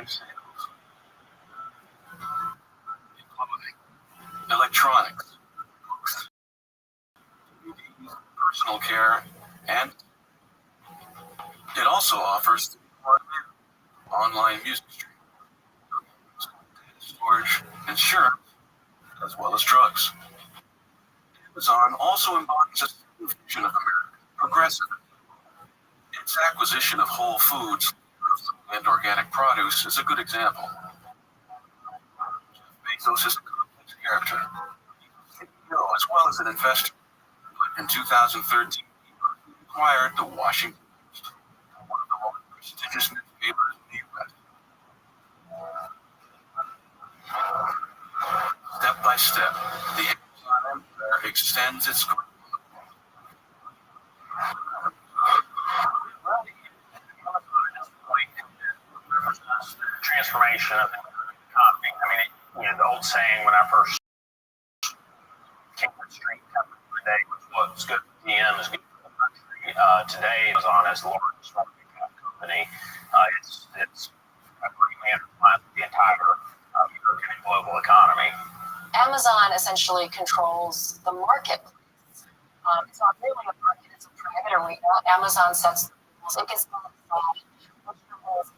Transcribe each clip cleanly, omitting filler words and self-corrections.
online sales, clothing, electronics, books, DVDs, personal care, and it also offers online music streaming, storage, insurance, as well as drugs. Amazon also embodies a vision of American progressive. Its acquisition of Whole Foods and organic produce is a good example. Bezos is a complex character, as well as an investor. In 2013, he acquired the Washington Post, one of the most prestigious newspapers in the U.S. Step by step, the Amazon empire extends its grip. Transformation of the economy. I mean, the old saying when I first came to the street today was what's good for GM is good for the country. Today, Amazon is the largest market cap company. It's greatly undermines the entire American and global economy. Amazon essentially controls the marketplace. It's not really a market, it's a private arena. Amazon sets the rules. It can decide which companies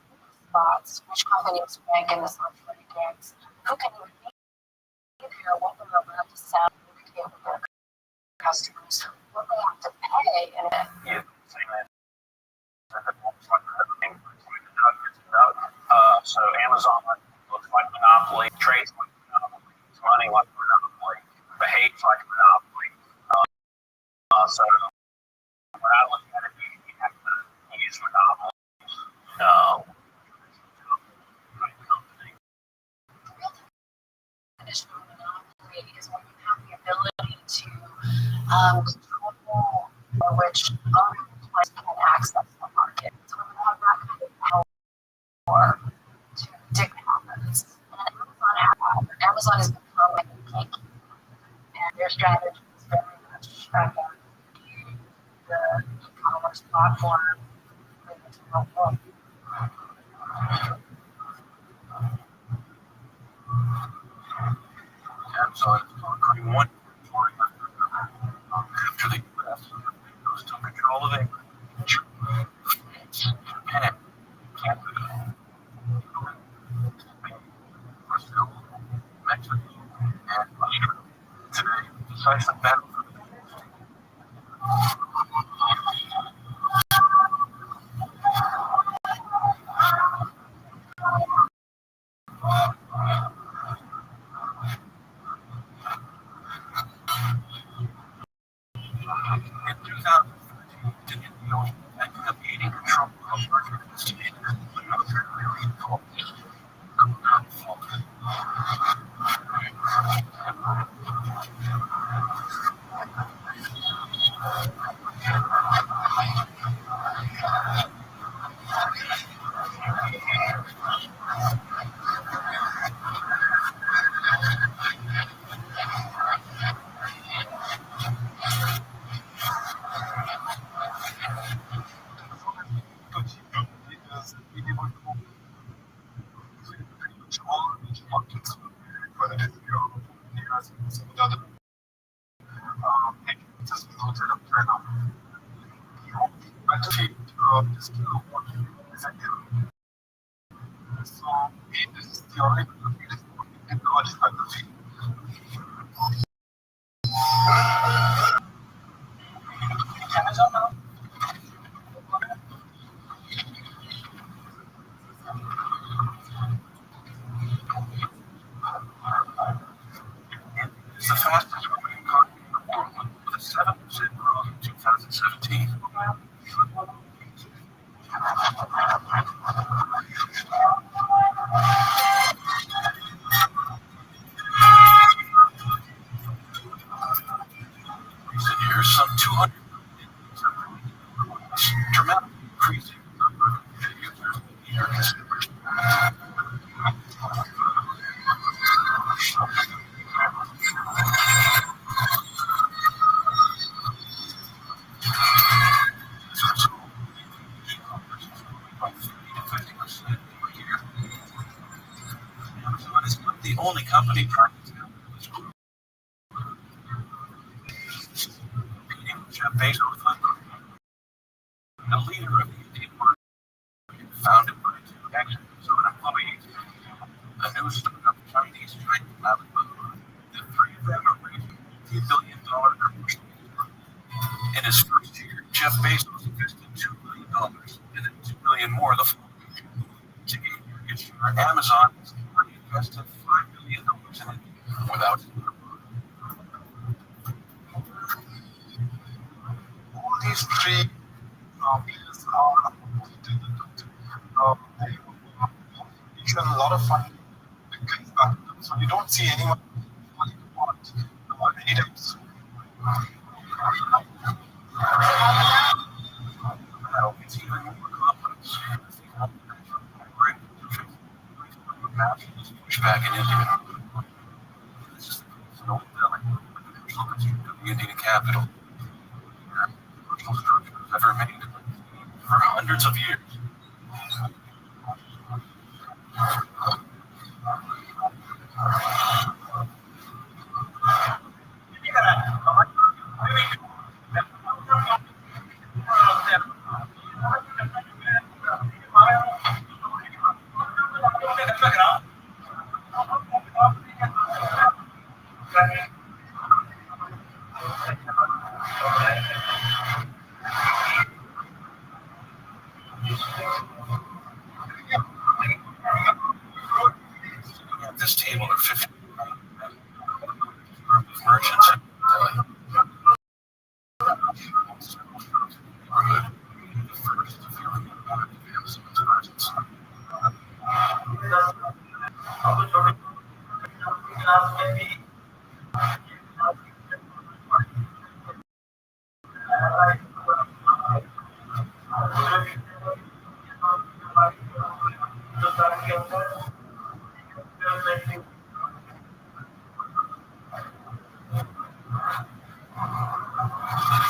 spots, which companies rank in the search rankings, who can even be there, what they're allowed to sell, communicate with their customers, what they have to pay, and so Amazon looks like monopoly, trades like monopoly, makes money like monopoly, behaves like a monopoly. So when I look at it, you have to use monopoly. Traditional monopoly is when you have the ability to control which other players can access the market. So when you have that kind of power to predict what happens. And Amazon has become like a geek, and their strategy is very much the e-commerce platform. Amazon is conquering one territory after the U.S. took control of England, Japan, Canada, Brazil, Mexico, and Australia. Today, the decisive battle for the in 2013, India ended up gaining control of the market investigated another million dollars. It's the fastest growing economy in the world, with a 7% growth in 2017. Recent years, some 200 dramatically increasing the number of users and consumers. By 30 to 50% per year. only company trying to tap this group. Beating Jeff Bezos, the leader of the Indian Party, founded by two executives of employees, a new startup Chinese giant Alibaba. The three of them are raising $2 billion commercial. In his first year, Jeff Bezos invested $2 billion and then $2 billion more the following year. To gain market share, Amazon has already invested $5 billion in it without all these three players are they issue a lot of funding because so you don't see anyone falling apart anytime soon. Now it's even more complex. Pushback in India. This is an old building, commercial construction of the Indian capital. Commercial structures have remained for hundreds of years. At this table are 50 merchants in Delhi. The first feeling about Amazon's presence.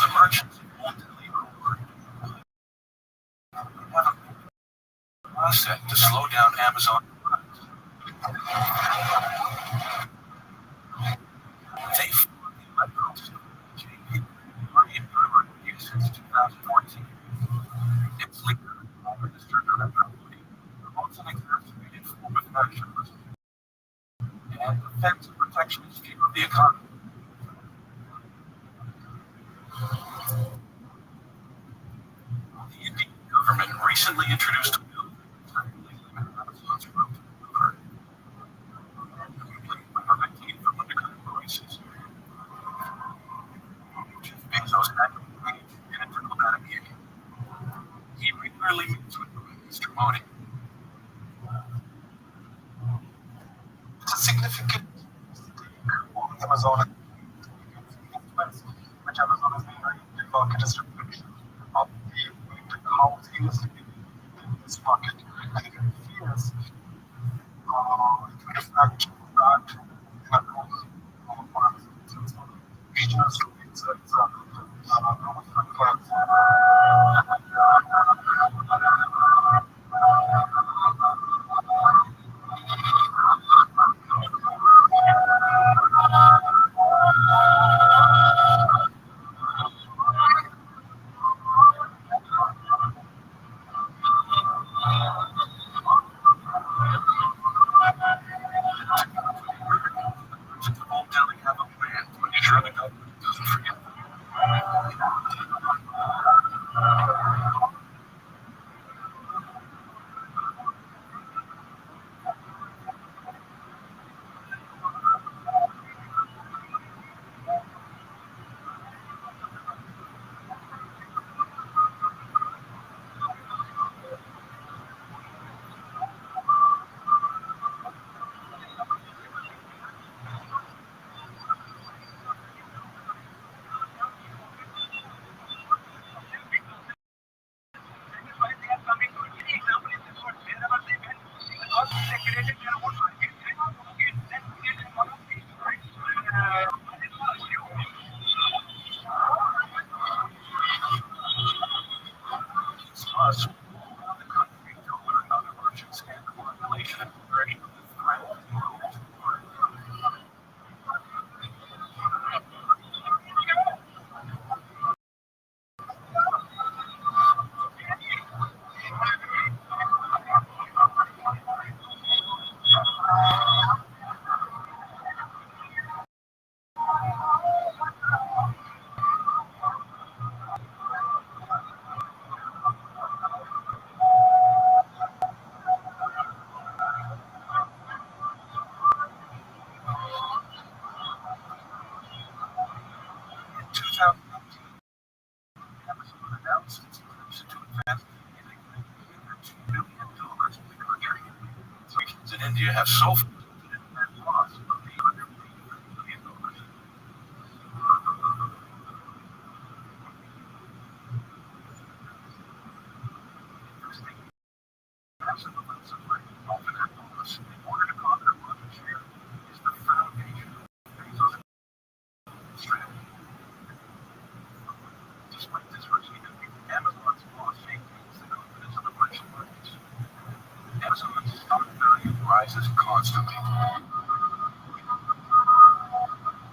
The merchants in Old Delhi have a process to slow down Amazon. They fought the electoral since 2014. Its leader, Minister promotes an exacerbated form of nationalism and defends a protectionist view of the economy. The Indian government recently introduced a bill to limit Amazon's growth from undercutting prices. Jeff Bezos had engaged in a diplomatic gig. He regularly meets with Prime Minister Modi. It's a significant on Amazon, which Amazon has been very active market is reflection of how things in this market. I think it feels it will reflect that regional stories. Old Delhi have a plan to ensure the government doesn't forget. Us, the country to learn how to merchant scale population and immigration. $2 billion in the country. Sanctions in India have so far resulted in net loss of $885 billion. Massive amounts of money, often at loss, in order to conquer market share is the foundation of Bezos' strategy. Despite this regime, Amazon's loss maintains the confidence of emerging markets. Amazon's stock value rises constantly.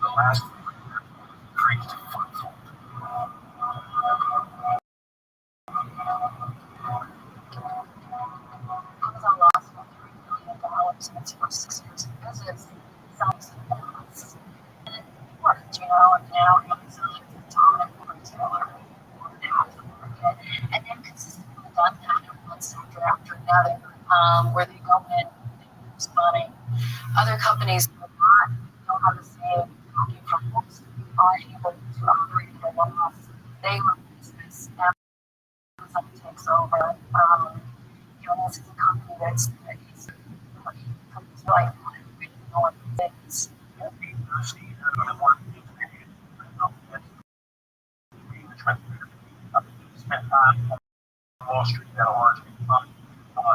The last 3 years increased fivefold. Amazon lost about $3 billion in its first 6 years of business, selling some products. And it worked, and now Amazon is a dominant retailer on half the market. And they've consistently done that one sector after another, where they go in, they lose money. Other companies do not know how to save talking from books, are able to operate at a loss. They run business. Amazon takes over. This is a company that's easy. Companies like no one thinks. Spent time on Wall Street at a large fund.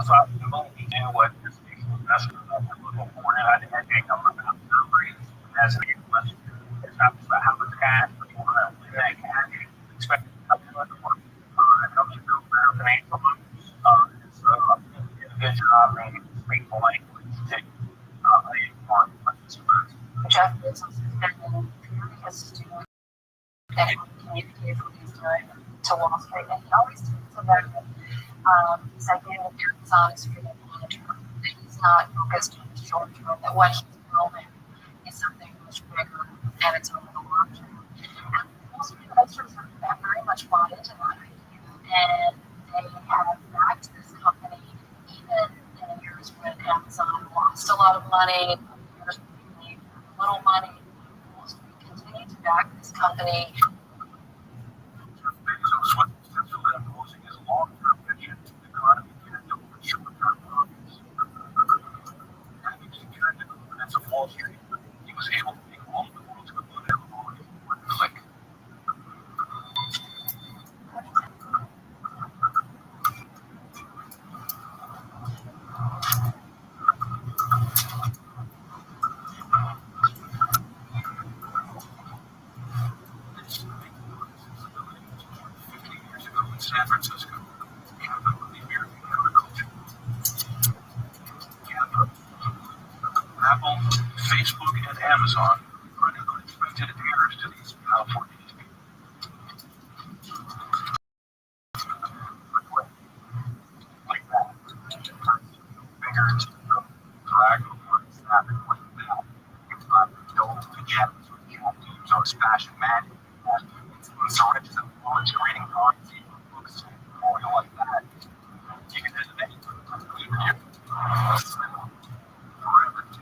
So I believe knew what institutional investors were looking for, and I had a number of numbers as an question. It's not about how much cash, but you want to live that cash, expect to come to the work, and help you build better financial models. And so I think you did a good job making speak the language to inform participants. Jeff Bezos has been very astute and communicates what he's doing to Wall Street, and he always talks about it. He's idea that Amazon is for the long term, that he's not focused on the short term, that what he's building is something much bigger and it's over the long term. And most investors have very much bought into that idea, and they have backed this company even in years when Amazon lost a lot of money, years when they made little money. We continue to back this company. Jeff Bezos was successful in imposing his long-term vision. The economy can deliver short-term profits. Having secured the confidence of Wall Street, he was able to make all the world's computer volume in one click. This ability was born 50 years ago in San Francisco, capital of the American counterculture. Apple, Facebook, and Amazon are the unexpected heirs to these powerful people. Like that, fingers, drag over, snap it like that. It's not built pajamas with tattoos or fashion magazine. It's so rich that once you're reading comics, books, or like that, you can visit anything. Forever to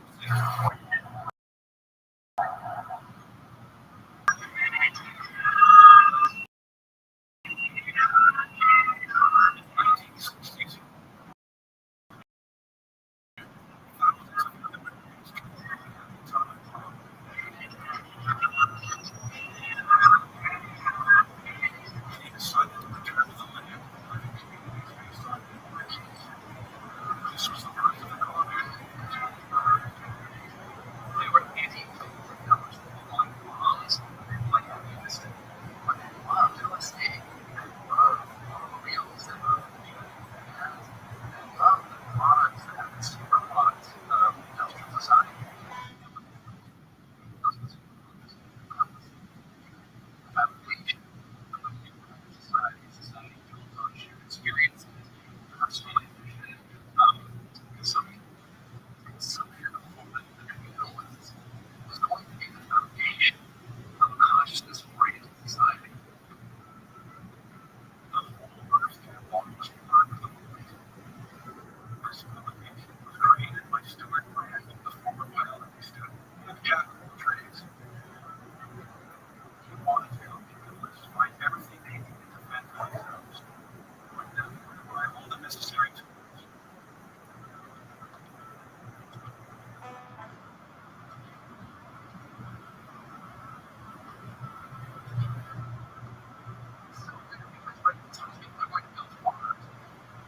necessary tools.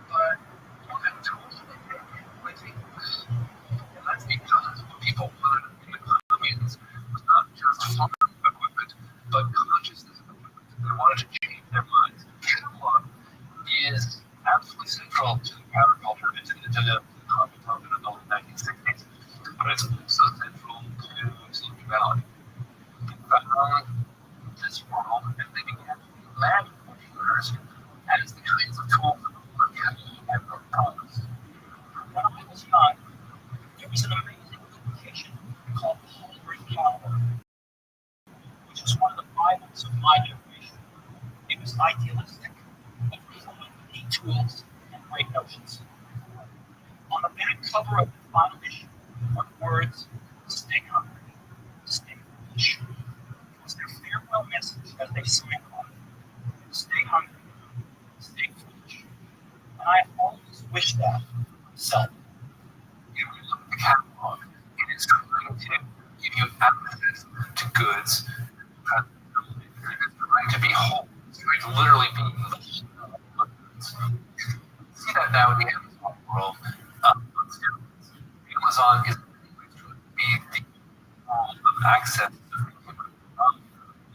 But you don't have tools like things. And that's because what people wanted in the communes was not just farm equipment, but consciousness equipment. They wanted to change their minds. Catalog is absolutely central to counterculture and to the common movement of the 1960s, but it's also central to Silicon Valley. They found this world and they began to imagine computers as the kinds of tools that we look at and propose. When I was young, there was an amazing publication called Holy Calendar, which was one of the Bibles of my generation. It was idealistic, but full of neat tools and great notions. On the back cover of the final issue were the words, "Stay hungry, stay foolish." It was their farewell message as they signed on. Stay hungry, stay foolish. And I always wish that for myself. You look at the catalog, it is trying to give you access to goods. It's trying to be whole. It's trying to literally be the whole of goods. See that now in the Amazon world. Amazon is be the world of access to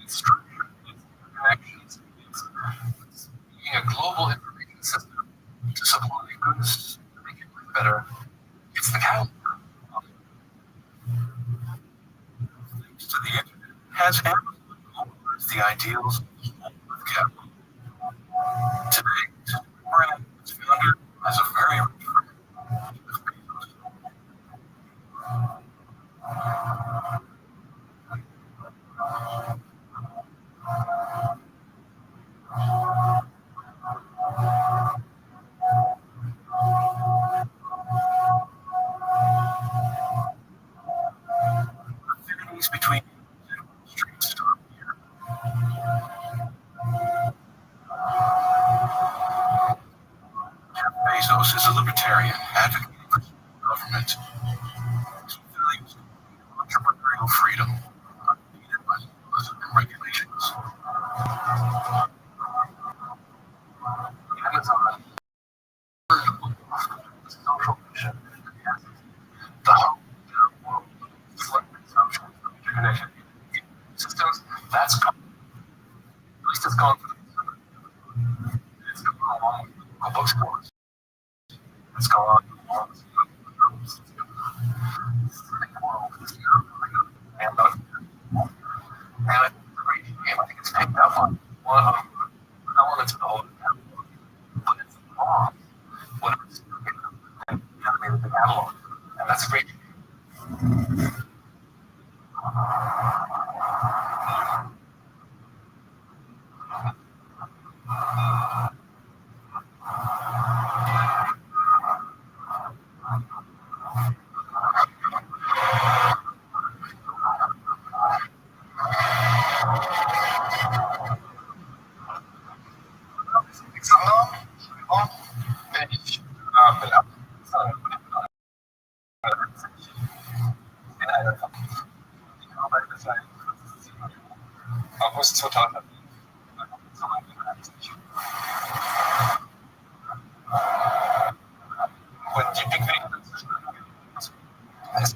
its structure, its connections, it's being a global information system to supply goods to make it work better. It's the calendar. Thanks to the internet, has Amazon overrides the ideals of capital. Today, Warren, its founder, has a very rich friend. Affinities between streets stop here. Jeff Bezos is a libertarian advocating for government. His values entrepreneurial freedom, unneeded by laws and regulations. Amazon, the social mission, the hope that world select consumption of interconnection systems, that's gone. At least it's gone for the consumer. It's gone along with the local bookstores. It's gone along with the world is now going up and up. And I think it's a great game. I think it's picked up on one of the elements of the whole catalog, but it's wrong. What it's animated the catalog. And that's a great game. August 2000. Und die Big Bang ist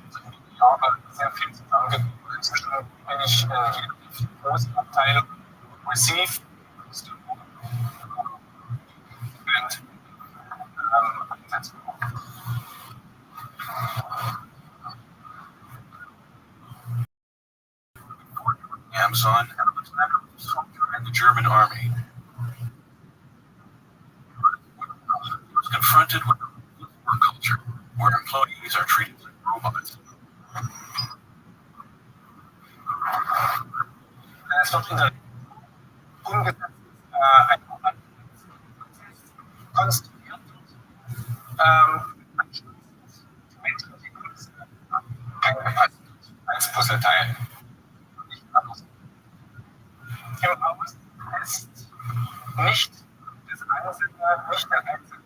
Jahre sehr viel zusammengekommen. Inzwischen bin ich jeden großen Teil Receive Amazon and the German army was confronted with a work culture where employees are treated like robots. That's something that konstruiert als Puzzleteil. Im August ist nicht das Einzelne, nicht der Einzelne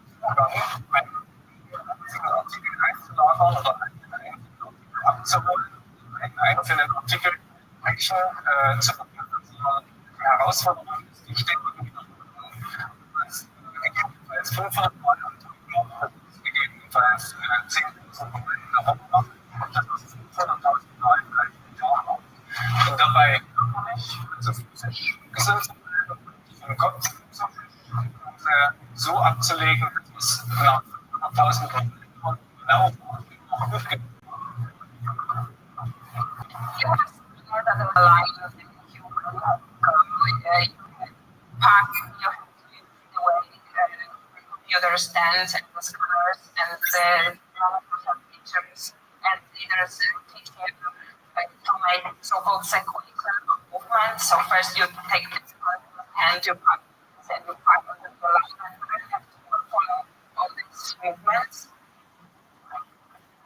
Einen einzelnen Artikel Action zu die Herausforderung ist, die steht gegebenenfalls 500 Euro, gegebenenfalls 10.000 Euro in der Woche machen und das ist 500.000 Euro im Jahr. Und dabei körperlich, also physisch gesund zu bleiben, im Kopf so abzulegen, dass es nach 500.000 Euro genau aufgeht. Pack your the way computer stands and the scanners and the developers have pictures and leaders teach you to make so-called sequential movements. So first you take this part of the hand, you pack and you pack on the line and you have to follow all these movements.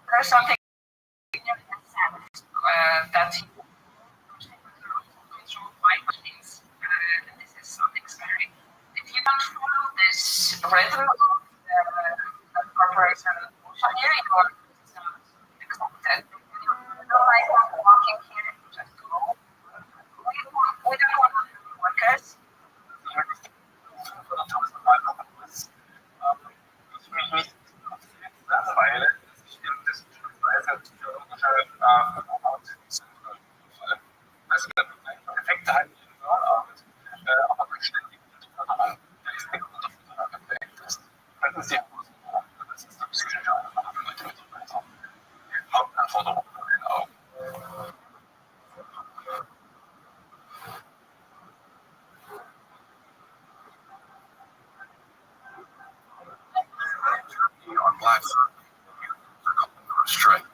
There's something that you control by machines. This is something scary. If you don't follow this rhythm of the corporation here, you are not accepted. Like walking here, just go. We don't want workers. On Black strike.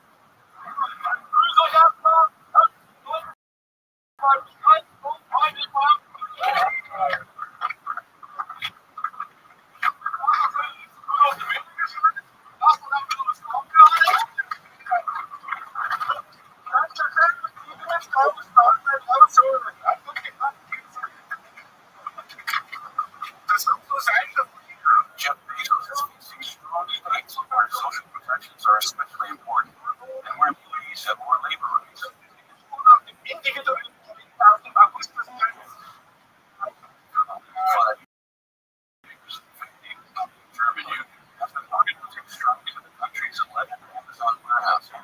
Jeff Bezos is facing strong states where social protections are especially important and where employees have more labor rights. German union has been working to take strike to the country's 11 Amazon warehouses.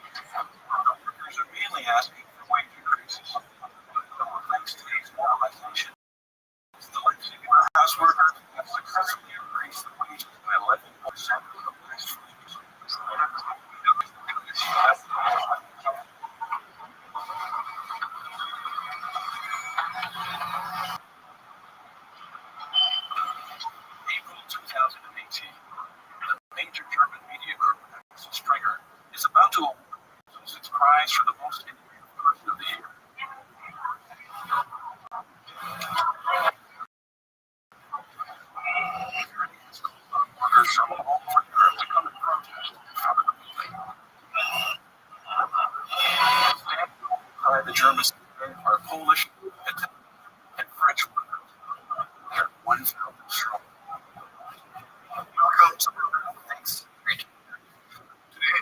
Workers are mainly asking for wage increases. Thanks to these normalization, the Leipzig warehouse workers have successfully increased the wages by 11% in the last 2 years. April 2018, the major German media group, Springer, is about to award its prize for the most innovative person of the year. Workers from all over Europe to come and protest. The Germans are Polish, Italian, and French workers. They're 1,000 strong. Thanks. Today,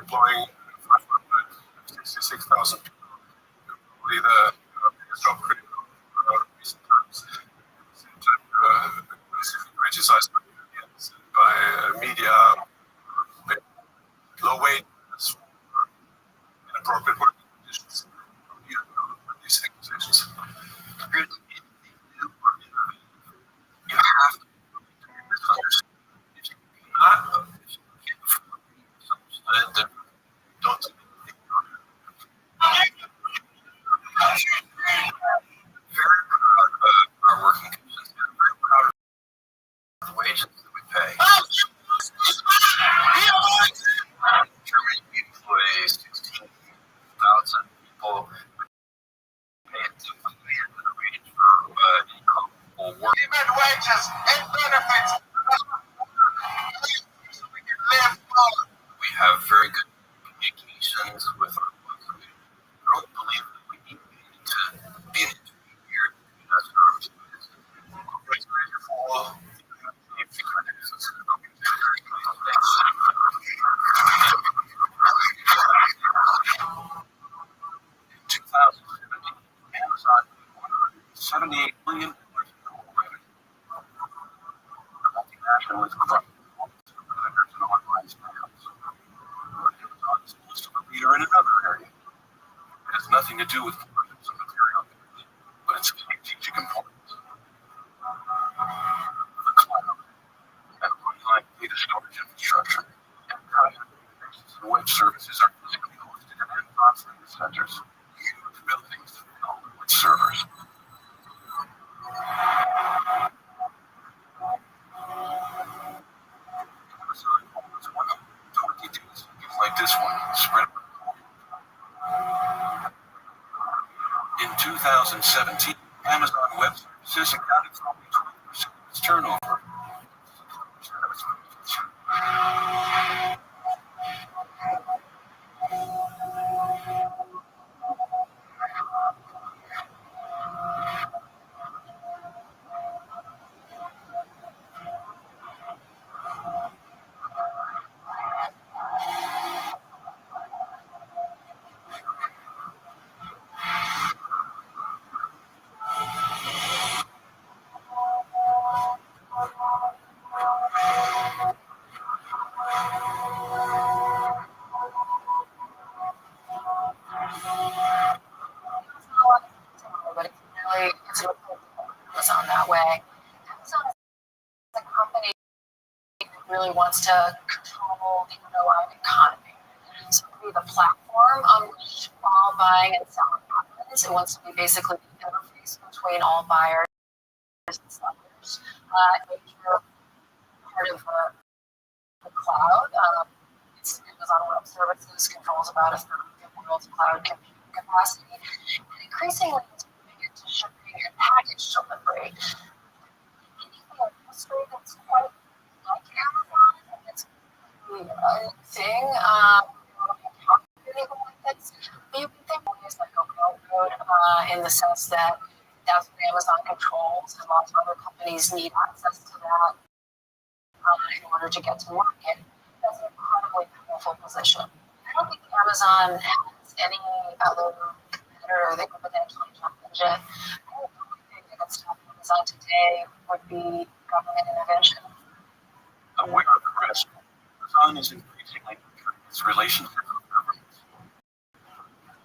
employing 566,000 people. Probably the biggest job critical recent times. Basically criticized by unions, by media, low wages, inappropriate working conditions. These accusations. You have to misunderstand. If you cannot, if you can't then don't. Very proud of our working conditions. Very proud of the wages that we pay. Germany employs 16,000 people. Pay it to the range for income work. Even wages and benefits. We have very good communications with our employees. I don't believe that we need $78 billion in total revenue. The multinational is crushing competitors in online sales. Amazon is also a leader in another area. It has nothing to do with components and material goods, but its strategic importance. The cloud and online data storage infrastructure and private databases and web services are physically hosted in Amazon's data centers, huge buildings filled with servers. Amazon owns 120 data centers like this one, spread in 2017. Amazon Web Services accounted for only 20% of its turnover. But it's really Amazon that way. Amazon is a company that really wants to control the underlying economy. So it will be the platform on which all buying and selling happens. It wants to be basically the interface between all buyers and sellers. Major part of the cloud. It's Amazon Web Services controls about a third of the world's cloud computing capacity. And increasingly, it's moving into shipping and package delivery. Anything industry that's quite like Amazon, and it's a new thing. Anything like this, but you can think of it as like a railroad in the sense that that's what Amazon controls, and lots of other companies need access to that in order to get to market. That's an incredibly powerful position. I don't think Amazon has any other competitor that could potentially challenge it. I think the only thing that could stop Amazon today would be government intervention. Aware of the risk, Amazon is increasingly nurturing its relationship with governments.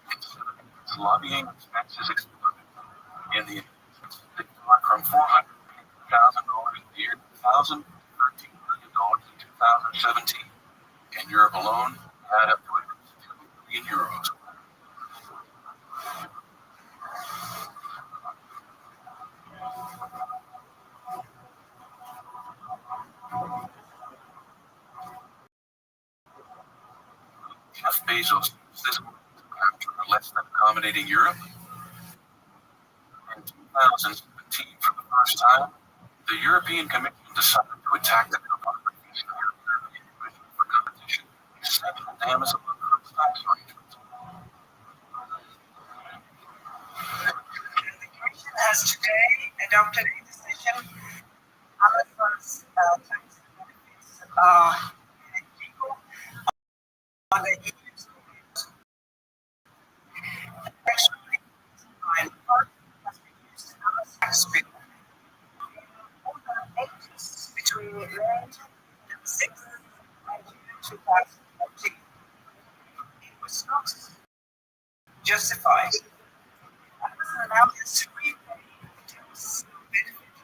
Considering its lobbying expenses exploded in the United States from $400,000 a year in 2000 to $13 million in 2017. In Europe alone, add up to at least €2 billion. Jeff Bezos used this money to counter a less than accommodating Europe. In 2017, for the first time, the European Commission decided to attack the company facing the European Commission for competition, except with Amazon tax arrangements. The Commission has today adopted a decision. Amazon's tax benefits are legal under EU's rules. Actually, has been used in Amazon's tax bill more than 8 years between May 2006 and June 2014. It was not justified. Amazon now has to repay the tax benefit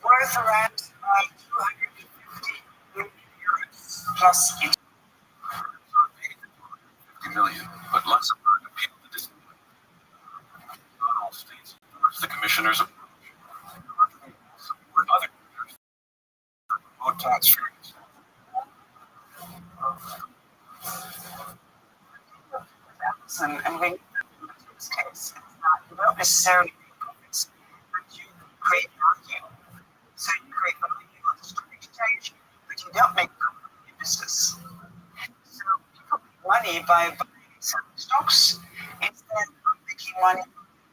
worth around 250 million euros plus interest. $50 million, but Luxembourg appealed the decision. Not all states endorsed the commissioner's approach. Support other countries that promote tax fairness. And I think in this case, you don't necessarily make profits, but you create value. So you create value on the stock exchange, but you don't make profit in your business. So people make money by buying and selling stocks instead of making money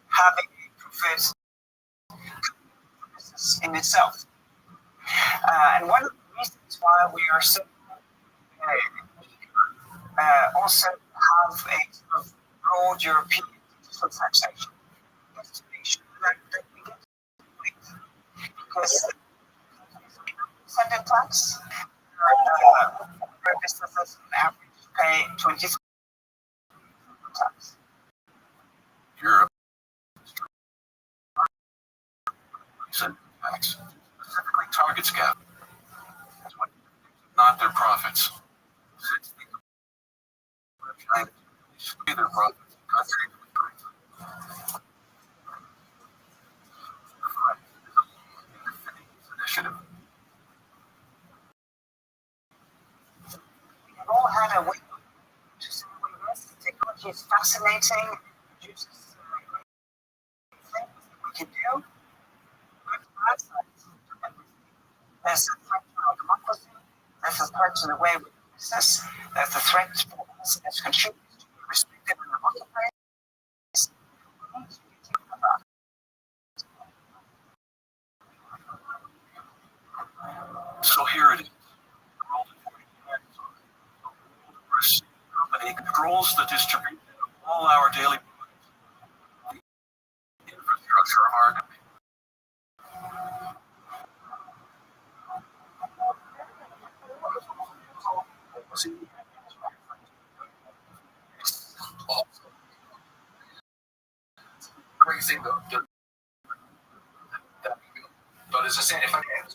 having a profit business in itself. And one of the reasons why we are so also have a sort of broad European digital taxation is to make sure that we get Businesses on average pay 20% tax. Europe tax specifically targets capital, not their profits. Since they trying to pay their profits, country initiative. We've all had a way to say this. Technology is fascinating, produces great things that we can do. But there's a threat to our democracy, there's a threat to the way we do business, there's a threat for us as consumers to be respected in the marketplace. We need to be thinking about it. So here it is. Company controls the distribution of all our daily infrastructure of our economy. Great thing though, but as I said, if I can,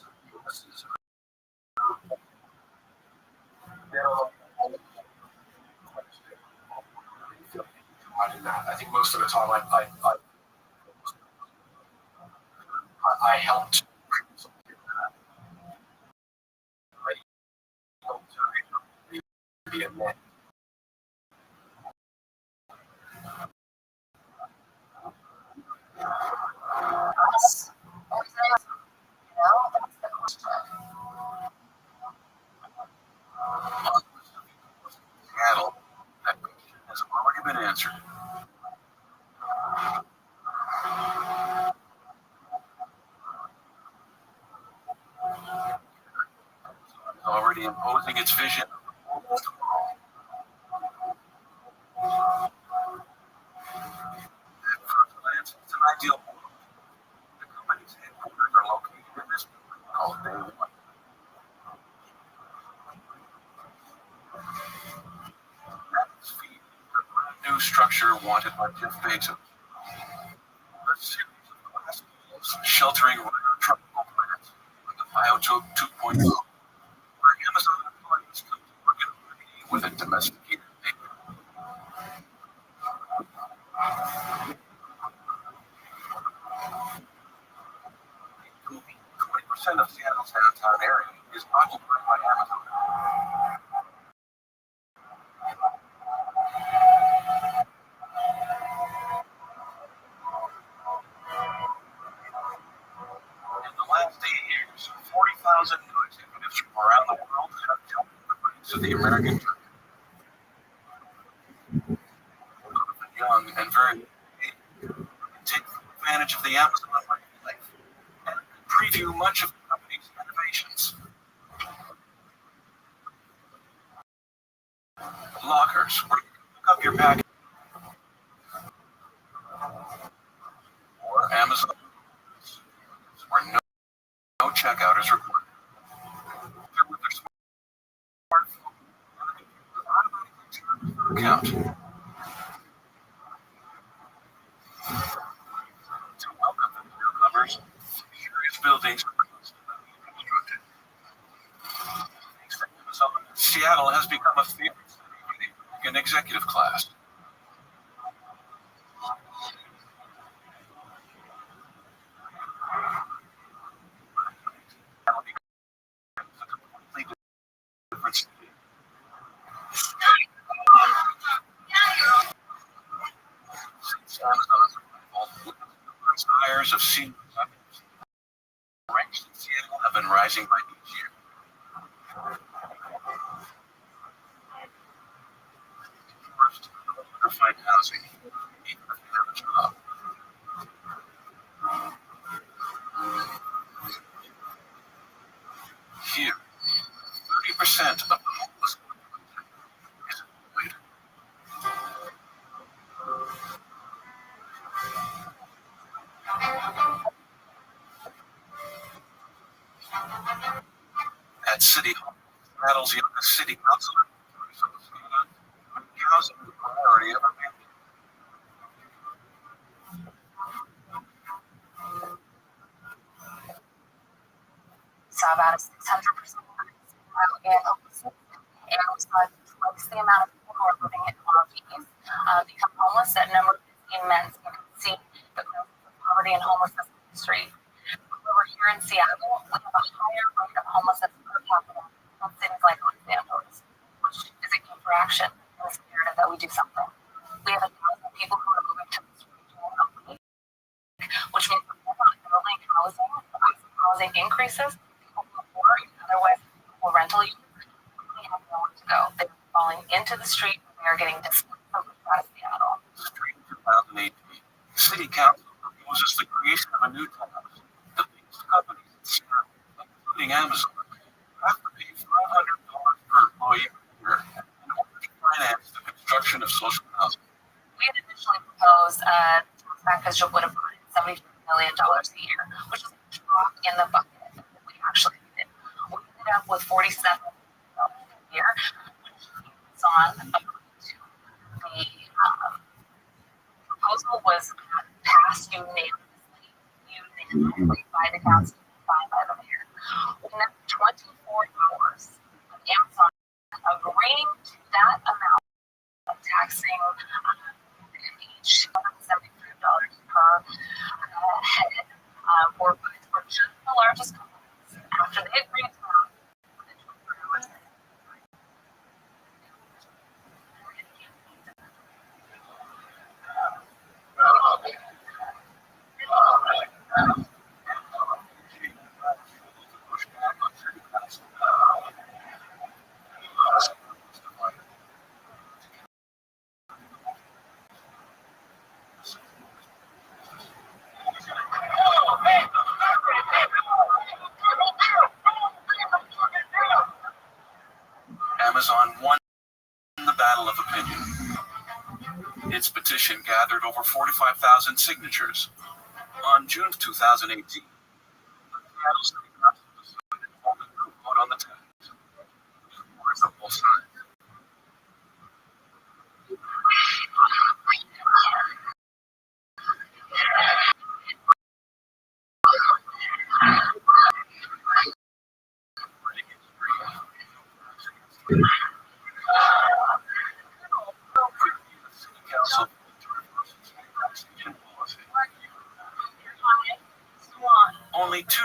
I think most of the time I helped. Be a man. Yes. You know, that's the question. Seattle. That question has already been answered. Already imposing its vision. At first glance, it's an ideal world. The company's headquarters are located in this building called Day One. At its feet, the brand new structure wanted by Jeff Bezos. A series of glass walls sheltering rare tropical plants like the Biotope 2.0, where Amazon employees come to work in harmony with a domesticated nature. 20% of Seattle's downtown area is occupied by Amazon. In the last 8 years, 40,000 new executives from around the world have jumped in the ranks of the American church. Young and very take advantage of the Amazon marketplace and preview much of the company's innovations. Lockers, where you can pick up your package, or Amazon, where no checkout is required. With their smartphone, account. To welcome the newcomers, luxurious buildings are constructed. Thanks to Amazon, Seattle has become a favorite city for the American executive class. Seattle becomes a completely different city. Since Amazon's arrival, numerous hires of senior executives ranks in Seattle have been rising by each year. First, to find housing, even if you have a job. Here, 30% of the homeless is employed. At City Hall, Seattle's youngest city councilor, housing the priority of America. Saw about a 600% increase in homelessness, and we saw twice the amount of people who are living in RVs become homeless. That number is immense. You can see the growth of poverty and homelessness in the street. Over here in Seattle, we have a higher rate of homelessness per capita than cities like Los Angeles, which is a key for action in this imperative that we do something. We have 1,000 people who are moving to this region of the week, which means that people on building housing, the price of housing increases, people who are in otherwise will rental units really have nowhere to go. They're falling into the street and they are getting displaced from out of Seattle. Street 2018. City Council proposes the creation of a new tax. The biggest companies in Seattle, including Amazon, have to pay $500 per employee per year in order to finance the construction of social housing. We had initially proposed a tax package that would have brought in $73 million a year, which is a drop in the bucket that we actually needed. We ended up with $47 million a year, which is on up to the proposal was passed unanimously by the council, signed by the mayor. Within 24 hours of Amazon agreeing to that amount of taxing each $73 per head for just the largest companies. After they agreed to that, Amazon won the battle of opinion. Its petition gathered over 45,000 signatures. On June 2018, the Seattle City Council decided to hold a group vote on the tax. Supporters of both sides. Only two.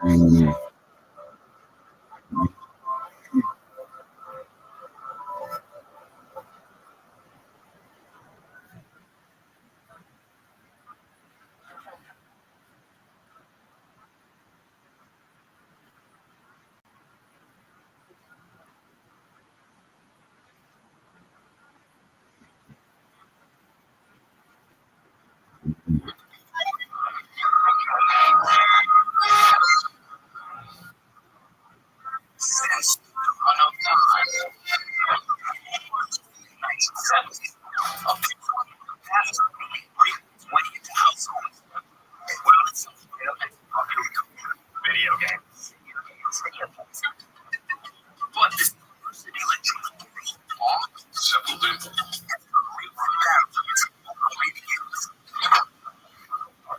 Mm. Since the run of time, 1970s, a picture of the past bring its way into households. Well, it's a video games. But this person electronic simple dimple.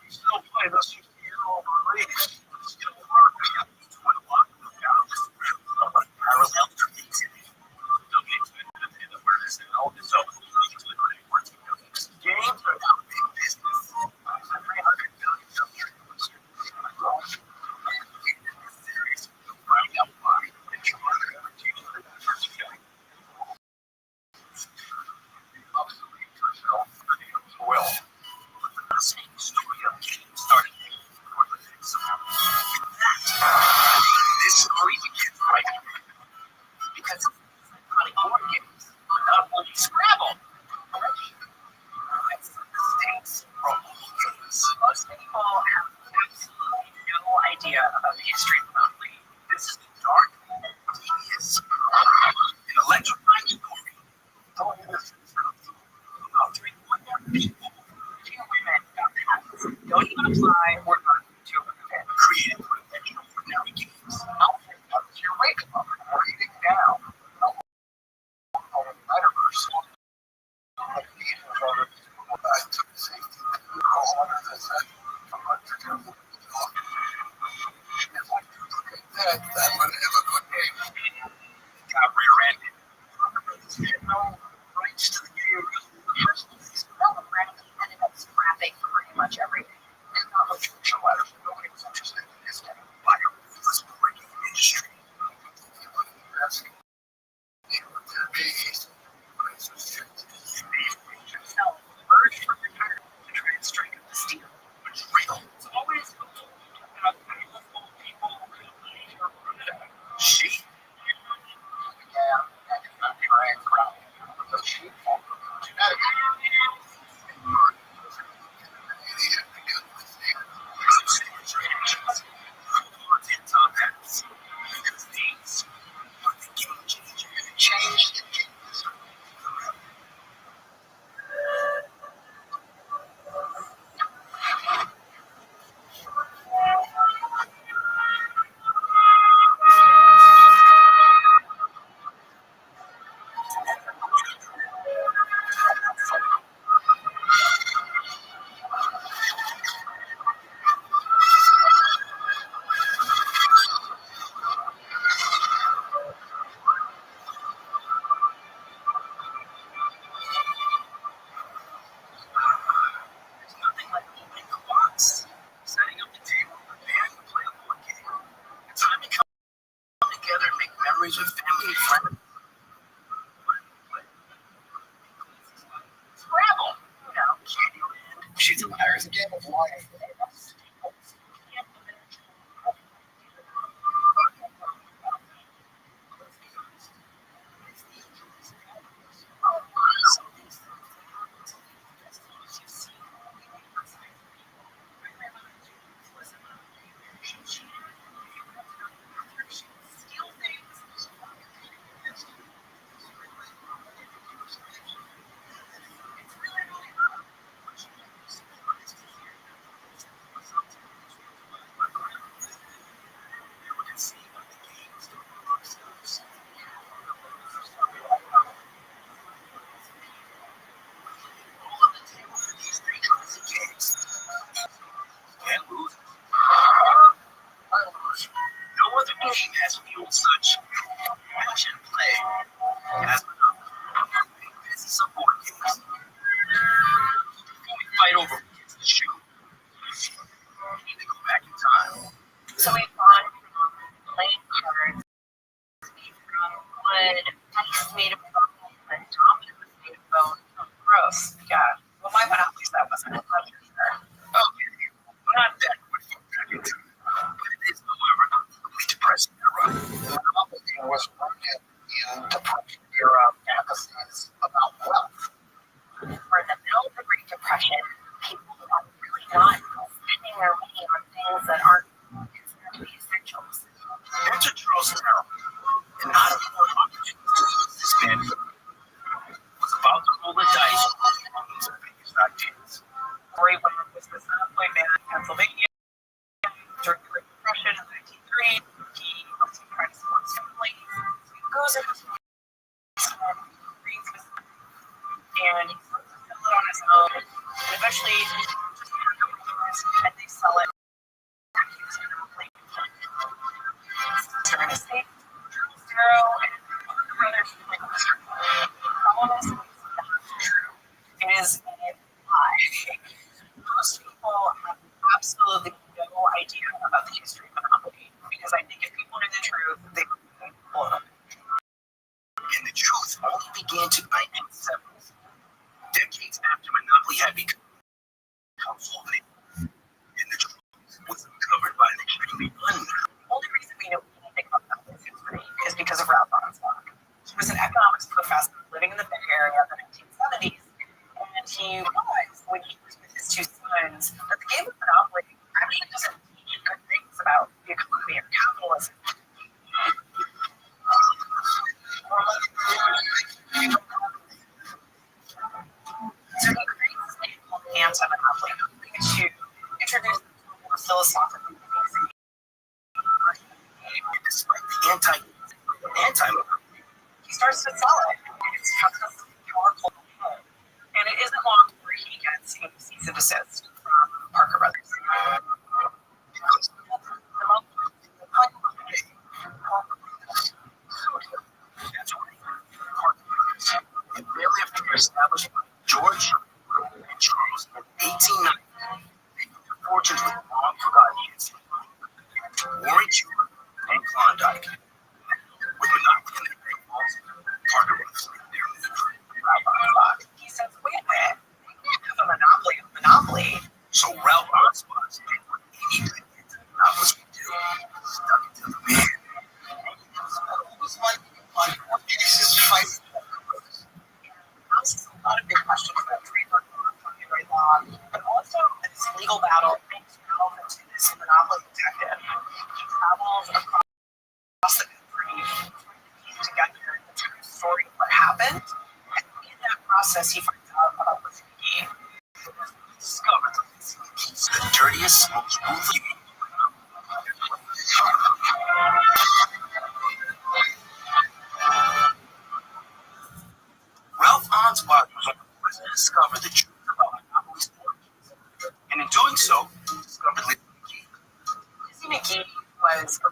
Still play this year-old release. Still hard to unlock the parallel creativity. Games are now big business. 300 billion subscribers. Series, find out why. It's your well, the same story of games started for the next this story begins right here. Because electronic board games are not only Scrabble, it's the states from games. Most people have absolutely no idea about the history of Monopoly. This is the dark, devious, and electrifying story. Don't you listen about 3.1 people, 2 women got patents. Don't even apply or learn to created for conventional ordinary games. What's your wake up? Reading down. Metaverse. I took safety. That would have a good name. Got rear-ended. No rights to the game. Well, Brandon ended up scrapping pretty much everything. And not much official letters. Nobody was interested in this kind of fire. It was breaking the industry. That's so, merged from retirement to try and strike up the steel. It's real. It's always about people trying to say Charles Darrow and Parker Brothers like the problem is it's not true. It is a lie. Most people have absolutely no idea about the history of Monopoly because I think if people knew the truth, they would be blown up. And the truth only began to bite in the 70s, decades after Monopoly had become a household name. And the truth was uncovered by an extremely unknown. The only reason we know anything about Monopoly's history is because of Ralph Onslow. He was an economics professor living in the Bay Area in the 1970s, and he realized when he was with his two sons that the game of Monopoly actually doesn't teach good things about the economy or capitalism. So he creates this thing called the anti-monopoly to introduce them to a more philosophical thinking. Despite the anti-monopoly, He starts to sell it. It's just a powerful hit. And it isn't long before he gets a cease and desist from Parker Brothers. Barely after their establishment, George and Charles in 1890, they put their fortunes with long-forgotten hits, Warren Jr. and Klondike. With Monopoly in their great vaults, Parker Brothers made their move. He says, wait a minute, they can't have a monopoly of Monopoly. So Ralph Onslow did what any good monopolist would do, stuck it to the man. It was like this is fighting. Asks a lot of big questions about trademark law, copyright law, but also this legal battle makes Ralph into this monopoly detective. He travels across the country to piece together the true story of what happened, and in that process, he finds out about what's in the game. Discovered the dirtiest, most ruthless. Ralph Onslow was to discover the truth about Monopoly's origins, and in doing so, discovered Lizzie McGee. Lizzie McGee was a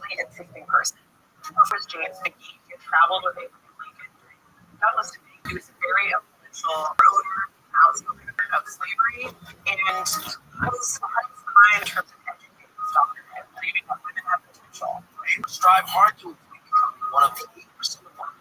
really interesting person. Her was James McGee. He had traveled with Abraham Lincoln during that was he was a very influential owner, outspoken of slavery, and he was high in terms of educating scholars and believing that women have potential. They would strive hard to become one of the 8% of women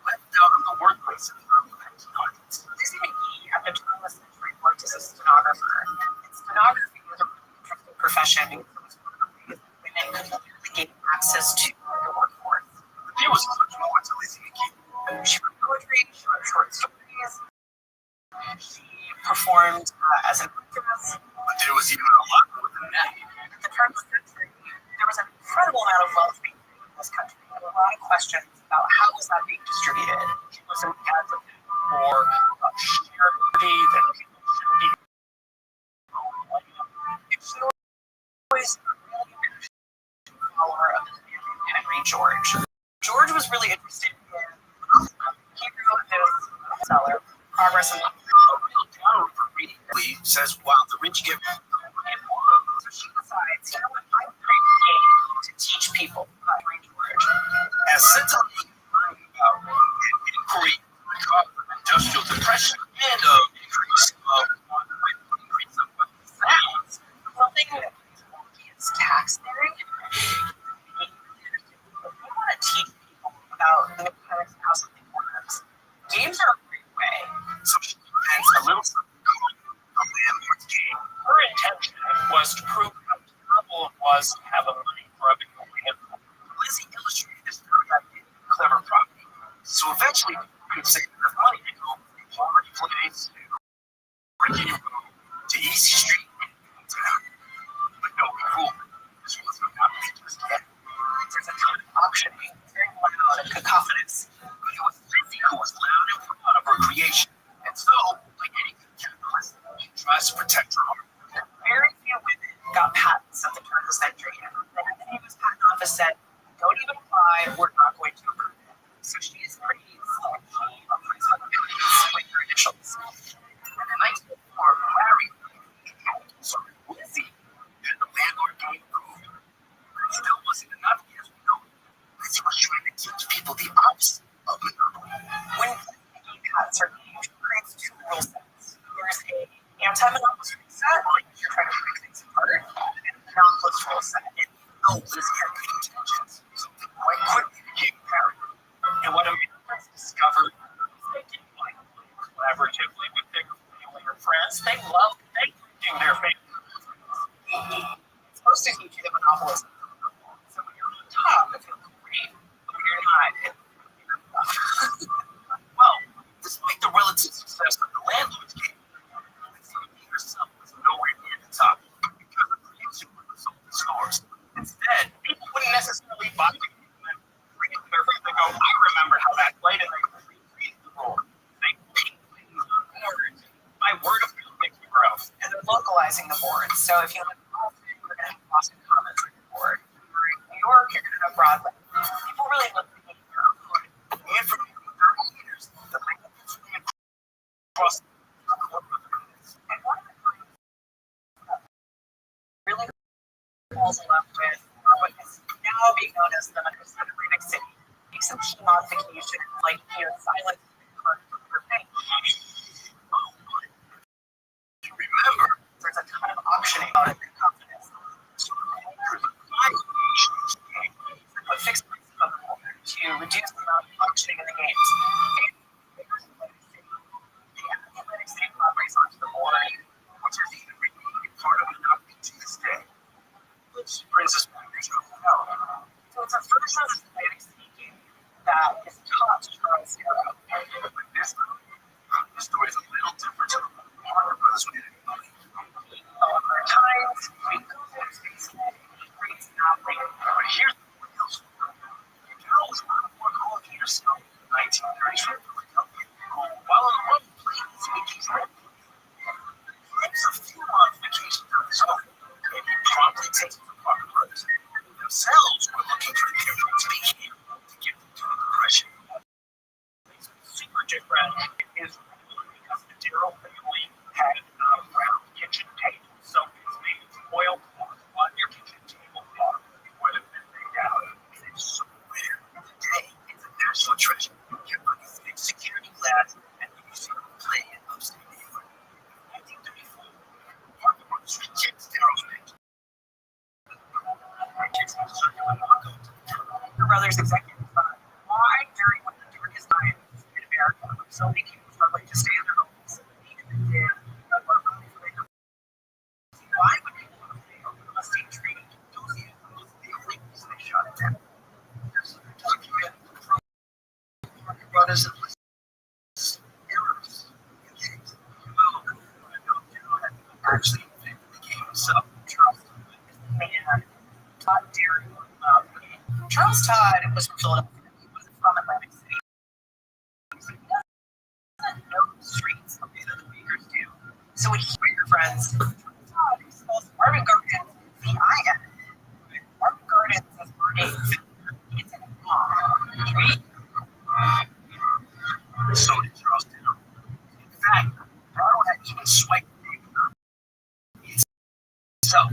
left out of the workplace in the early 1900s. Lizzie McGee, at the turn of the century, worked as a stenographer. And stenography was a really interesting profession because it was one of the ways that women could legally gain access to the workforce. There was much more to Lizzie McGee. She wrote poetry, she wrote short stories, she performed as an actress. But there was even a lot more than that. At the turn of the century, there was an incredible amount of wealth being created in this country. There were a lot of questions about how was that being distributed. She was an advocate for charity that people shouldn't be. She was a really interesting follower of this man named Henry George. George was really interested in he wrote this bestseller, Progress and Love. A real downward for reading. Lee says while the rich get So she decides, you know what, I'm creating a game to teach people about Henry George. as scintillating about inquiry industrial depression and increase of Sounds. Something that is tax theory. We want to teach people about the mechanics of how something works. Games are a great way. So she invents a little something called a landlord's game. Her intention was to prove how terrible it was to have a money grubbing landlord. Lizzie illustrated this very idea in a clever property. So eventually, people could save enough money to go from Poverty Place to Virginia Road to Easy Street and town. But no, be cool. This was not just yet. There's a ton of auctioning. It's very loud and cacophonous. But it was Lizzie who was loud and proud of her creation. And so, like any good capitalist, she tries to protect her art. Very few women got patents at the turn of the century. And the U.S. Patent Office said, don't even apply, we're not going to approve it. So she is pretty slick. She applies for the patents with her initials. And in 1904, Larry, sorry, Lizzie, and the landlord game approved. It still wasn't using the boards. So if you live in Boston, you're going to have Boston Commons on your board. If you're in New York, you're going to have Broadway. People really look at the neighborhood. And for 30 years, the language across the and one of the things that really falls in love with what is now being known as the Atlantic City. Make some key modifications, like silence for things. Remember, There's a ton of optioning out of your confidence. So there's a put fixed prices on the board to reduce the amount of auctioning in the games. The Atlantic City properties onto the board, which is even remaining part of an update to this day. Which brings us back to the hotel. so it's a version of the Atlantic City game that is taught to Charles Hero. But this story is a little different to Warner Brothers made it money. Over times, we go through space and it creates nothing. But here's what else. Carol was one of one holiday herself in 1930s from Philadelphia. While on the road playing his Mickey's Red, he makes a few modifications of his own, and he promptly takes them to Warner Brothers. Themselves were looking for the character to be here to give them to the impression. Super different is because the Darrow family had round kitchen table, so it's made oil on your kitchen table would have been made out. It's so rare. Today, it's a national treasure. Your money's in security glass, and you see it play in upstate New York. In 1934, Warner Brothers rejects Darrow's pitch. It's a circular knockout. Your brother's executive thought, why during one of the darkest times in America, so many people struggling to stay in their homes, needed the dead, why would people want to fail a state treaty? Those are the only reason they shot it down. There's a document from Warner Brothers that lists errors in games. Well, I know Darrow had actually invented the game himself. Charles Todd is the man. Todd Derry. Charles Todd was from Philadelphia. He was from Atlantic City. He doesn't know the streets the way that the Bakers do. So when he your friends, Todd spells Marvin Gardens V-I-N. Marvin Gardens is burning. It's in right? So did Charles Darrow. In fact, Darrow had even swiped the name itself,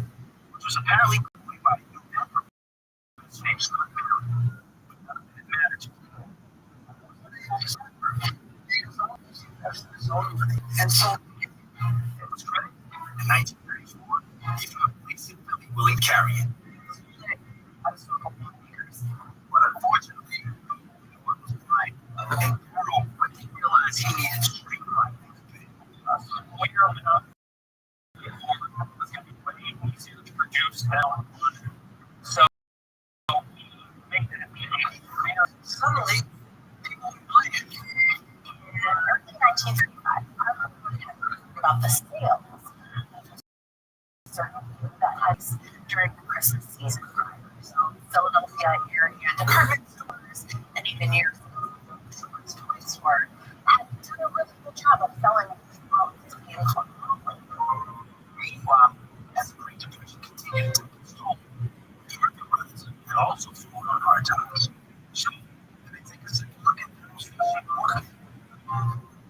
which was apparently believed by the November. His name's not Darrow, but none of it mattered. And so, it was great. In 1934, he found a place in Philly willing to carry it. But unfortunately, the one was right. And Darrow quickly realized he needed streamlining things. Lawyer enough, was going to be way easier to produce now. So, make that Suddenly, people would buy it. In early 1935, about the sales that has during the Christmas season. So Philadelphia area department stores and even near toy store had done a really good job of selling these beautiful. Meanwhile, as the Great Depression continued to consume, Warner Brothers had also fallen on hard times. So, let me take a second look at those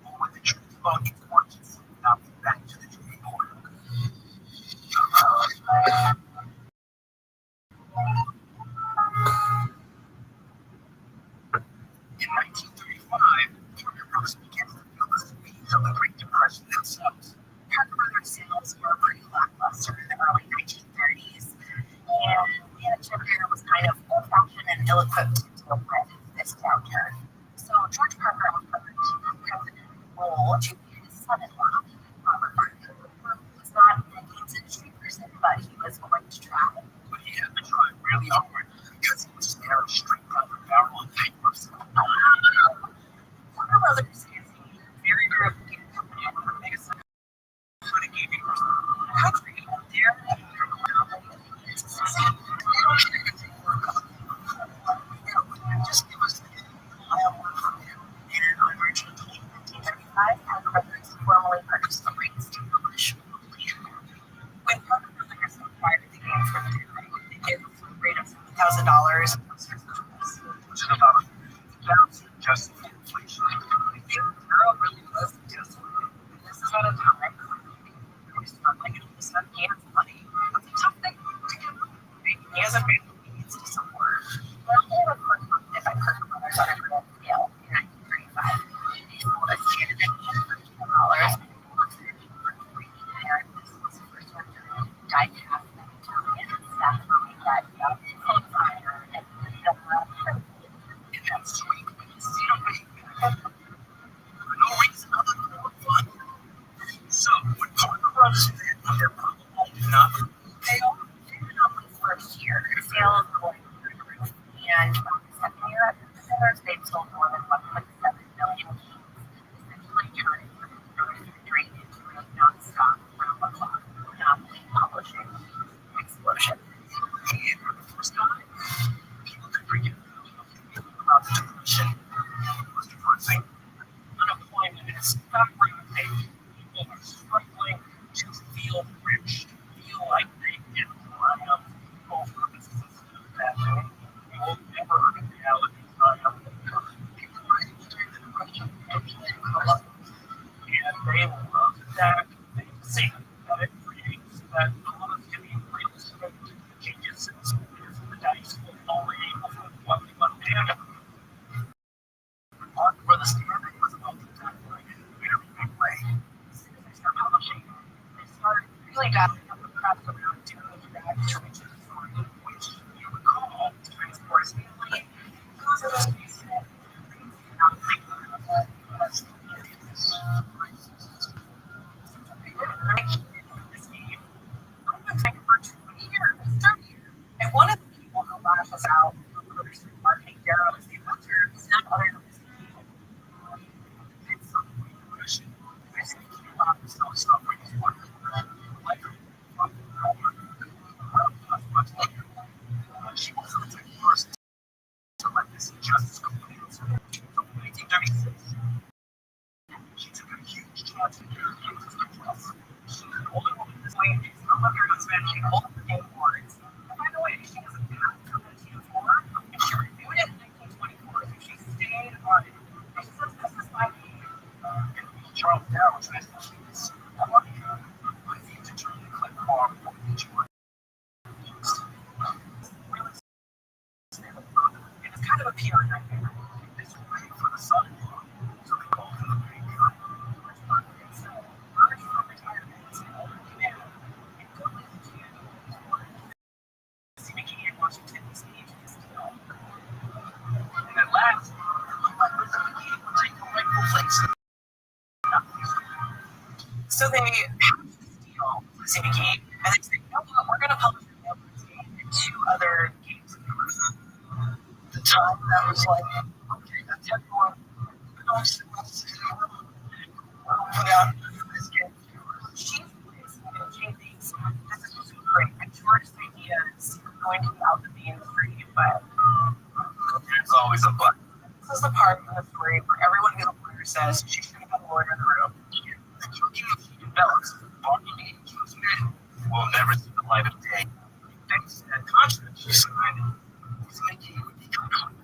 what would the truth about its fortunes now be back to the drawing board? In 1935, Warner Brothers began to feel the squeeze of the Great Depression themselves. Parker Brothers sales were pretty lackluster in the early 1930s, and management here was kind of old-fashioned and ill-equipped to deal with this downturn. So George Parker offered the president role to his son-in-law, Robert Parker, who was not a games industry person, but he was willing to try. But he had to try really hard because he was staring straight down the barrel of papers. Parker Brothers is a very reputable company, one of the biggest electronic gaming country out there. Just give us the wild from there. And on March 18, 1935, Parker Brothers formally purchased the rights to publish $100,000, which is about just inflation. I think Euro really was just, this is at a time when we're struggling and all of a sudden he has money. That's a tough thing to get. He has a family he needs to support. Well, I have a quick look if I Kirk Brothers on a grand scale in 1935. They sold a $250 million. And this was the first one to die cast and that's where we got cold fire and That's sweet. You know, for no reason other than more fun. So, when Parker Brothers did, their probable did not pay off. they were not the first year. Sales were going through the roof. And the second year at the centers, they sold more than 1.7 million games, essentially turning the factory into a non-stop round-the-clock monopoly publishing explosion. And for the first time, people could forget about the depression. It was depressing. Unemployment is not really. People are struggling to feel rich, feel like they can triumph over the system that we will never in reality triumph over. People are entering the depression and they love that. They see that it creates that a lot of heavy real estate geniuses is the dice will only able to what we want to do. Mark for the standard was about to attack like in a very big way. As soon as they start publishing, they start really dialing up the press around doing that to reach the story, which you recall transports family. Those are those cases that not think about that as this game. I've been playing for 20 years, 30 years. And one of the people who lashes out for producer marketing Darrow is the inventor, is none other than this game. It's something we push. I think a lot of stuff where he's working like she was the first to let this justice complete. So 1936, she took a huge chance to do it. She's an older woman this way. She's not like her husband. She holds the game boards. And by the way, she doesn't have to come to 1904. And she renewed it in 1924. So she stayed on it. And she says, this is my game. And Charles Darrow was nice to see this. I love you. I think to turn the clip farm for each one. And it's kind of a PR nightmare. It's great for the son-in-law. So they called him the great guy. So, emerged from retirement as an older man and go with the CBG in Washington, D.C. to this deal. And at last, it looked like this game would take the rightful place. So they hatched this deal with CBG, and they said, you know what, we're going to publish this game and 2 other games. The time that was like, okay, that's everyone. Put out this game. She's and she thinks this is just great. And George's idea is going to be out of the industry, but There's always a but. this is the part of the story where everyone who's a lawyer says she should have been a lawyer in the room. The game she develops, Barney King's Men, will never see the light of day. Thanks to that contract she signed, this Mickey would become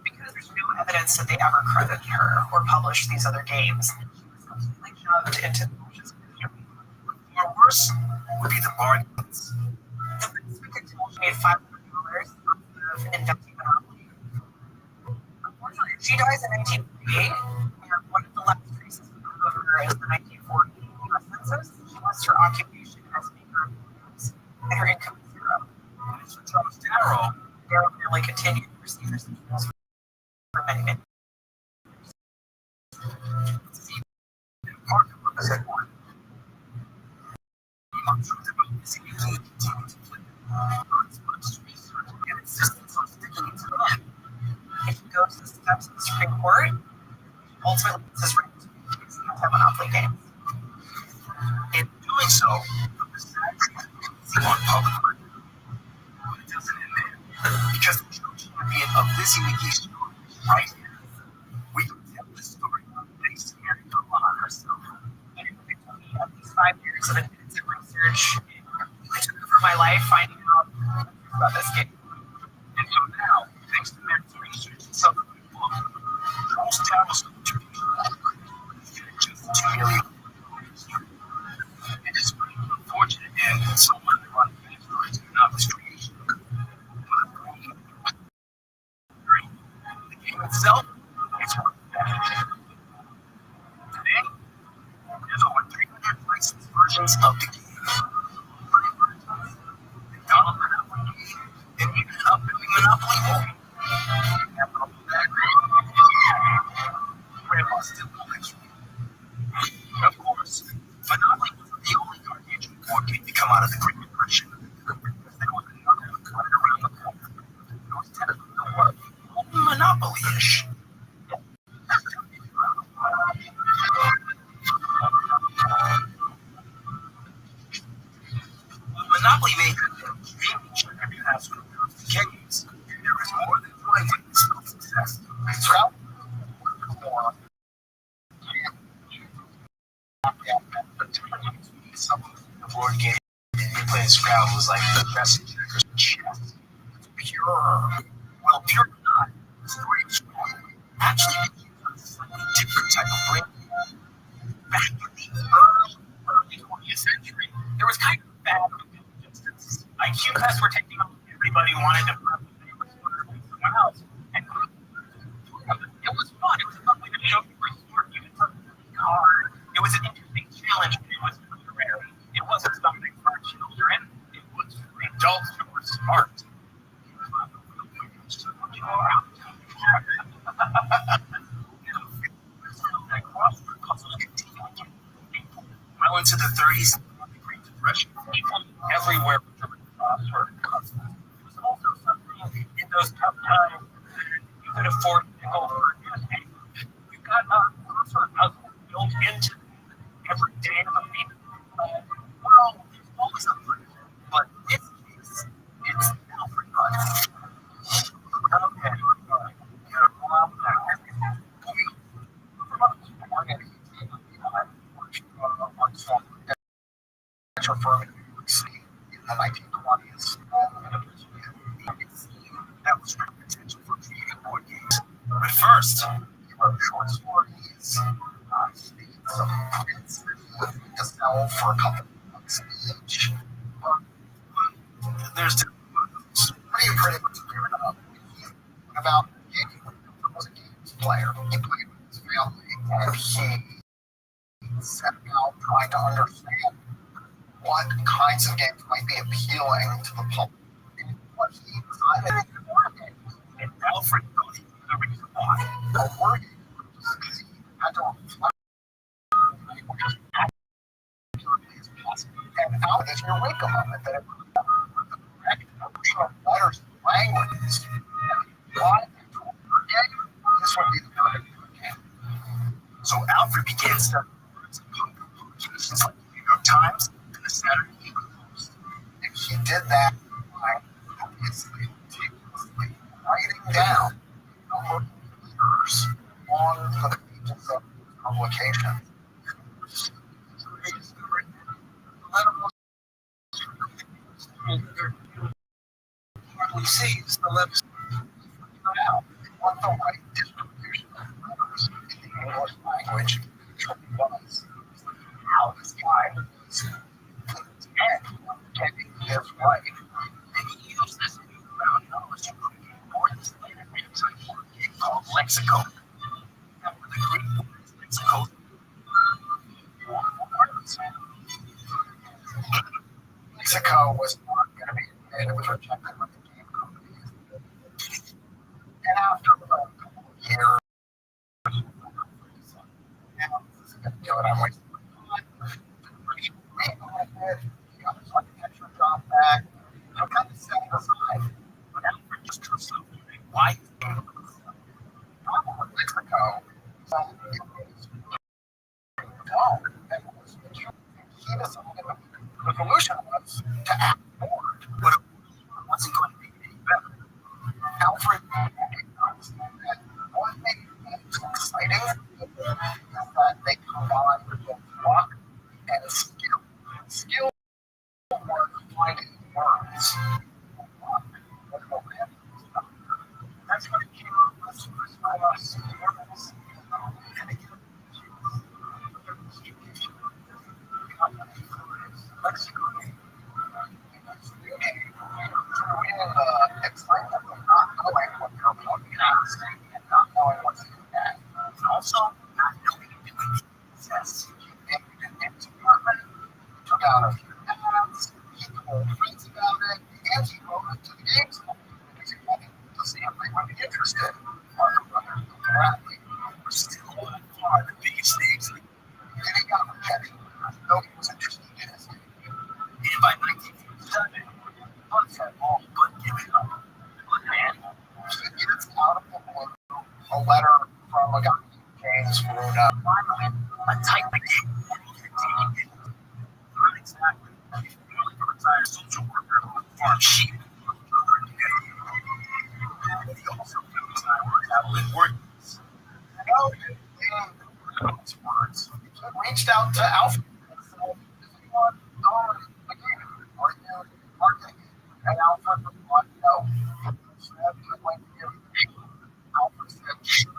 Because there's no evidence that they ever credited her or published these other games. She was completely shoved into the bushes of history. or worse would be the bargains. The Pacific until she made $500 of inventing Monopoly. Unfortunately, she dies in 1948, and one of the last traces we have of her is the 1940 U.S. Census. She lost her occupation as maker of games, and her income was zero. And so Charles Darrow, Darrow family continued to receive her subsidies for many, many years. Parker Brothers had won. The truth about missing a key continued to flip. It's much research and insistence on sticking it to the man. If you go to the steps of the Supreme Court, ultimately it's his right to use the anti-monopoly game. In doing so, the sad truth is on public record. But it doesn't end there. Because the true champion of Lizzie McGee's story is right here. We can tell this story thanks to Mary Carlyle herself. And it took me at least 5 years of intensive research. I took over my life finding out about this game. Grandpa still always. Of course, Monopoly wasn't the only card game board game to come out of the Great Depression. There was another one right around the corner. There was 10 of them that were Monopoly-ish. Monopoly made championship every past decades. There is more than one witness of success. Scrap more. Some of the board game you play in Scrabble was like the best checkers chess. It's pure. Well, pure or not, it's great Scrabble. Actually, it's a slightly different type of brain. Back in the early 20th century, there was kind of a bad distance. IQ tests were taking off. Everybody wanted to prove that they were smarter than someone else. And it was fun. It was a fun way to show you were smart. You did something really hard. It was an interesting challenge. It was rare. It wasn't something for children. It was for adults who were smart. Well into the 30s, the Great Depression, people everywhere were doing crossword puzzles. It was also something in those tough times you could afford to go for a newspaper. You got a crossword puzzle built into every day of the week. Well, there's always a fun, but in this case, it's Alfred Rothschild. Okay, all right. Affirmative in the 1920s. That was great potential for creating board games. But first, he wrote short stories, some prints to sell for a couple of bucks each. There's pretty much clear enough. About gaming was a games player. He played with his family and he set out trying to understand what kinds of games might be appealing to the public. And what he decided to board games. And Alfred thought he knew the reason why. The board games because he had to reflect which is accurately as possible. And Alfred is Eureka moment that it was the correct number of letters and languages. Why into a board game? This would be the perfect board game. So Alfred began studying words and publications like the New York Times and the Saturday Evening Post. And he did that by obviously meticulously writing down the number of letters on the pages of his publication. He sees the letters out what the right distribution of letters in the English language actually was. How this guy was getting this right. And he used this newfound knowledge to create words later inside a board game called Lexicon. And with the Greek words, Lexicon, Mexico was not going to be made. It was rejected by the game company. And after a couple of years, now this is going to do it. I'm wasting my time. He got his architecture job back. So kind of set it aside. But Alfred just took something. Why? The problem with Mexico is that it was dull. And it was he decided the solution was to act bored, but it wasn't going to be any better. Alfred recognized that what made games exciting is that they combined both luck and skill. Skill was finding words. That's what it came up with for us. Excitement of not knowing what you're podcast and not knowing what's in that. And also not knowing if you can success. And you didn't get to department, took out a few ads, he told friends about it, and he wrote it to the games company because he wanted to James' family would be interested. Parker Brothers Bradley were still by far the biggest names, and he got rejection, though he was interested in his game. And by 1957, Bucks had all but given up. But man, he gets out of the blue a letter from a guy named James wrote up. Finally, a type of game that he could take it. Not exactly. He's really a retired social worker who farmed sheep. He also feels I work out with workers. No, in his words, he reached out to Alfred and said, "Does anyone own a game? Are you marketing?" And Alfred replied, "No." So he went to give Alfred said, "Sure."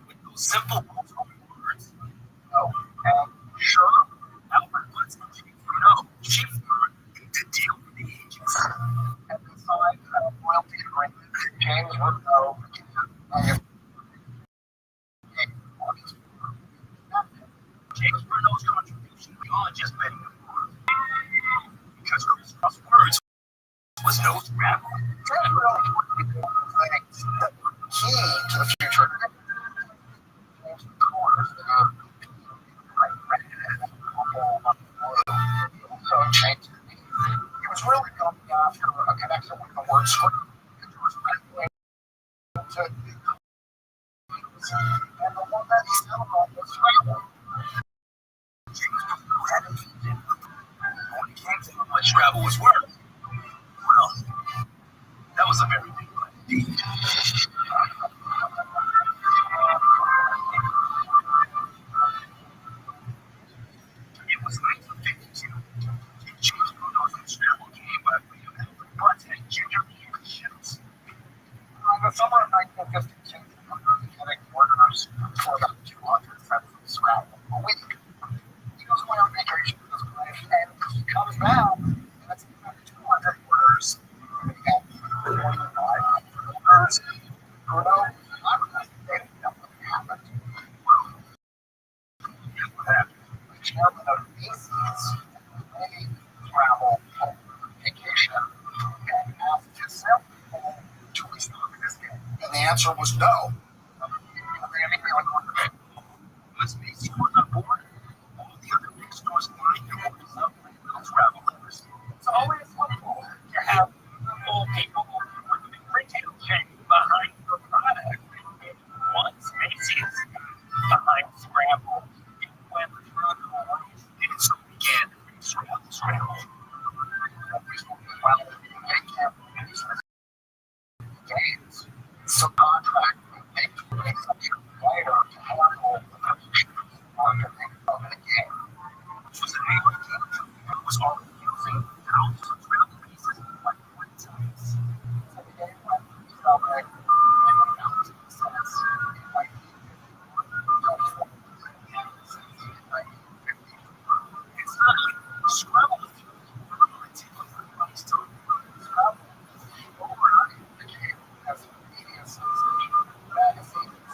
With those simple words, no, and sure, Alfred was no, chief to deal with the agents. And they signed a royalty agreement. James would know James Bruno's contribution beyond just betting the farm. Because crisscross words was no scrabble. James Bruno things that were key to the future. James Corners so changed it. He was really going after a connection with the word script. And the one that he settled on was Scrabble. When it came to how much Scrabble was worth, well, that was a very big one indeed. It was 1952. James Bruno's Scrabble game by William Alfred Butt and Junior English. In the summer of 1952, getting orders for about 200 sets of Scrabble a week. He goes away on vacation with his wife, and he comes back, and it's 200 orders. And 45 orders. Bruno, I'm not saying nothing happened. Well, guess what happened? The chairman of Macy's made Scrabble vacation and asked his salespeople to restock this game. And the answer was no. Let's be stores on board. All the other big stores line their orders up like little travel covers. It's always helpful to have old people with the retail chain behind your product. Once Macy's behind Scramble, it went through the lines, and so began Scramble. Well, they can't use the games. So contract with a section later to handle the production marketing of the game, which was an angry team who was already using thousands of Scrabble pieces like 20 times. So the game went from selling 20,000 sets in 1954 in 1950. It's not like Scrabble was Scrabble overnight became as media association, magazines,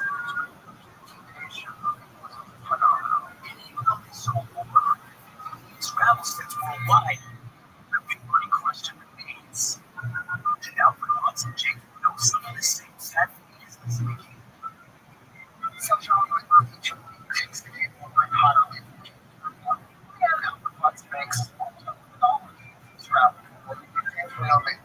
education was a phenomenon. And even though they sold over 150 Scrabble sets worldwide, everybody questioned the names. And Alfred Rothschild and James know some of the same sad business making. Such a each of the takes the game over entirely from James Bruno. And Alfred Rothschild makes Scrabble. James Bruno made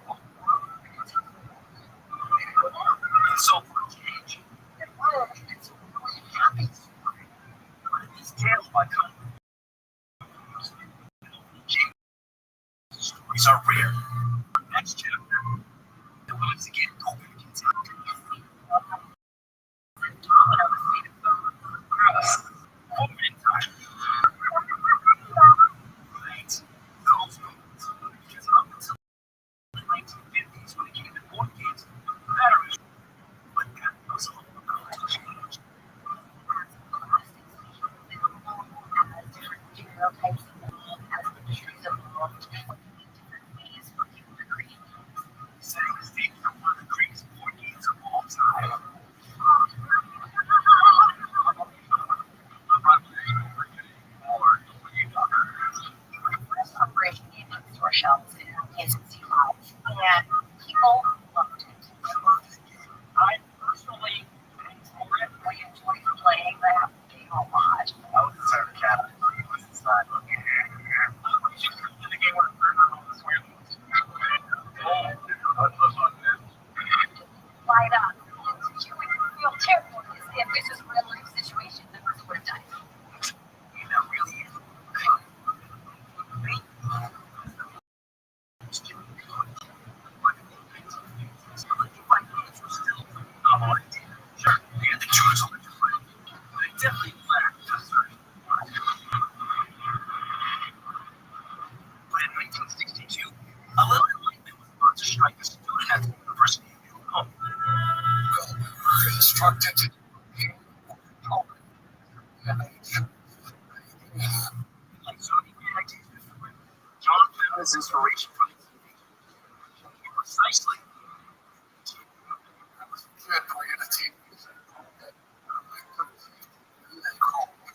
so for a change, and really, it's a really happy story. But these tales by James stories are rare. Next chapter, the once again open contempt. Moment in time. Right. Those moments. Because up until the 1950s, when it came to board games, batteries. But that was all about change. Different as industries evolved, different ways for people to create games. Setting the stage for one of the greatest board games of all time. First operation in store shelves in Kansas City Live, and people loved it. got his inspiration from the TV. Precisely. That was good for you to teach me. They called me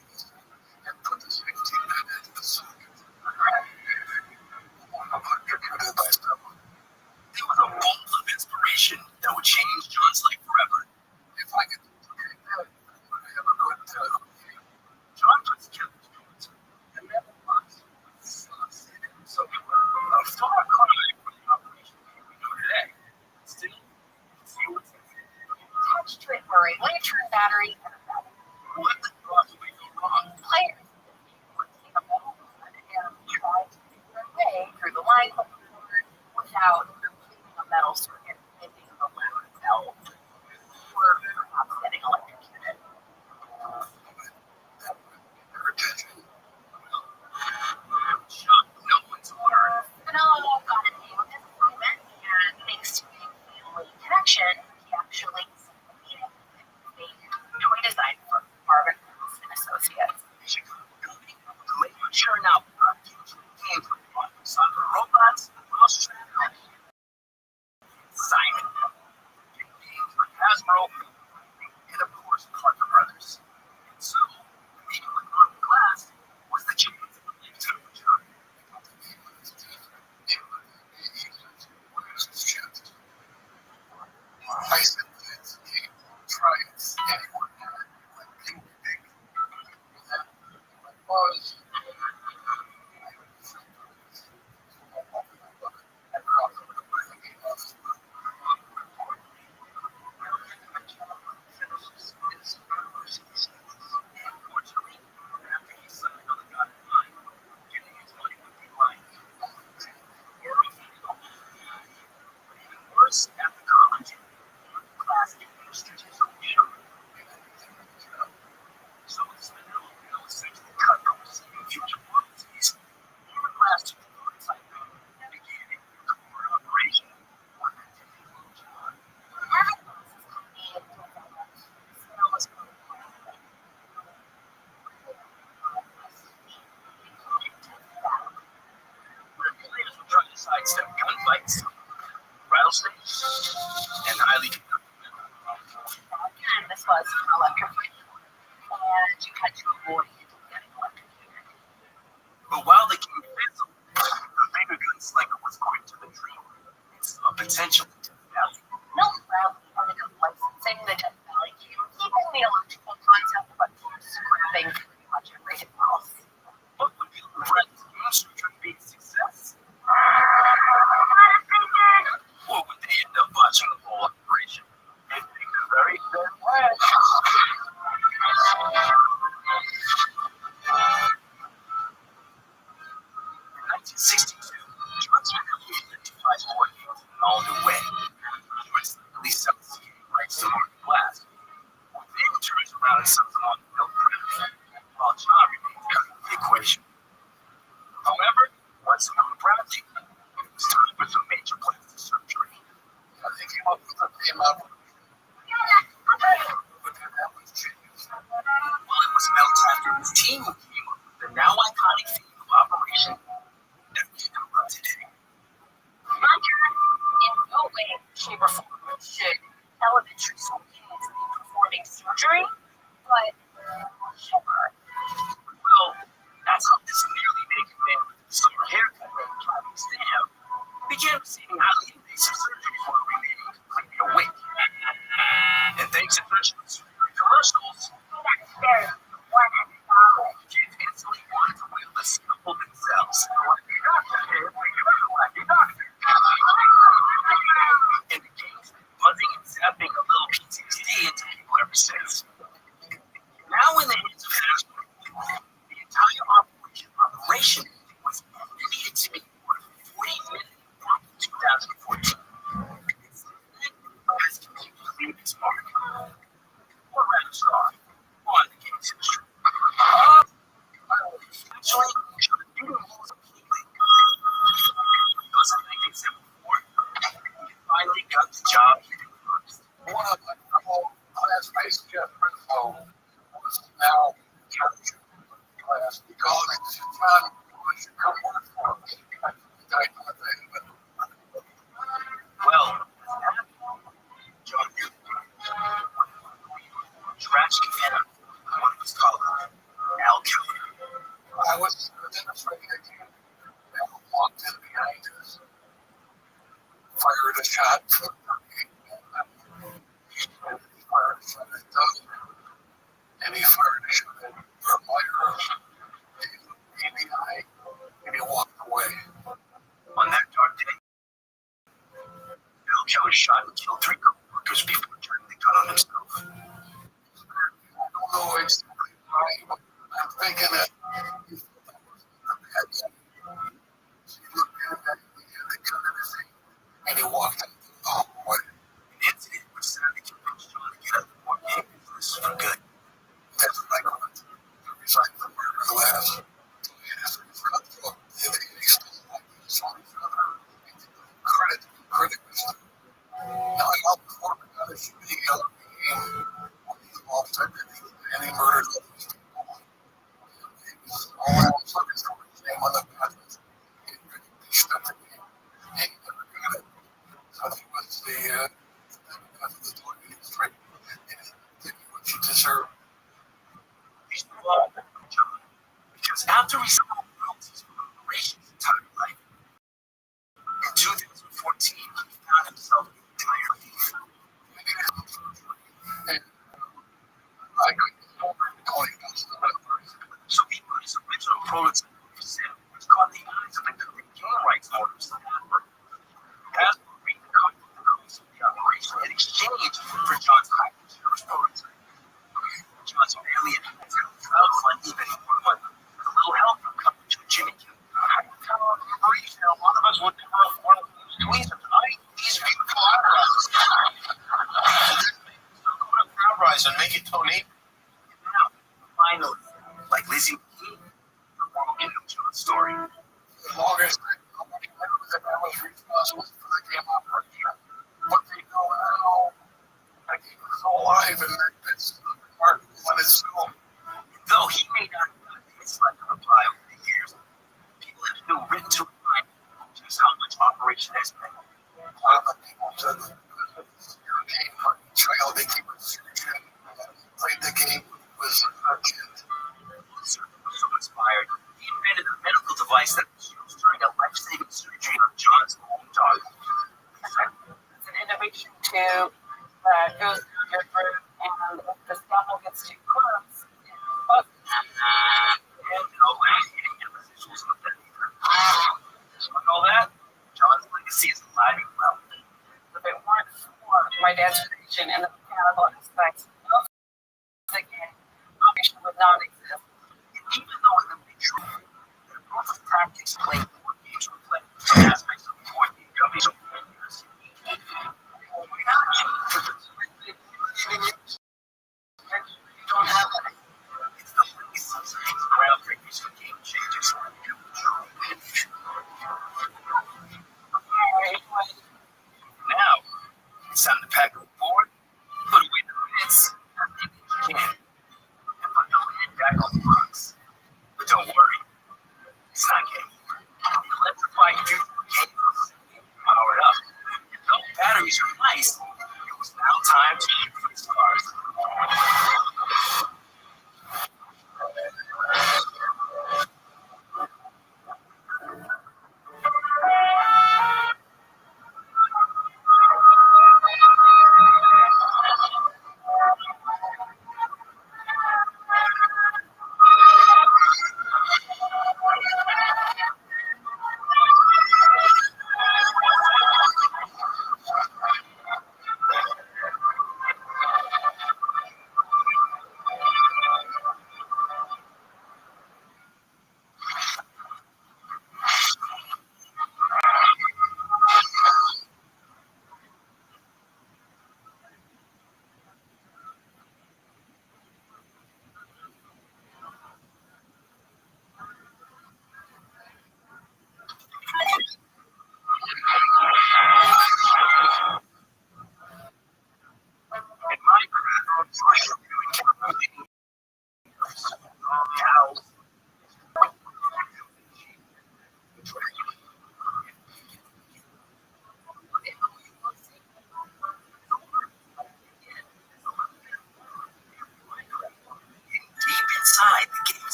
and put the 16 into the socket. It was a bolt of inspiration that would change John's life forever. If I could duplicate that, I would have a good time. John puts together stories and never lost. So a far cry from the operation we know today. Still, see what's Attached to it were a lantern battery and a battery. what could possibly go wrong? Players would take a metal rod and try to make their way through the line without completing a metal circuit, hitting a loud bell, or perhaps getting electrocuted. Shock no one to learn. Vanilla got a name of his assignment, and thanks to a family connection, he actually succeeded in a toy design for Marvin and Associates. Sure now, came from Soccer Robots, Australia, Simon, games like Hasbro, and of course Parker Brothers. And so, meeting with Marvin Glass was the chance to live to a job. I said, let's try it. Anyone was after college, class so it's been essentially cut from future policies. Even last year, it's like dedicated to core operation. Where players will try to sidestep gunfights, rattlesnakes, and highly And this was electrified, and you had to avoid getting electrocuted. But while the king fizzled, the bigger gunslinger was going to the dream. It's a potential value. Milton Bradley ended up licensing the Death Valley Cube, keeping the electrical concept, but scrapping pretty much everything else. What would be Bradley's game be a success? Or would they end up botching the whole operation? It makes a very thin wedge. In 1962, Johnson identifies more games in an all-new way. It's at least 17 rights to Martin Glass. Then turns around and sells them on the milk credit, while John remains out of the equation. However, once Milton Bradley, it was time for some major plastic surgery. I think he came up with that was genius. Well, it was Milton after his team who came up with the now iconic theme of Operation that we know of today. In no way, shape, or form should elementary school kids be performing surgery, but sure. Well, that's how this nearly naked man with a bizarre haircut named Tommy Stam began receiving highly invasive surgery for remaining completely awake. And thanks to Reginald's commercials, kids instantly wanted to wield the scalpel themselves. And the game's been buzzing and zapping a little PTSD into people ever since. Now in the hands of Hasbro, the entire operation was estimated to be worth $40 million back in 2014. behind us, fired a shot from he fired a shot at Doug, and he fired a shot at Myra. He looked me in the eye, and he walked away. On that dark day, Bill Kelly shot and killed 3 co-workers before turning the gun on himself. I don't know exactly why, but I'm thinking that he thought that was a bad thing. So he looked at that, he had the gun in his hand, and he walked out the hallway. An incident which sadly convinced John to get out of the war game business for good. That's what I call it. He resigned from murder glass. After he forgot the book, he stole like his son's brother. Credit was now I helped before we got a shooting out of the game. He lost everything, and he murdered all these people. All I was looking for his name on the patent. He stepped the game. He never got it. So he was the dog in his drink. And he did what you deserve. He's the law, John. Because after he sold royalties for reparations his entire life, in 2014, he found himself entirely free. And I got over $20,000. So he put his original prototype for sale, which caught the eyes of the current game rights owners of Hasbro. Hasbro agreed to cut the cost of the operation in exchange for John's high-performance prototype. John's family had crowdfund even more money with a little help from company Jimmy King. A lot of us would never afford those tweezers. These people so go to Crowdrise and make it Tony. Now, finally, like Lizzie McKee, the world can know John's story. As long as nobody knew that I was responsible for the game operation. But they know now that he was alive and that's part of his film. Though he may not have gotten his life to reply over the years, people have still written to remind him just how much Operation has been. A lot of the people said that your game for a child, they keep it serious. Played the game was a kid. Was so inspired, he invented a medical device that was used during a life-saving surgery on John's own dog. It's an innovation tube that goes through your throat, and if the scalpel gets too close, it busts. And no way hitting your residuals with that either. Despite all that, John's legacy is alive and well. If it weren't for my dad's creation and the mechanical aspects of the game, operation would not exist. And even though it may be true that a proof of tactics playing board games were playing some aspects of board game dummies over the years, you don't have that. It's the legacy of these groundbreakers for game changers who are new, true, and true. Now, it's time to pack up the board, put away the bits, and take what you can, and put your head back on the box. But don't worry, it's not game over.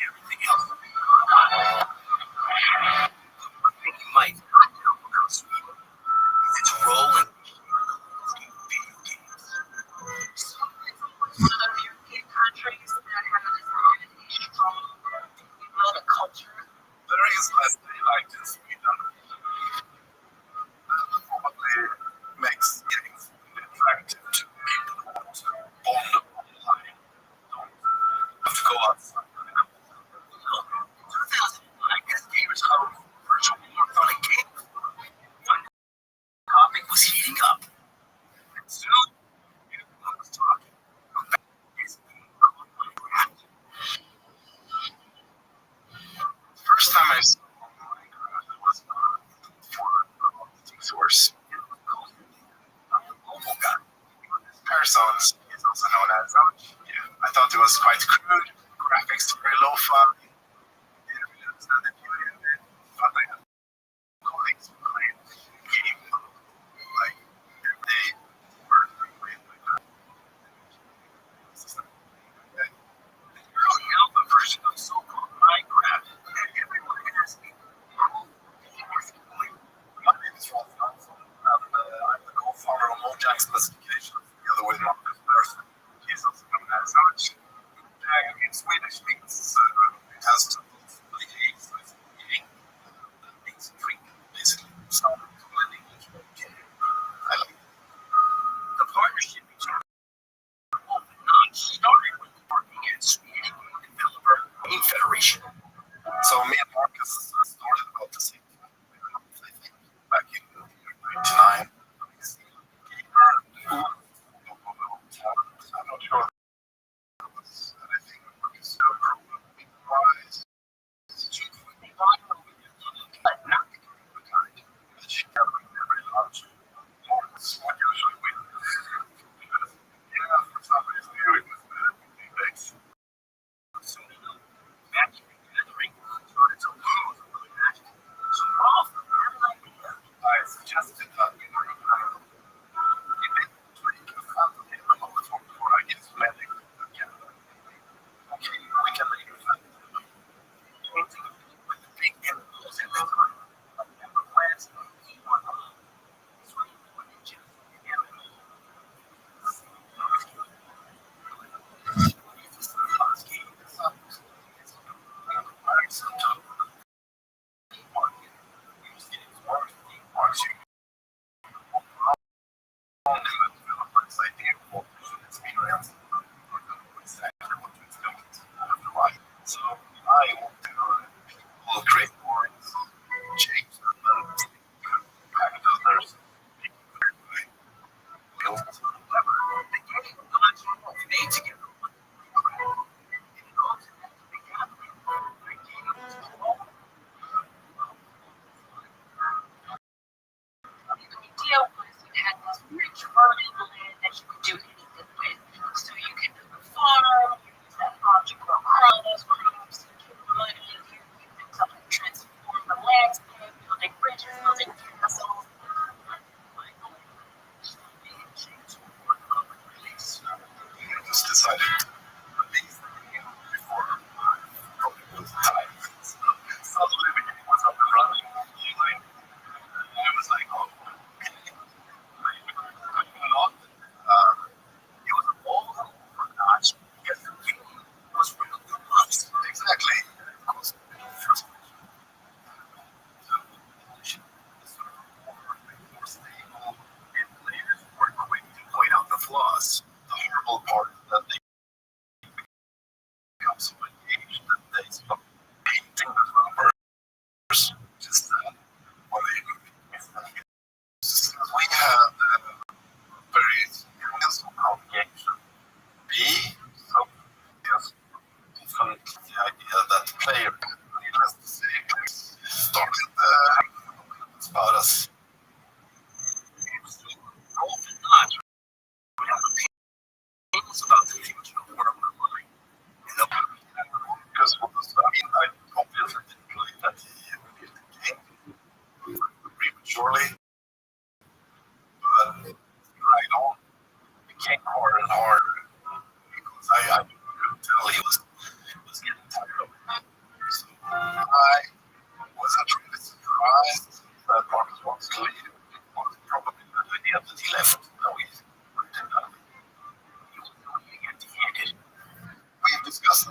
everything else. One thing you might not know about Sweden is its role in video games. Some of the European countries that have a strong culture. There is less daylight in Sweden. Probably makes games attractive to people who want to bond online. Don't have to go outside. 2009, as gamers huddled for virtual warmth on a game floor, one topic was heating up. And soon, everyone was talking about this game called Minecraft. First time I saw Minecraft was for a source. Mobile guy. Parsons is also known as I thought it was quite crude, graphics very low-fi. Didn't really understand the beauty of it. Thought I had colleagues who played the game like every day or played like that. The early alpha version of so-called Minecraft, and everyone asking, my name is Rolf Johnson, and I'm the co-founder of Mojang Specifications, the other way around this person. He's also known as Arch. Mojang in Swedish means it has to be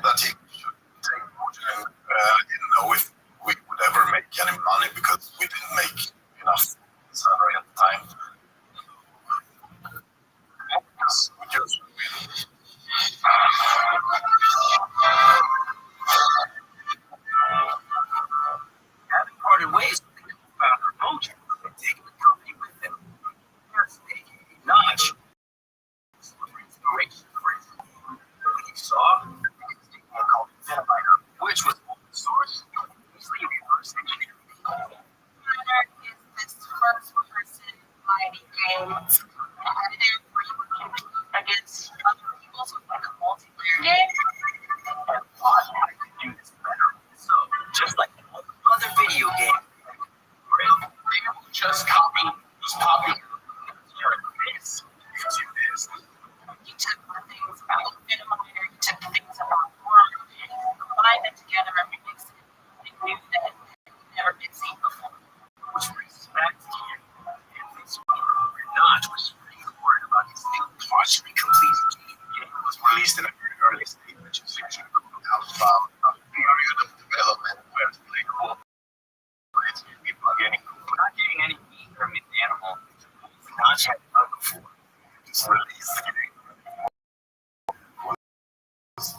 that he should take coaching. I didn't know if we would ever make any money because we didn't make enough salary at the time. We just having parted ways with the co-founder Mojo and taking the company with him. Yes, aka Notch. For inspiration for his name. When he saw his game called Venomiter, which was open source, easily reverse engineered. Venomiter is this first-person fighting game edited where you can compete against other people, so it's like a multiplayer game. And thought I could do this better. So, just like other video game, they were just copying these popular this. You do this. You took the things about Venomiter, you took the things about Worm, and you combined them together and remixed it in a new that had never been seen before. Which brings us back to him. And this Notch was really worried about his thing partially completed. The game was released in a very early stage, which is actually alpha period of development where it's really cool. People are getting cool. We're not getting any meat from the animal. Notch had done before. Just released the game. Was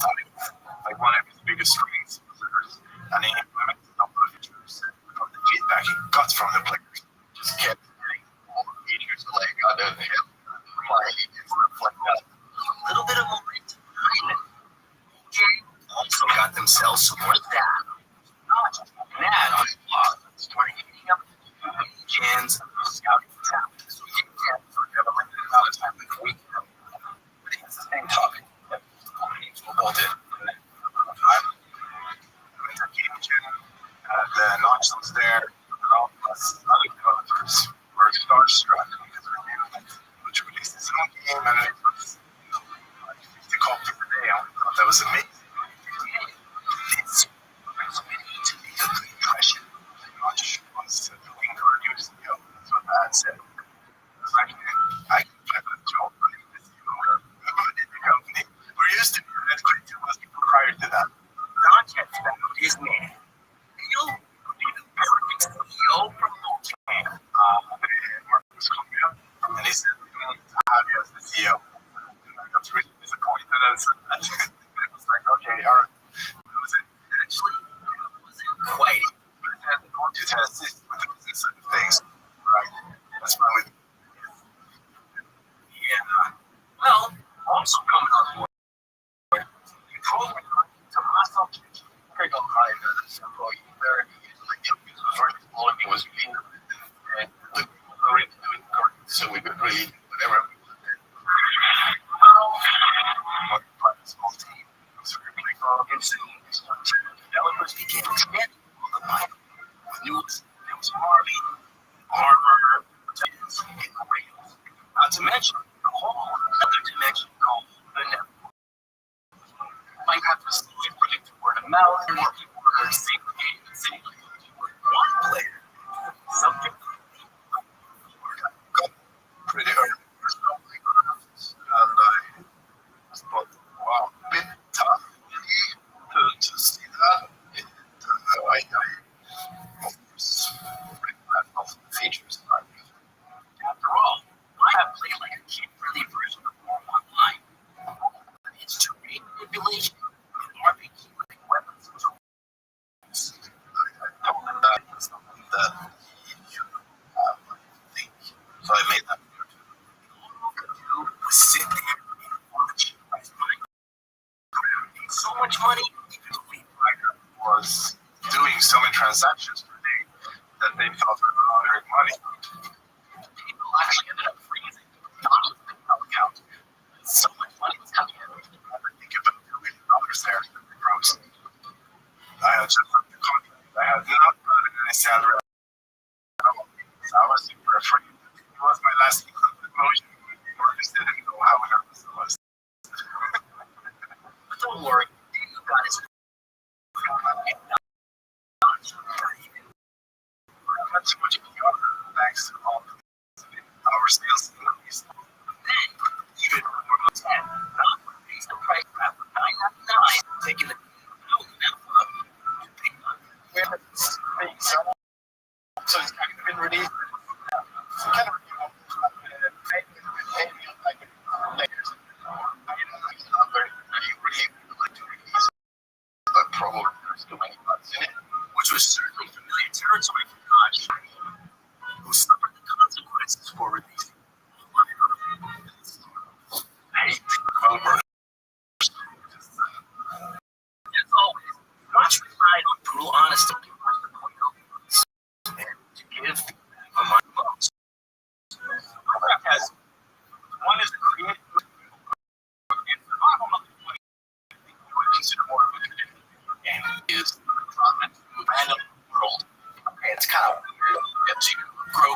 like one of his biggest screens users, and he implemented a number of features from the feedback he got from the players. Just kept getting all the features like other help, play, and stuff like that. A little bit of momentum behind it. Game also got themselves some more staff. Not just that, on his blog, started hitting up gens and scouting for talent. So he can forget a limited amount of time in a week. But it's the same topic. Both in. The Notch was there, and all of us other developers were starstruck because we knew which released his own game, and it was 50 copies a day. I thought that was amazing. It's really to make a good impression. Notch was doing the reviews. That's what Matt said. I can get a job running this company. We're used to it. Creative was prior to that. Notch had found his man. He'll be the perfect CEO from Multimedia. Marcus called me up and he said, "We want to have you as the CEO." And I got really disappointed. I was like, "Okay, all right." It was actually quite. But it had to assist with the business side of things, right? That's why we. Yeah. Well, also coming on board. Control to myself, pretty good kind of employee there. Like, first of all, it was being and doing so we could read whatever we wanted. Small team, so we really go and soon developers began expanding on the Bible with news. There was Marley, armor, potatoes, and rails. Not to mention a whole other dimension called the network. Minecraft was slowly spreading to word of mouth, and more people were seeing the game and saying, one player, subject to got pretty early. And I thought, wow, a bit tough to see that. I of course, of features. After all, I have played like a kid-friendly version of War Online. It's terrain manipulation and RPG with weapons and tools. I told him that was something that he should have, I think. So I made that. All I could do was sit there and watch as Minecraft made so much money, even though Minecraft was doing so many transactions per day that they thought they were earning money. People actually ended up freezing, not with the PayPal account. So much money was coming in. I think about $2 million there. Gross. I had just left the contract. I had not gotten any salary at all. So I was super afraid. It was my last promotion. I just didn't know how nervous I was. But don't worry, you guys. Not so much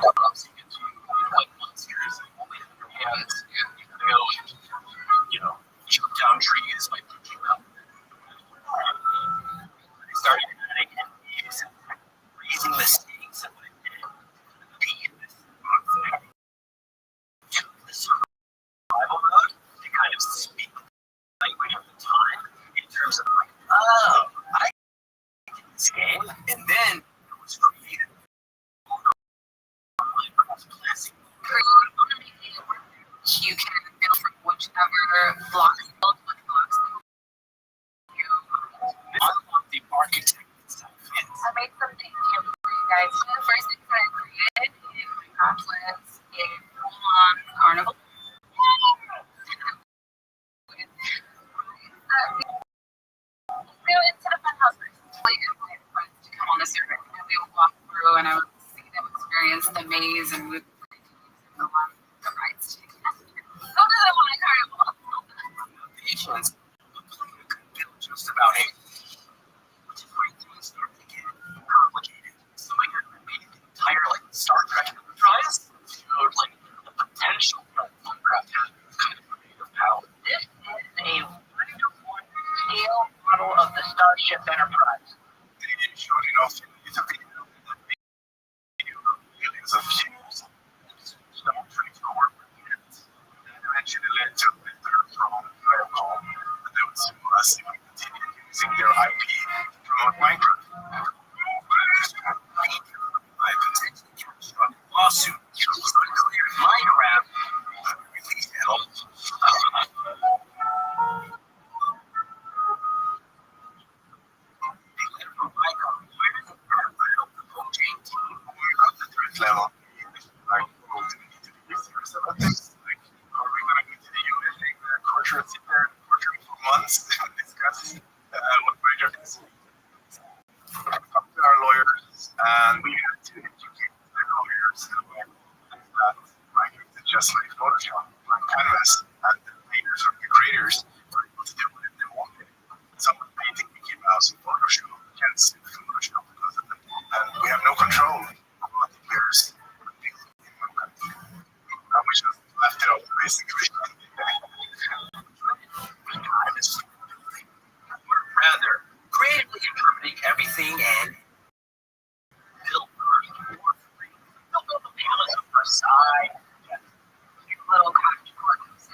develops into like monsters and only have your hands and you can go and, chop down trees by punching them. They started adding enemies and raising the stakes of what it did to be in this conflict. Took the survival mode to kind of speak the language of the time in terms of like, oh, I did this game, and then it was created. You can build from whichever blocks, The architect itself is. I made something here for you guys. So the first thing that I created in Minecraft was a full-on carnival. We went to the fun house first. I invited friends to come on the server, and we would walk through, and I would see them experience the maze, and we would play games and go on the rides too. Go to the one carnival. The Asians could build just about anything. Which is where things start to get complicated. So I made an entire Star Trek Enterprise showed the potential that Minecraft had kind of creative power. This is a 1-to-1 scale model of the Starship Enterprise. They didn't show it off in the video. That video of millions of views. Stone Tree's corporate units. And eventually led to the third throne protocol. But they would massively continue using their IP to promote Minecraft. I potentially catastrophic lawsuit. It was unclear if Minecraft released at all. Level. Like, oh, do we need to be serious about this? Like, are we going to continue letting the culture sit there and torture for months and discuss what Minecraft is? We talked to our lawyers, and we had to educate the lawyers about that Minecraft is just like Photoshop, like Canvas, and the painters or the creators were able to do whatever they wanted. Someone painting Mickey Mouse in Photoshop can't sue Photoshop because of it, and we have no control. Years. We just left it open basically. Rather creatively interpreting everything and build Don't build the palace of Versailles. Little cottage corpses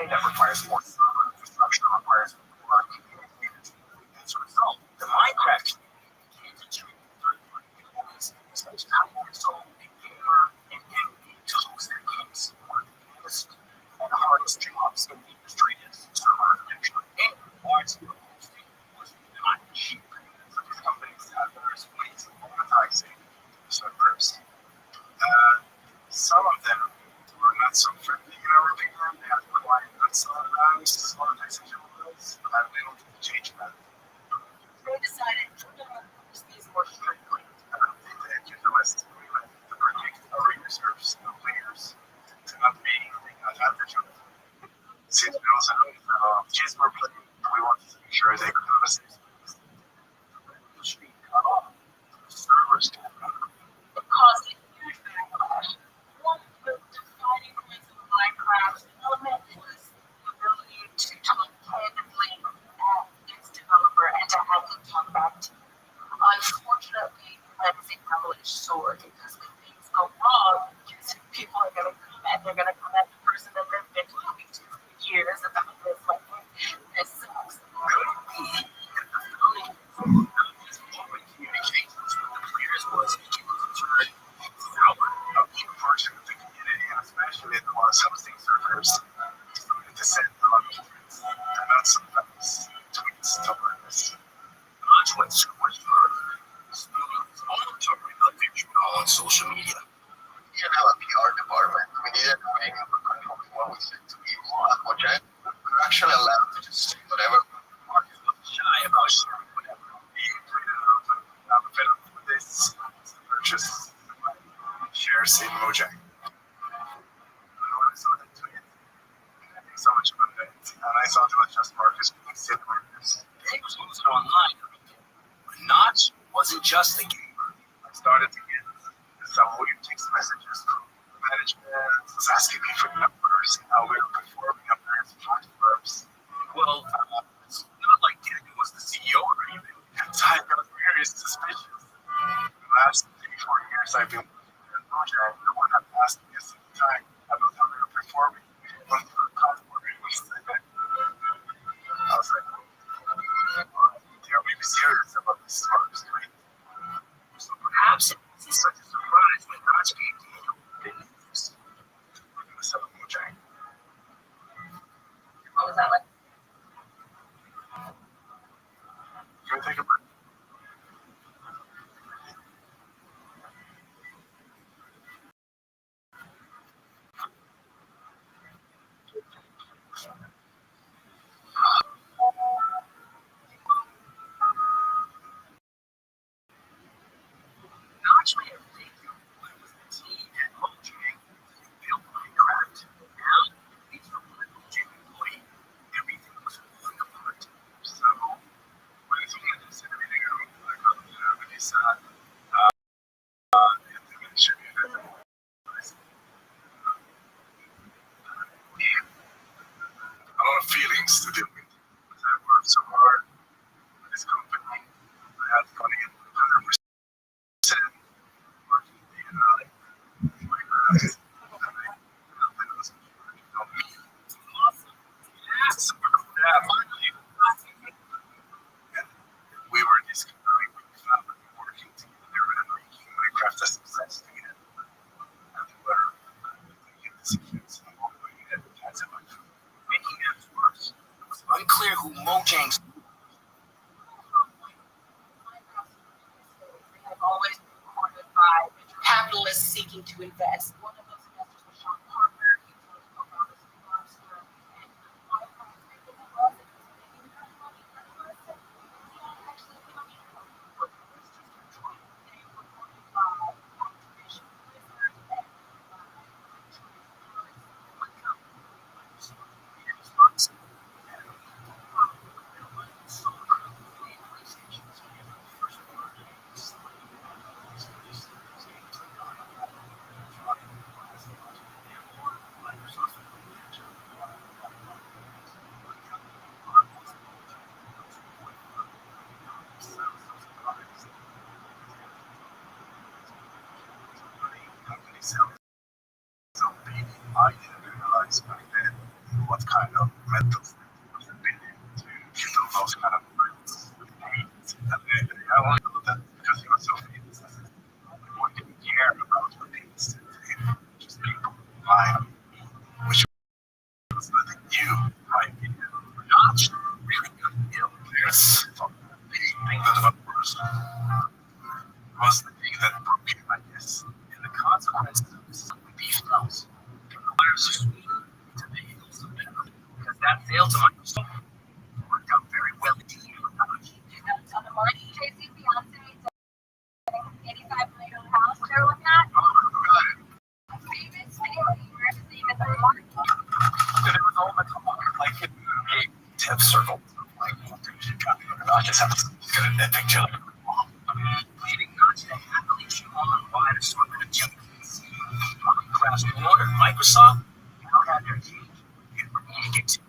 today that requires more server infrastructure, requires more communicators. As a result, the Minecraft industry, third-party communities, such as how you sold a gamer and envy to host their games. One of the biggest and hardest jobs in the industry is server architecture. And large-scale hosting was not cheap. So these companies have various ways of monetizing servers. Some of them were not so friendly in our opinion. They have quite uncivilized monetization models, and we don't change that. They decided to use these more strictly. They utilized the project our users, the players, to not be taken advantage of. Since we also know that kids were playing, we wanted to make sure they could have a safe space. The street cut off, the servers got off. It caused a huge backlash. One of the defining points of Minecraft's development was the ability to talk candidly at its developer and to have them talk back to you. Unfortunately, that is a double-edged sword because when things go wrong, people are going to come at the person that they've been talking to for years about this. Like, this sucks. Communications with the players was very sour of being a portion of the community, and especially the ones hosting servers started to send a lot of tweets, and not sometimes tweets to others. Not when scores were all talking about visual on social media. We didn't have a PR department. We needed to make a control what we said to people on project. We were actually allowed to just say whatever. Marcus was shy about sharing whatever. He tweeted out for this purchase shares in Mojang. I saw that tweet. I think so much about it. And I thought it was just Marcus being silly. He was also online. But Notch wasn't just a gamer. I started to get some weird text messages from management, was asking me for numbers and how we were performing up there as platforms. Well, it's not like Daniel was the CEO or anything. So I got very suspicious. The last 3-4 years I've been working at Mojang, no one had asked me a single time about how we were performing on the platform. I was like, they are maybe serious about this market, right? So perhaps it's such a surprise when Notch came to you and we're going to sell a Mojang. What was that like? Can we take a break? Notch made a big deal. I was the team at Mojang who built Minecraft. Now, these were one Mojang employee. Everything was falling apart. So, when I told him this in a meeting, I got really sad. And they should be a lot of feelings to deal with. I worked so hard with this company. I had gone in 100% working day and night. My craft. Awesome. Yes, yeah, finally. And we were this great family working together and making Minecraft a success together. And we were making decisions and ongoing advertising making it worse. It was unclear who Mojang's Have always been supported by capitalists seeking to invest. One of those investors was Sean Parker. He was the co-founder of Monster. And Minecraft making it was it was making that money for us. It's not actually coming from but it's just controlled. They were funded by Activision Blizzard and one company. So I didn't realize back then who what kind of methods have been able to handle those kind of moments with pains. And I want to know that because you are so famous, what do you care about your pains to him? Just people alive, which was letting you, my opinion, not really good deal. Yes, the thing that about person was the thing that broke him, I guess. And the consequences of this these films require sweet to the Eagles of Denver. Because that failed to Microsoft worked out very well to you. On the morning, Jay-Z, Beyonce, $85 million house they're looking at. Famous family, where's the famous remark? It was all the talk, like in a 10th circle. Like, I just have to get an epic joke. Leading not to happily chew on wide assortment of junkies. Microsoft now have their change in get to.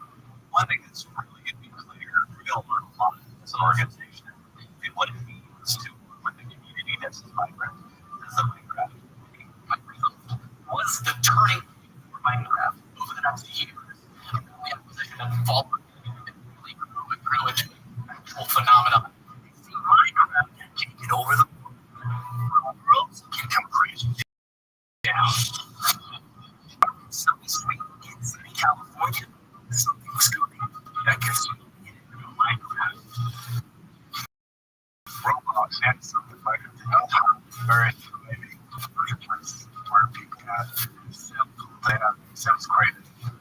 One thing that's really going to be clear, real learn a lot as an organization, and what it means to work with the community that's vibrant as a Minecraft. Microsoft was the turning point for Minecraft over the next years. The acquisition of Vault really grew into an actual phenomenon. See, Minecraft can take it over the world can come crazy down. Something sweet in California, something was coming. That gets you in Minecraft. Roblox had something like a very thriving marketplace where people had data. Sounds great.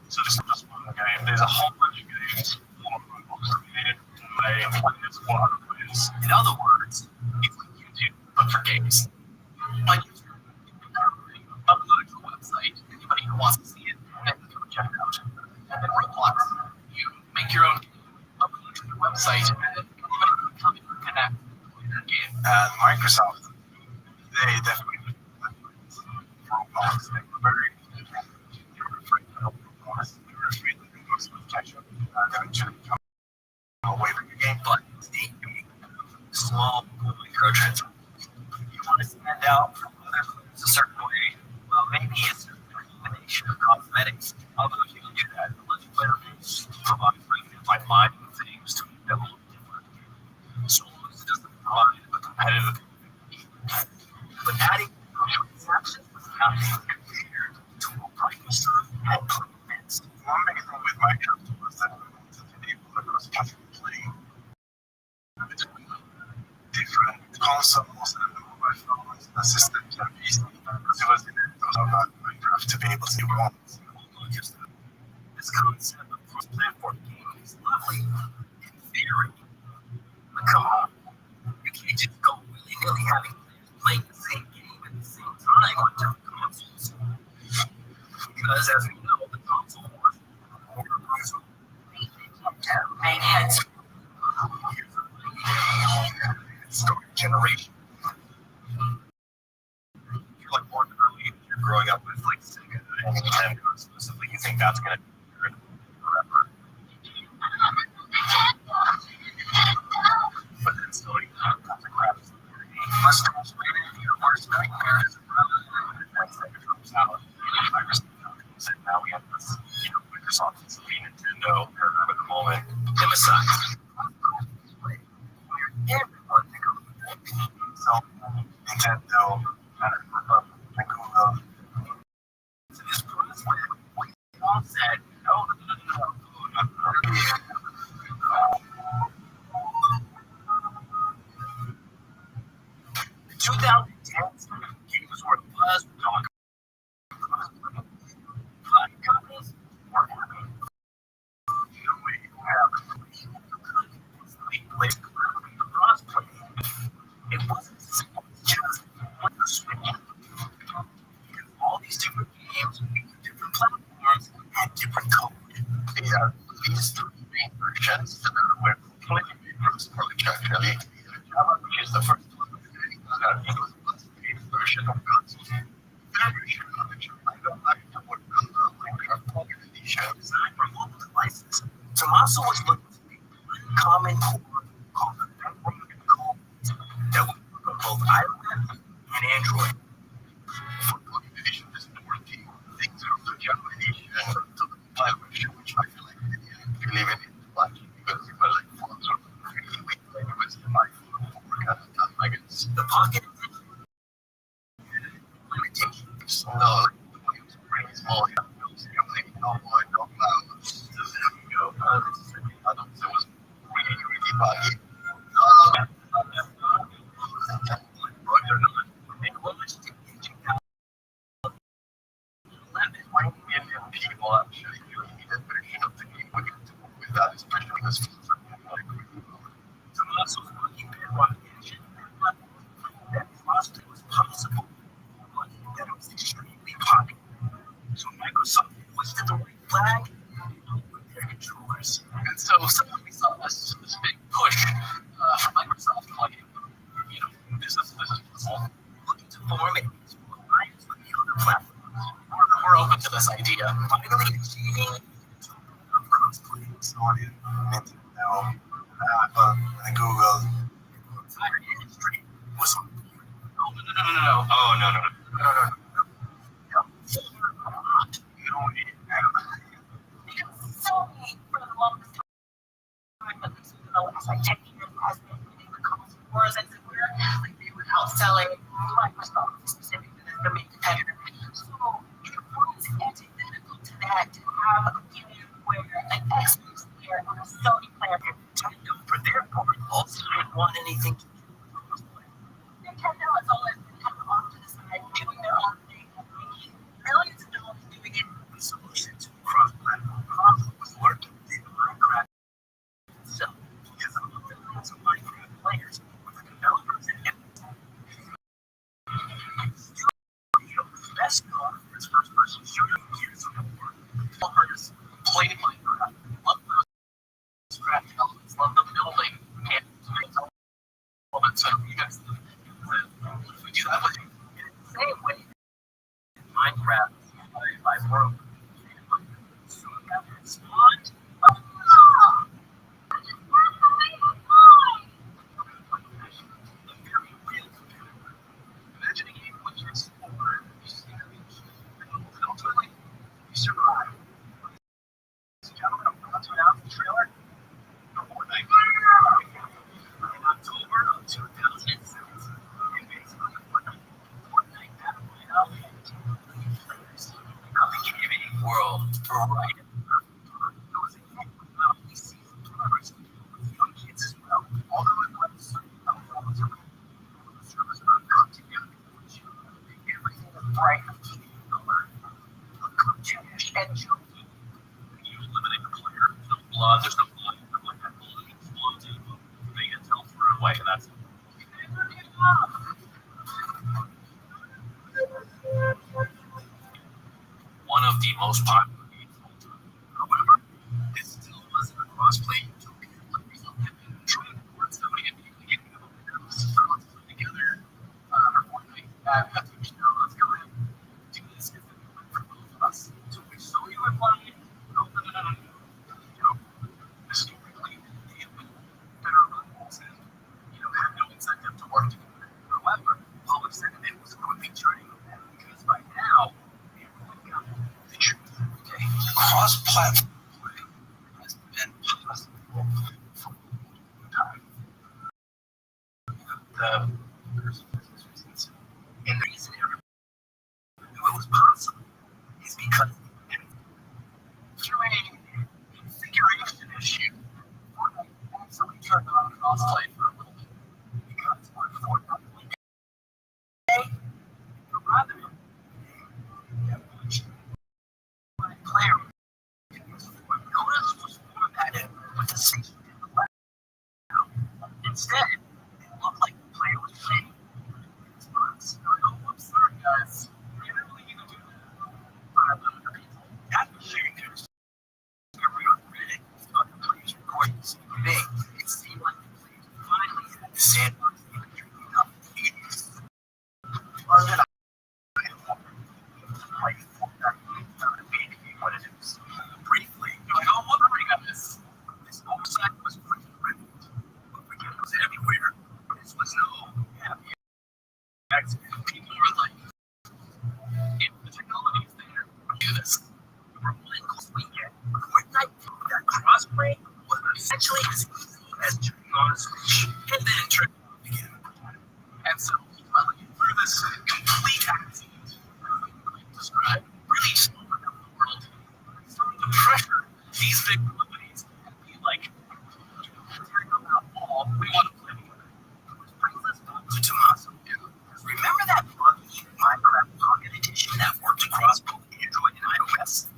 So this is just one game. There's a whole bunch of games all of Roblox created by players, water players. In other words, it's like YouTube, but for games. Like upload to a website. Anybody who wants to see it, then go check it out. And then Roblox, you make your own upload to your website, and then anybody can come and connect with that game. And Microsoft, they definitely Roblox. They were very afraid to help Roblox. They were afraid that Roblox would catch up and eventually come away from your game. But small microtransactions. You want to stand out from other players a certain way. Well, maybe it's a combination of cosmetics. Although you can do that, the multiplayer games provide like mining things to be a little different. So long as it doesn't provide a competitive but adding transactions was not being compared to what Microsoft had promised. One big thing with Minecraft was that it was enabled across country play between different consoles and mobile phones and systems and easily because it was those are not Minecraft to be able to do one. This concept of cross-platform gaming is lovely in theory, but come on, you can't just go willy-nilly having playing the same game at the same time on different consoles. Because as we know, the console wars are brutal. Make heads. Story generation. You're like born early, you're growing up with like Sega and Nintendo exclusively, you think that's gonna be forever. But then still you have to crap. Must have been your worst nightmare as a brother when Sega drops out. And now we have this, Microsoft is the Nintendo paradigm at the moment. And besides, everyone to go with that. So Nintendo, and Google. So this prospect, we all said, no. 2010s, games were the buzz. Companies weren't happy. No way you have crossplay. It wasn't simple, just one switch. Because all these different games, different platforms, had different code. These three main versions that were completely actually. Which is the first one. Version of consoles. That version of which I don't like to work on the Minecraft organization designed for mobile devices. Tommaso was looking for a common core called the Bedrock code that would work on both iOS and Android. For organization, this is working. Things are for generation to the pilot version, which I feel living in like because it was like for sort of really weak language in life kind of stuff. Like it's the pocket limitations. No, like when he was pretty small, he was like, no boy, no clouds. Just let me go. I don't say it was really, really buggy. People actually really needed version of the game with that, especially because some muscles fucking bedrock engine that Frosty was possible, that it was extremely popular. So Microsoft hoisted the white flag with their controllers. And so suddenly we saw this big push from Microsoft, like, you know, this is possible. Looking to form an alliance with the other platforms. We're open to this idea. Finally achieving crossplay. Sony, Nintendo, Apple, and Google. The entire industry was on board. No. Oh, no. You don't need it now. Because Sony, for the longest time, at least for the last like 10 years, has been winning the console wars, as it were. Like they were outselling Microsoft specifically as the main competitor. So it was antithetical to that to have a game where an Xbox player and a Sony player, Nintendo, for their part, also didn't want anything to do with crossplay. Nintendo has always been kind of off to the side, doing their own thing, and making millions of dollars doing it. The solution to cross-platform problem was working within Minecraft itself. Because of the millions of Minecraft players with the developers and best known for its first-person shooter years of the war. Developers played Minecraft, loved those crafting elements, loved the building, and elements. So you guys, if we do that with in the same way, Minecraft by world. So that spawned. Imagine a game which is over and ultimately you survive. That's what out the trailer for Fortnite. In October of 2017, and basically Fortnite had played out players of the gaming world right. It was a hit with not only seasoned players, but young kids as well. Although it was the servers about come together, everything was bright and color, cartoonish and jokey. You eliminate the player, no blood, there's no blood, like that blood explodes in they get tell through away, and that's one of the most popular games of all time. However, it still wasn't a cross-play utopia. Microsoft had been trying to force somebody and people getting together for Fortnite. Let's go ahead and do this if it went for both of us. To which Sony replied, no. Historically, they have been better rules and have no incentive to work together. However, public sentiment was quickly turning on them because by now, everyone got the truth. Okay, cross-platform play has been possible for a long time. The business reasons. And the reason everyone knew it was possible is because through a configuration issue, Fortnite actually turned on crossplay for a little bit. Because on Fortnite, rather than player notice was formatted with the same. Instead, it looked like the player was playing essentially as easy as turning on a switch and then turning it off again. And so, through this complete accident, describe really just opened up the world, starting to pressure these big companies and be like, tearing them out all, we want to play together. Which brings us back to Tommaso. Remember that buggy Minecraft Pocket Edition that worked across both Android and iOS?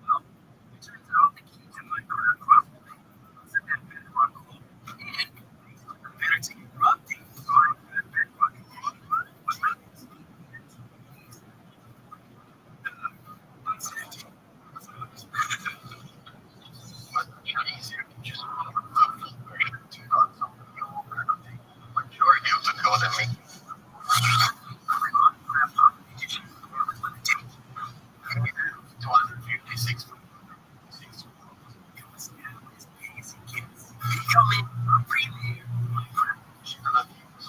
Well, it turns out the key to Minecraft crossplay was that Bedrock code, and better to get your updates on that Bedrock Edition was released. Majority of the code that makes becoming a premier Minecraft.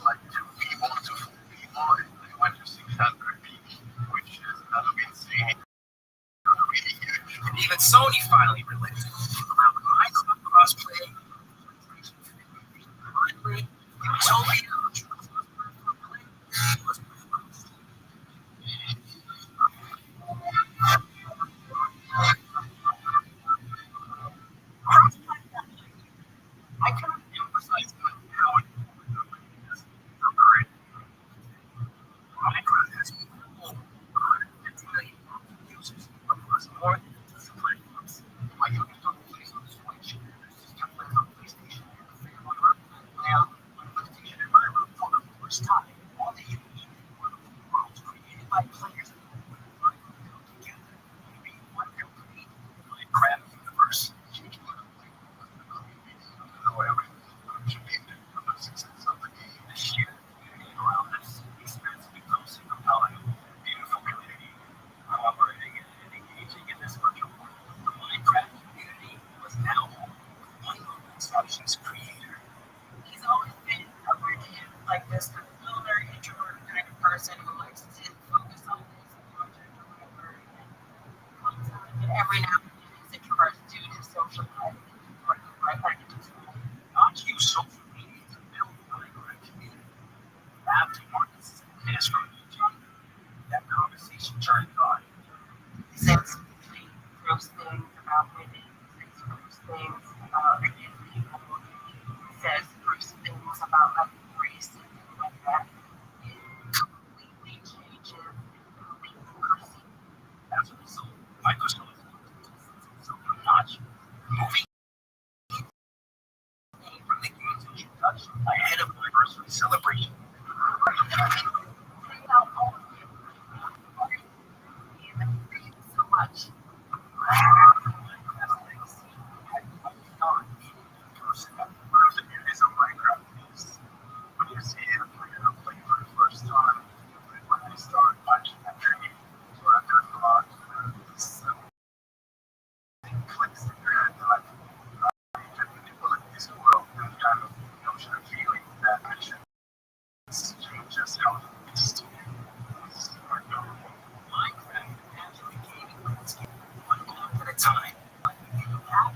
Like 2 people to 4 people, and it went to 600 peak, which is kind of insane. Really huge. And even Sony finally relented, allowing Minecraft crossplay. Finally, Utopia was released. I cannot emphasize how it is current. Minecraft has over 150 million users across more than 50 platforms. Like you can play on Switch, you can play on PlayStation, now on PlayStation Environment for the first time. All the unique worlds created by players come together to be one complete Minecraft universe. However, the success of the game this year, around this experience becomes a compelling, beautiful community. Collaborating and engaging in this virtual world, the Minecraft community was now home to one of the Instructions creator. He's always been covered in like this builder, introvert kind of person who likes to focus on this project or whatever. And every now and then his introverts do to social life right back into school. Not use social media to build a Minecraft community. After Marcus is from EG, that conversation turned on. He says gross things about women. He says gross things about Indian people. He says gross things about like race and things like that. It completely changes how people perceive. As a result, Microsoft so notch moving from the game's introduction ahead of anniversary celebration. Thank you so much. When you see it play for the first time, when they start watching that tree, or after a clock, clicks in your head, like, manipulate this world, and kind of notion of feeling that mission changes how it is to you. Minecraft naturally gaming landscape, one block at a time, like you have,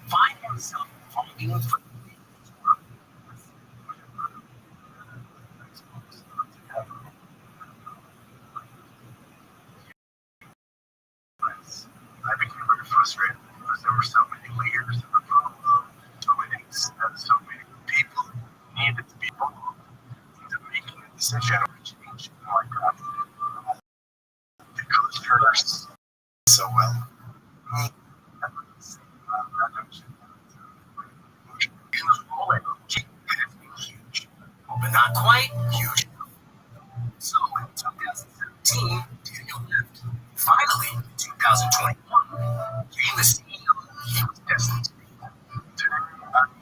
find himself falling for this world. I became very frustrated because there were so many layers of the problem, so many people needed to be involved into making a decision or change Minecraft because it hurts so well. Huge, but not quite huge. So in 2017, Daniel left. Finally, in 2021, being the CEO, he was destined to be the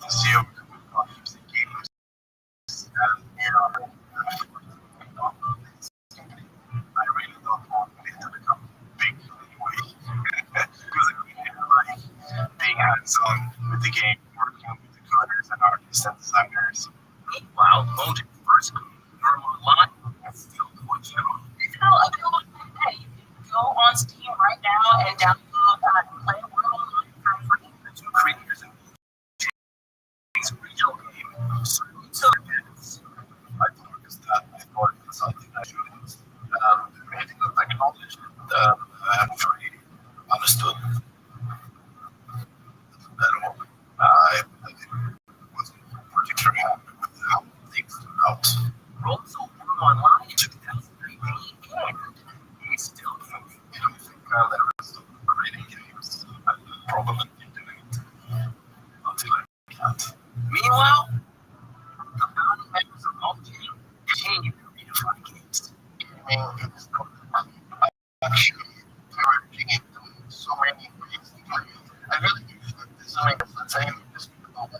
CEO of the gaming. I really don't want it to become big anyway. Because like being hands-on with the game, working with the coders and artists and designers. Meanwhile, Logic first are online and still going general. It's still available today. You can go on Steam right now and download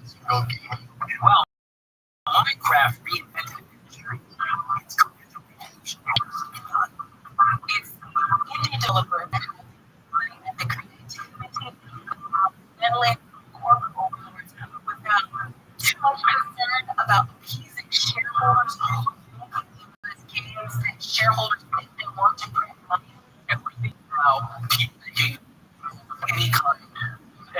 single game. Well, Minecraft reinvented the industry. It's going to revolution. It's indie developers that have the creativity, mentally corporate overlords without too much concern about appeasing shareholders games that shareholders think they want to print money. Everything now, any kind,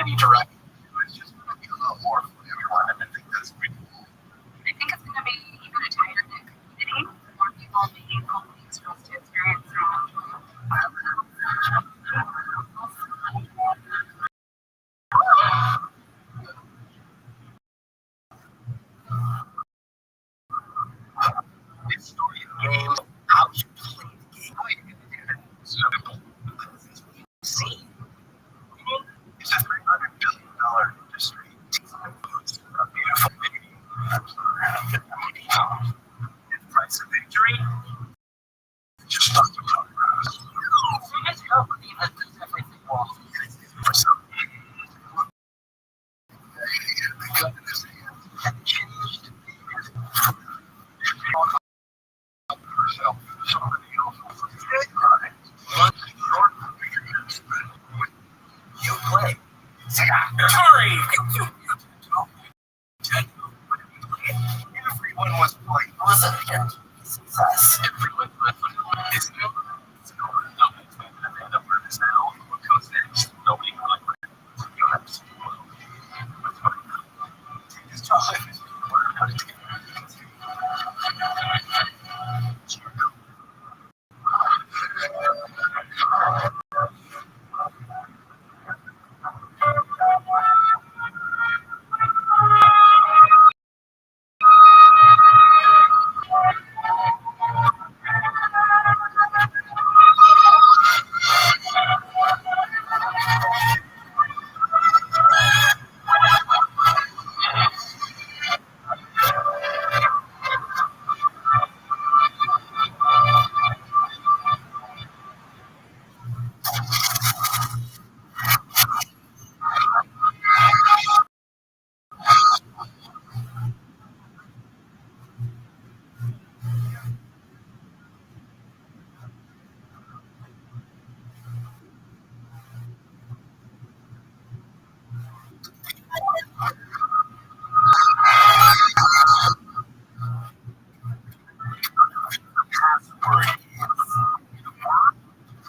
any direction. It's just going to be a little more for everyone, and I think that's pretty cool. I think it's going to be even a tighter knit community. More people making companies for us to experience. This story of games, how you play the game, how you're going to do it. So simple. As we've seen, it's a $300 billion industry. It's a beautiful video. And the price of victory, just start to talk about it. So you guys don't believe that there's everything wrong for some. The gun in his hand had changed herself. Somebody else was dead right. One short you play. Sorry! Everyone was playing. Listen again. Success. Everyone is new. So nobody's going to end up where it is now. What comes next? Nobody really. You'll have to see the world. Take this time. Learn how to take it.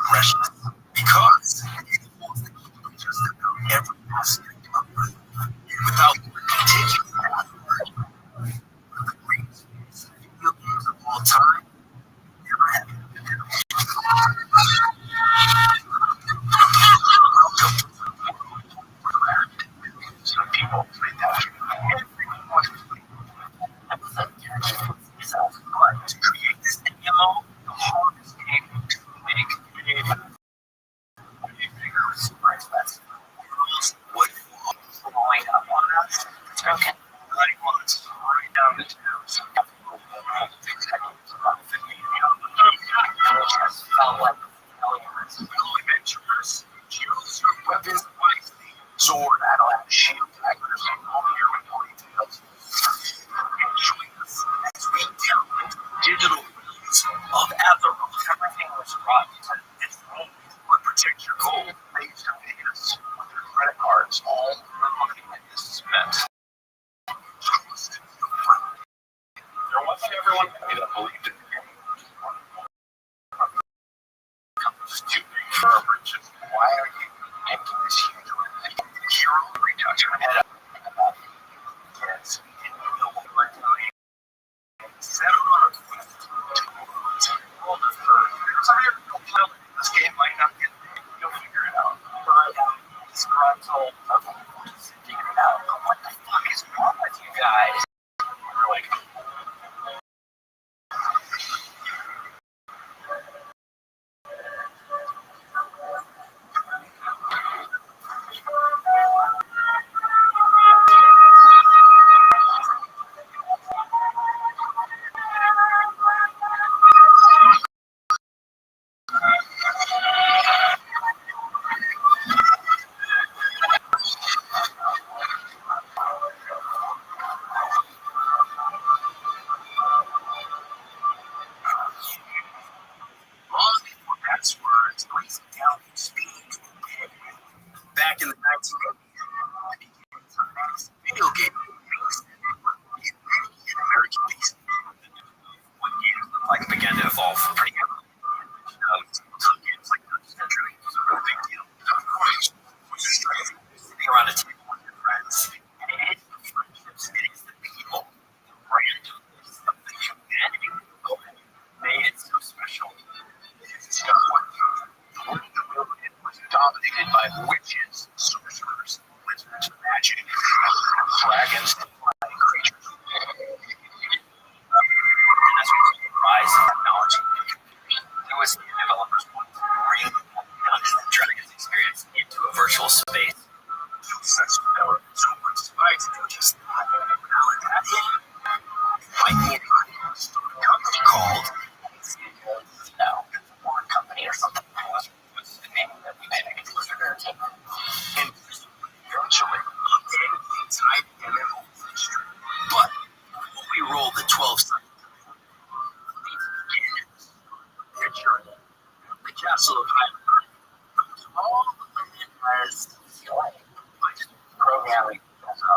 Precious. Because it holds the key just about every aspect of life. Without taking that word, the greatest video games of all time never happened. Some people played that. Everyone wants to play. That was a success. But to create this MMO, the hardest game to make bigger is super expensive. What blowing up on us? It's broken. Like once, right down the tubes. Just felt like failures. Will adventurers choose your weapons wisely. Sword, battle, shield, daggers, and all your ponytails. Join us as we delve into digital worlds of Azeroth. Everything was brought to its own. But protect your gold. They used to pay us with their credit cards. All the money in this event.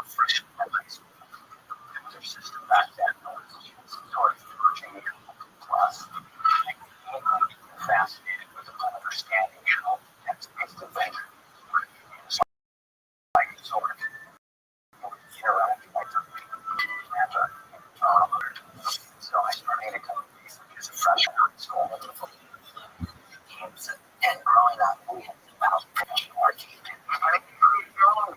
fresh from high school. There was a system back then that was sort of emerging plus. I'm fascinated with understanding how text-based adventure is like sort of interact like so I started to come as a freshman in school games and growing up we had about professional arcade and a lot of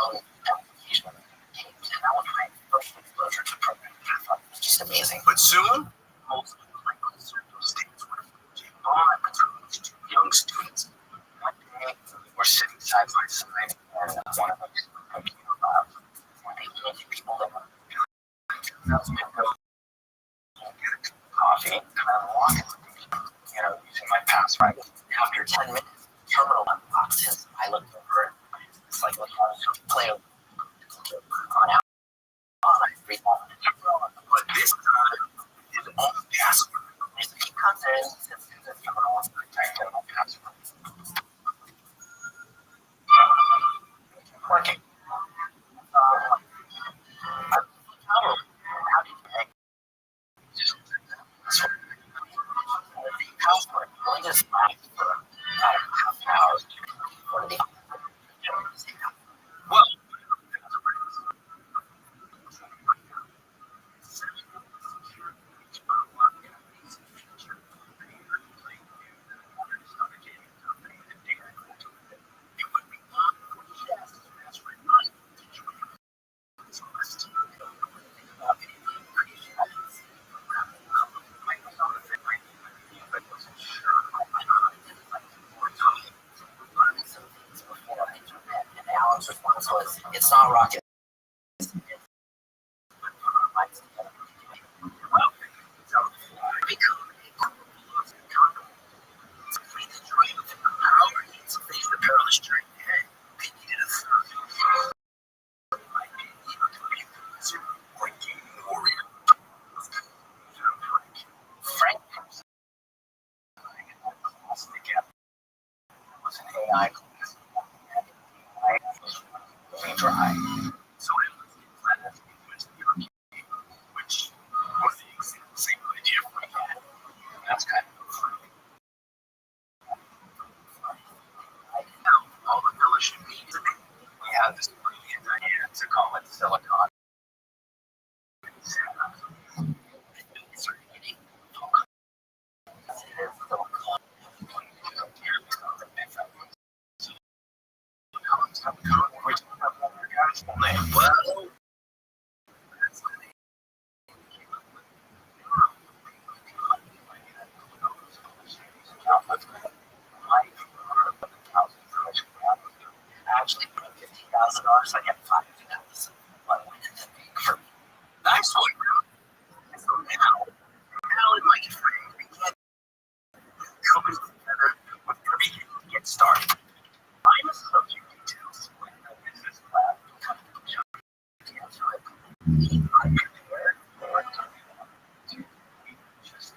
early application games and that was my first exposure to programming. I thought it was just amazing. But soon most of the states were on between these two young students. One day we're sitting side by side and one of them computer lab where they gave people that were get a coffee and I'm walking using my password. After 10 minutes, terminal unboxes. I looked over and it's like looking at a play on out. I read all the terminal. But this time his own password. He comes in, sits in the terminal, and types in my password. Working. How did you make just this one? The password really just lasts for about half an hour for the well, Alan's response was, "It's not rocket." Face the perilous journey ahead. They needed a third. Warrior. Frank was an AI class. Very dry. So it was Planet West Europe, which was the exact same idea we had. That's kind of funny. All the fellowship means we have this brilliant idea to call it Silicon. Well, actually put $50,000. I get $5,000. Nice one. So now, and my friend began coming together with everything to get started. Minus a few details like the business plan, so I prepared for just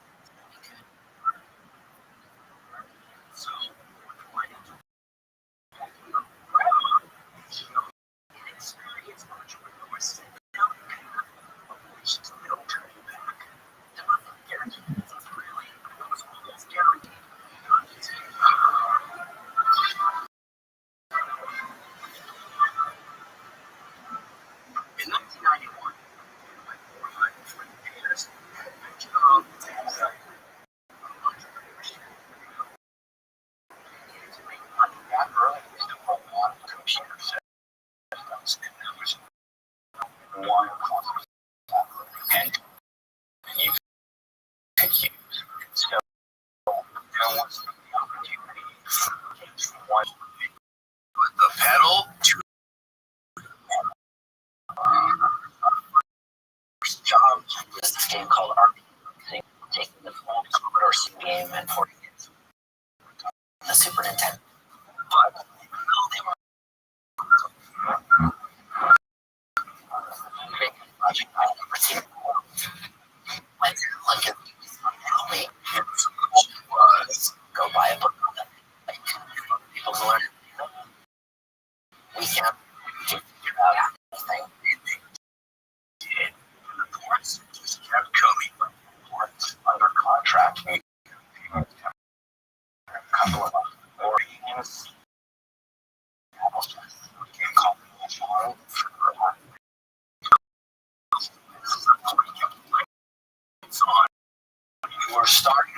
so what do experience entrepreneurs now she's no turning back. There was a guarantee. Really, it was almost guaranteed. In 1991, my 400 years, I job to make money that early was to put on computer systems, and there was one concept and you could use. So there was the opportunity from one with the pedal to first job was this game called RPG, taking the full Commodore C game and porting it to the Super Nintendo. But even though they were project I had never seen before, went to like help me. And the solution was go buy a book on that. Like, people learn.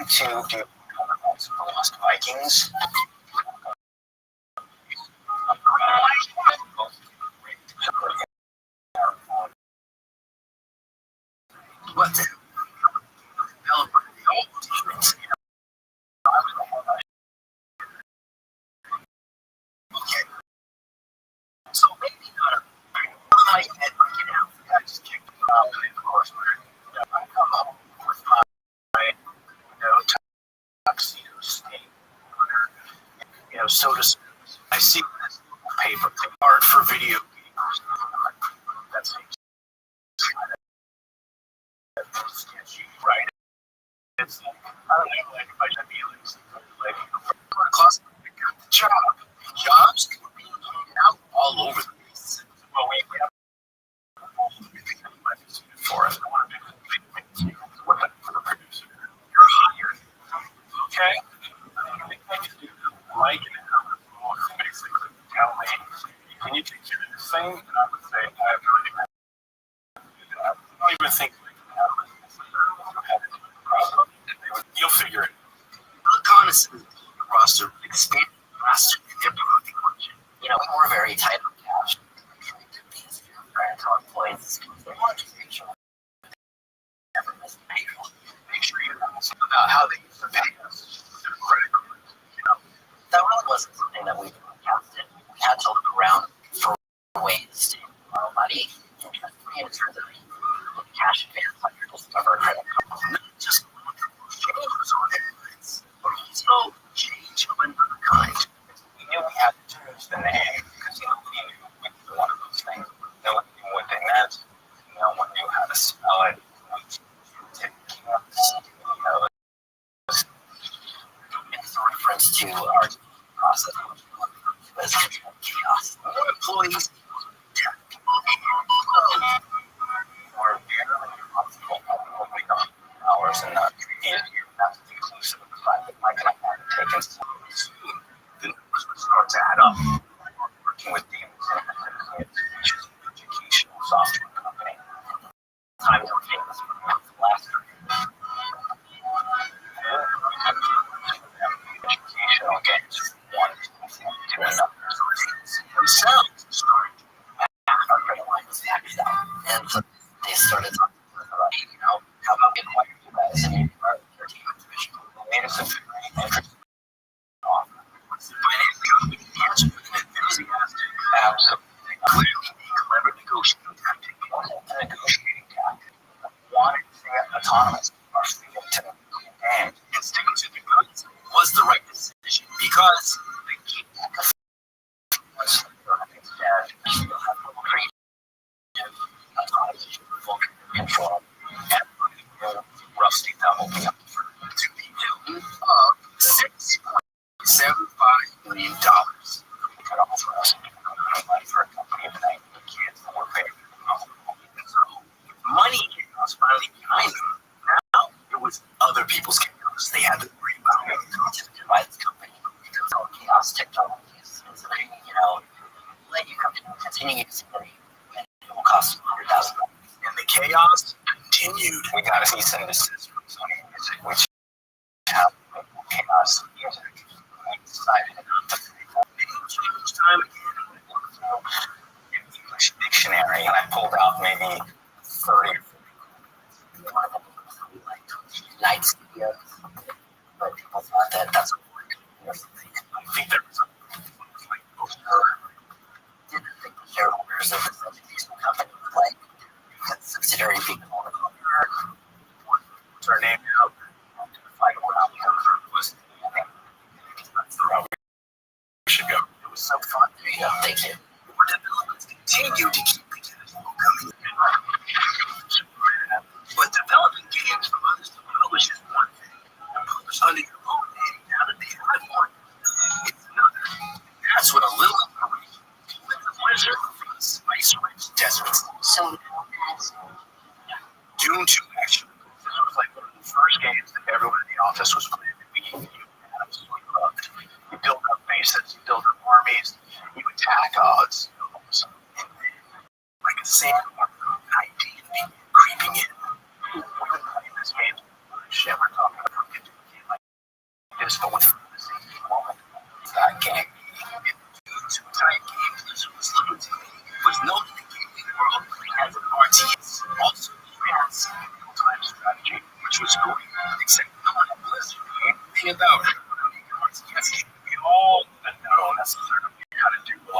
to do the Lost Vikings. What the developer, the old demons, okay. So maybe not a high head working out. I just kicked them out, and of course, I come up with my tuxedo state, soda. I see this paper art for video games. That's sketchy, right? It's like, I don't know, like if I should be like class, I got the job. Jobs were being handed out all over the place. Well, we have for us. I want to do for the producer. You're hired. Okay? I can do like an hour long, basically tell me, can you take care of this thing? And I would say, I have no idea. I don't even think you'll figure it. Look, honestly, the roster expanded faster than their profit margin. We're very tight on cash. These our employees, they want to make sure never miss payroll. Make sure you know about how they use the pay us with their credit cards. That really wasn't something that we forecasted. We had to look around for ways to borrow money. And it turns out cash advance on your Discover credit card. Not just changes on headlines, but also change of another kind. We knew we had to choose the name because we knew we could do one of those things. No one knew what they meant. No one knew how to spell it. It's a reference to our process as chaos. More employees, or barely responsible for hours and not treated as inclusive of the fact that my client had taken some soon. The numbers would start to add up. Working with demons and associates, which is an educational software company. Time to famous for the last year. Educational games one to another. Themselves started our credit line was maxed out. And so they started talking to us about, how about we acquire you guys and our 13 division? They made us a very interesting offer. Financially, we answered with an enthusiastic, absolutely clearly a clever negotiating tactic. It wasn't a negotiating tactic. We wanted to stay autonomous, our freedom to and sticking to the guns was the right decision because they keep control and Rusty double me up to the tune of $6.75 million. We could offer us money for a company of 90 kids that were paying. So money was finally behind them. Now it was other people's chaos. They had to worry about it by this company. Because all chaos technologies is let you continue using it, and it will cost you $100,000. And the chaos continued. We got a cease and desist from Sony Music, which have chaos music. We decided not to pay for it. Each time again, in English dictionary, and I pulled out maybe 30 or 40. One of them was like night studios, but people thought that that's a word or something. I think there was like didn't think the shareholders of this educational company would like subsidiary being an owner. What's our name now? To fight around was that's the route we should go. It was so fun. Yeah, thank you. More developments continue to keep the cash flow coming in. But developing games for others to publish is one thing. And publish under your own name now that they have one is another. That's what a little operation with the Blizzard from the spice-rich deserts. So Doom 2 actually. This was like one of the first games that everyone in the office was playing. We absolutely loved. You build up bases, you build up armies, you attack odds. Like a sandworm, an idea creeping in. We've been playing this game. Shit, we're talking about getting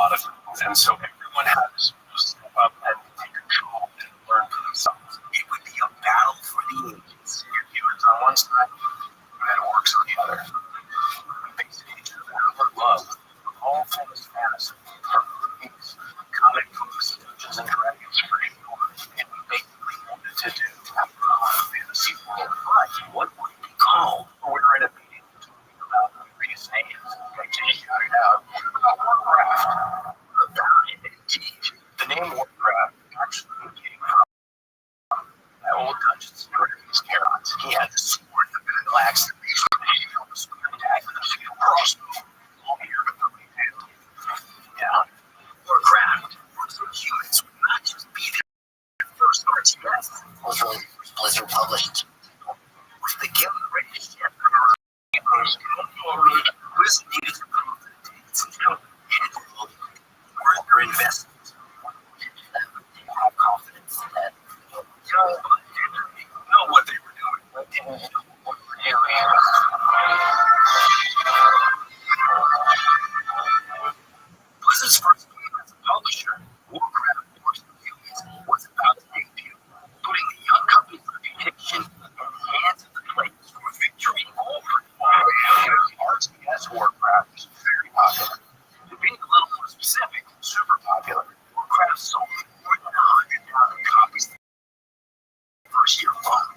lot of things. And so everyone has to step up and take control and learn for themselves. It would be a battle for the ages. You have humans on one side, and orcs on the other. Basically, our love of all things fantasy, from movies, comic books, Dungeons and Dragons, for sure. And we basically wanted to do a fantasy world. But what would it be called? We were in a meeting talking about various names. I just shouted out about Warcraft. About it, indeed. The name Warcraft actually came from that old Dungeons and Dragons character. He had the sword, the battle axe, the beast, the spear attack, the shield crossbow, all here to the tail. Yeah. Warcraft, orcs and humans would not just be their first RTS. Was really Blizzard published. With the guild ready to ship, Blizzard needed to prove that it's worth their investment. Have confidence that Know what they were doing. Blizzard's first game as a publisher, Warcraft Wars of Humans, was about to debut, putting the young company's reputation in the hands of the players for victory over. RTS Warcraft is very popular. To be a little more specific, Super popular. Warcraft sold more than 100,000 copies the first year alone.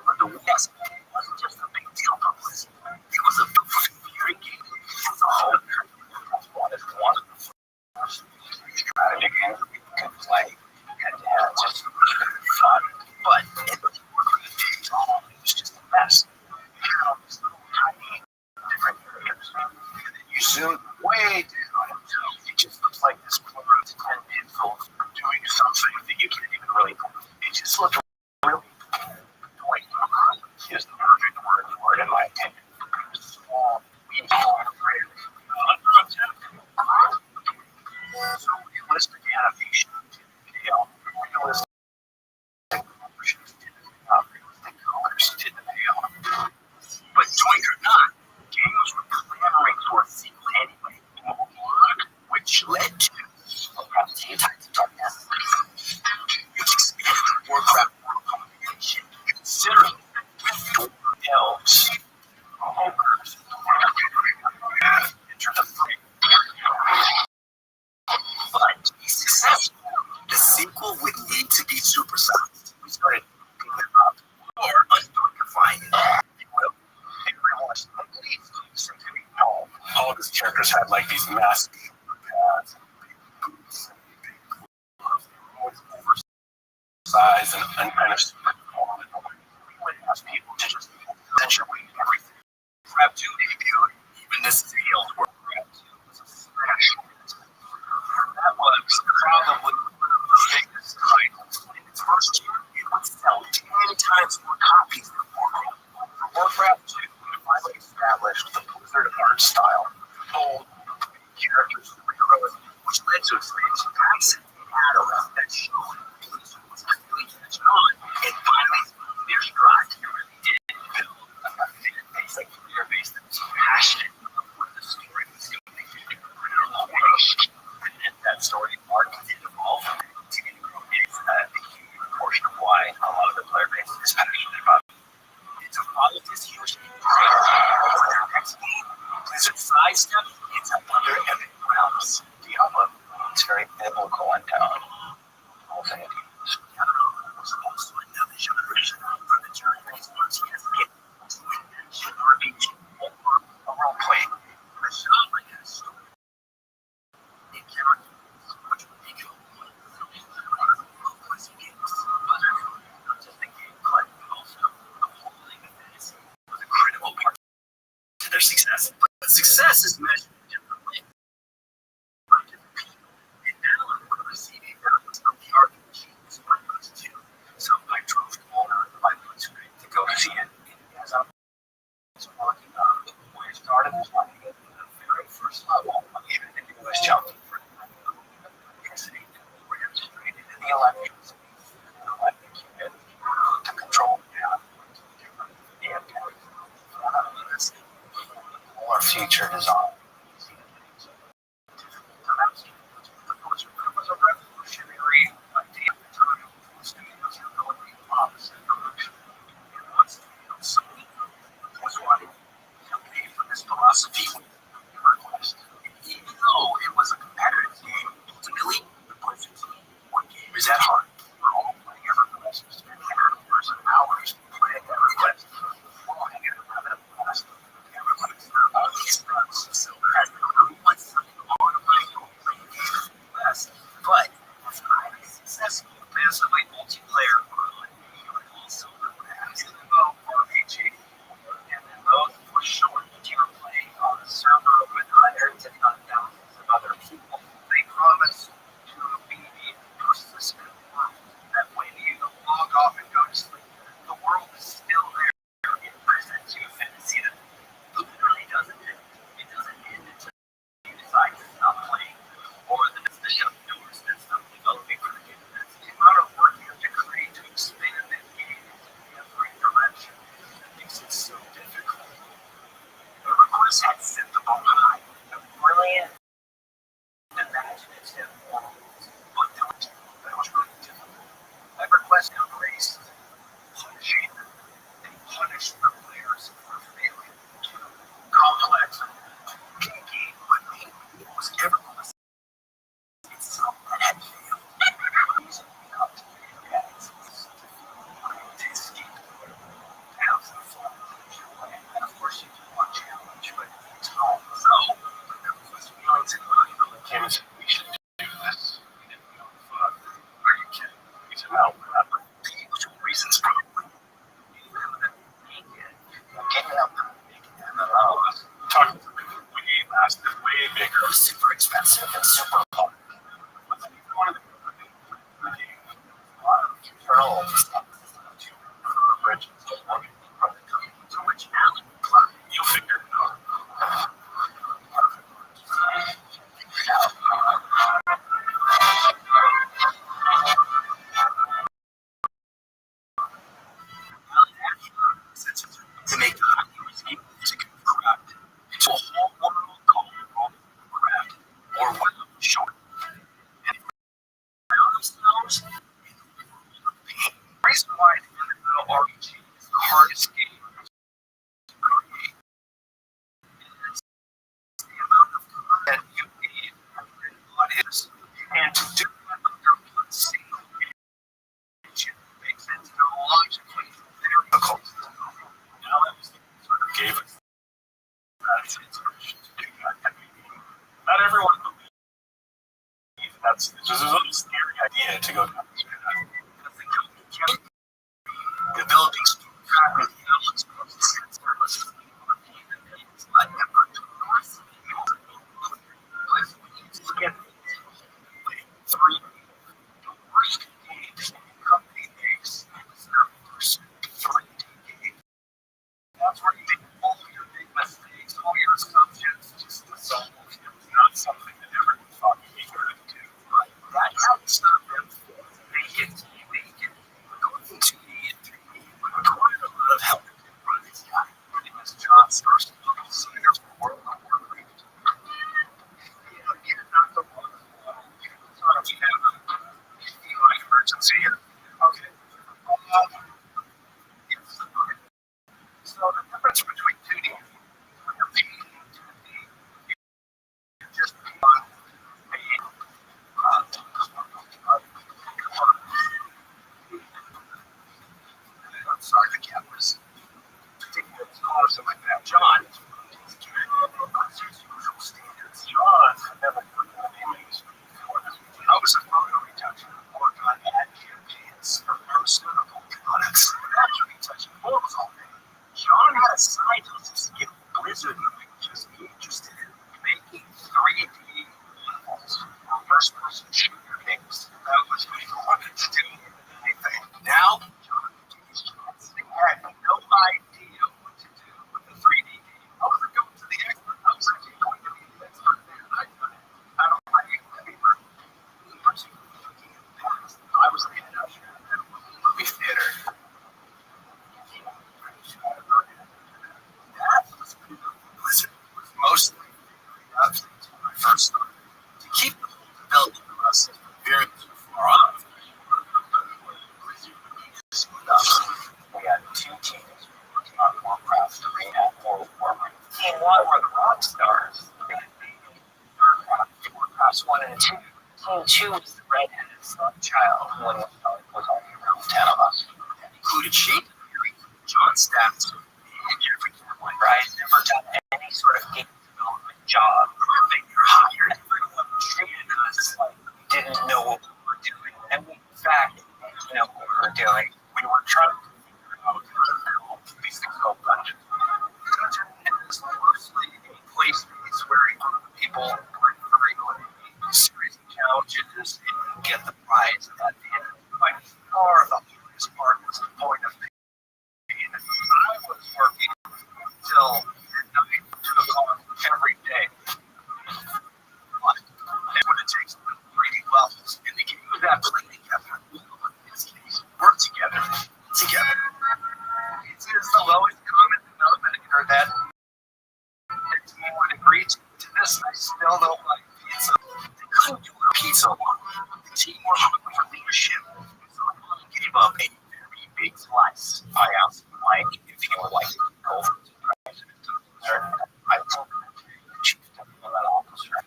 But the West wasn't just a big deal for Blizzard. It was a big security game as a whole. One of the first strategy games we could play. And just fun. But in the Warcraft days, it was just a mess. You had all these little tiny different areas. You zoom way down, and it just looks like this quarter of 10 pixels doing something that you can't even really. It just looked really annoying. Is the perfect word for it, in my opinion. Small, so realistic animation didn't fail. Realistic proportions didn't fail. Realistic colors didn't fail. But join it or not, gamers were clamoring for a sequel anyway, which led to Warcraft 2 Tides of Darkness. which expanded the Warcraft world population considerably with dwarf elves, ogres, enter the fray. But to be successful, the sequel would need to be supersized. We started cooking it up, or undarkifying it, if you will. Everyone's at least 6 feet tall. All of his characters had like these massive shoulder pads and big boots and big gloves. They were always oversized and kind of super tall. We wouldn't ask people to just accentuate everything. Warcraft 2 debuted, even the sales were Warcraft 2 was a smash hit. That was probably one of the biggest titles. In its first year, it would sell 10 times more copies than Warcraft. For Warcraft 2, we finally established the Blizzard art style. Bold, characters, heroic, which led to expansion packs and add-ons that showed Blizzard was really catching on and finally finding their stride. It really did build a fan base, a player base that was passionate about what the story was going to do. and that story arc did evolve and continue to grow. It's a huge portion of why a lot of the player base is passionate about it. It's a follow this huge their next game, Blizzard sidestep into other epic realms. Diablo, it's very biblical in tone. All things. Was also another generation for the Japanese RTS game to an action RPG or a role-playing game. A genre has story. It characters which would become one of the most games. Blizzard, not just the gameplay, but also the whole thing of fantasy was a critical part to their success. But success is measured in different ways by different people. And now I'm receiving But that was really difficult. I requested grace, punishing them. They punished the players for failing. Complex, kinky, but it was everyone itself that had failed. Reason enough to be to escape have some fun. And of course, you do want challenge, but it's home. So, there was feelings in mind. Kim said, we should do this. We didn't know fun. Are you kidding? He said, no, we're not. The usual reasons probably. Getting up and then talking to me when you last is way bigger. It was super expensive and super hard. But then you wanted to go to the game. A lot of internal stuff. Bridges. To which Alan replied, you'll figure it out. To make the hockey music craft into a whole world called craft or what short. And they found themselves in the world of pain. The reason why the NFL RPG is the hardest game to create is the amount of content you need and what is. And to do that under one single engine makes it logically very difficult. Now that was sort of gave us that inspiration to do that. Not everyone believes that's just a little scary idea to go down this path. Developing track with the elements of the sense get 3 the worst games the company makes is their first 3D game. That's where you make all your big mistakes, all your assumptions, just assume it was not something that everyone thought you could do. But that's how it's not them. Make it. We're going to need 3D. We're going to a lot of help from this guy. It was John's first designer for World of Warcraft. Again, not the one. We have an emergency here. Okay. Yes. So the difference between 2D and 3D, you just want I'm sorry, the camera's taking a pause on my back. John, usual standards. John never forgot anything. I was a photo retoucher, worked on ad campaigns for pharmaceutical products. Actually touching photos all day. John had a side hustle to get Blizzard moving, just be interested in making 3D models for first-person shooter games. That was what he wanted to do. Anything. Now, John had no idea what to do with the 3D game. I wasn't going to the expert. I was actually going to be the expert there. I don't like it. I was the head usher at a movie theater. That was Blizzard was mostly when I first started. To keep the whole development process from veering too far off, we had 2 teams working on Warcraft 3 and World of Warcraft. Team 1 were the Rockstars. Warcraft 1 and 2. Team 2 was the redheaded child when was only around 10 of us. That included Shane, John Stats, and Jeffrey Cameron. Right? Never done any sort of game development job. Perfect. You're hired. Everyone treated us like we didn't know what we were doing. And we, in fact, didn't know what we were doing. We were trying to figure out how to build these things called dungeons. Dungeon is mostly a place where people bring a series of challenges and get the prize at the end. By far the hardest part was the point of pain. I was working till midnight, 2 o'clock every day. But what it takes to pretty levels in the game was absolutely together. Work together. It is the lowest common denominator that the team would agree to this. I still don't like pizza. They couldn't do so long. The team were hungry for leadership, so I gave up a very big slice. I asked Mike if he would like to take over as president of the concern. I told him the chief development officer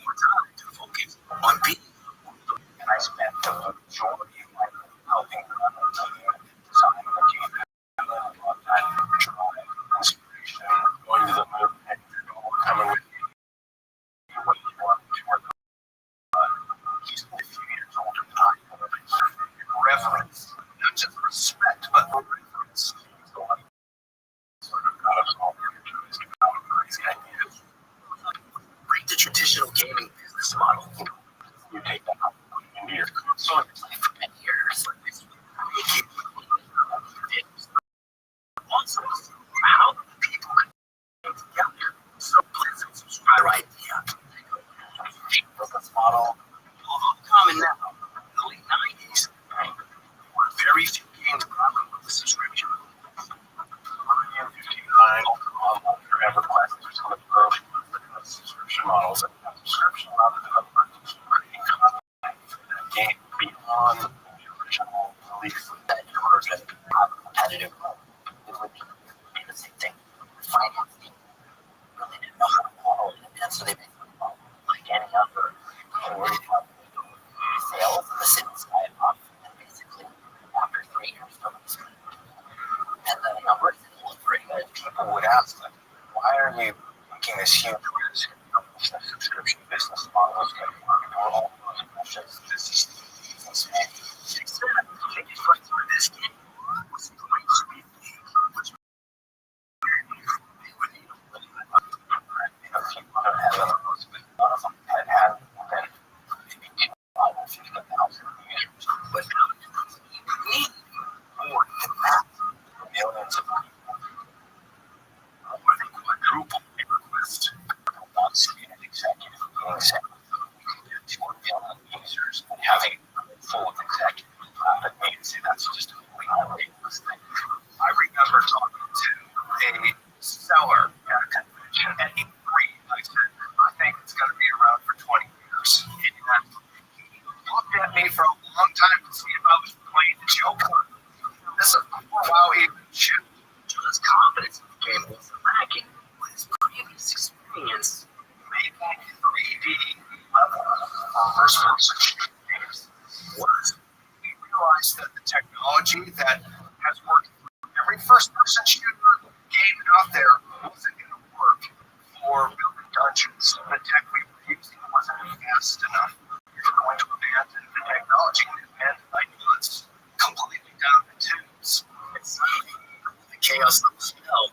more time to focus on being, and I spent the majority of my time helping run the team, design the team, and that drive, inspiration, going to the movement, coming with me. He's a few years older than I am. Reverence, not just respect, but reverence. So I sort of got us all energized about crazy ideas. Break the traditional gaming business model. You take that up into your console and play for many years. Make it also how the people can get together. So please subscribe right here. Business model, common now. In the late 90s, very few games problem with the subscription. 159 for EverQuest, there's some of the early subscription models and subscription model developers creating content for that game beyond the original release that you were going to have a competitive role. It would be the same thing. Financing really didn't know how to model it, and so they basically modeled like any other sales in the city sky up, and basically after 3 years from this, and the numbers didn't look very good. People would ask them, why are you making this huge risk of the subscription business model is going to work for all those precious business except the difference for this game was going to be which they would need a little bit of a few other elements, but none of them had been maybe 250,000 users. But now we need more than that. Millions of people. More than quadruple the request. Once an executive being sent, we can get to 1 million users and having full executive. But me to say that's just a completely outrageous thing. I remember talking to a seller at a convention at E3. I said, I think it's going to be around for 20 years. And he looked at me for a long time to see if I was playing the joke. This is before WoW even shipped. John's confidence in the game was lacking with his previous experience making 3D level first-person shooting games. We realized that the technology that has worked for every first-person shooter game out there wasn't going to work for building dungeons. The tech we were using wasn't fast enough. We were going to abandon the technology, and I knew it's completely down the tubes. It's the chaos of the smell.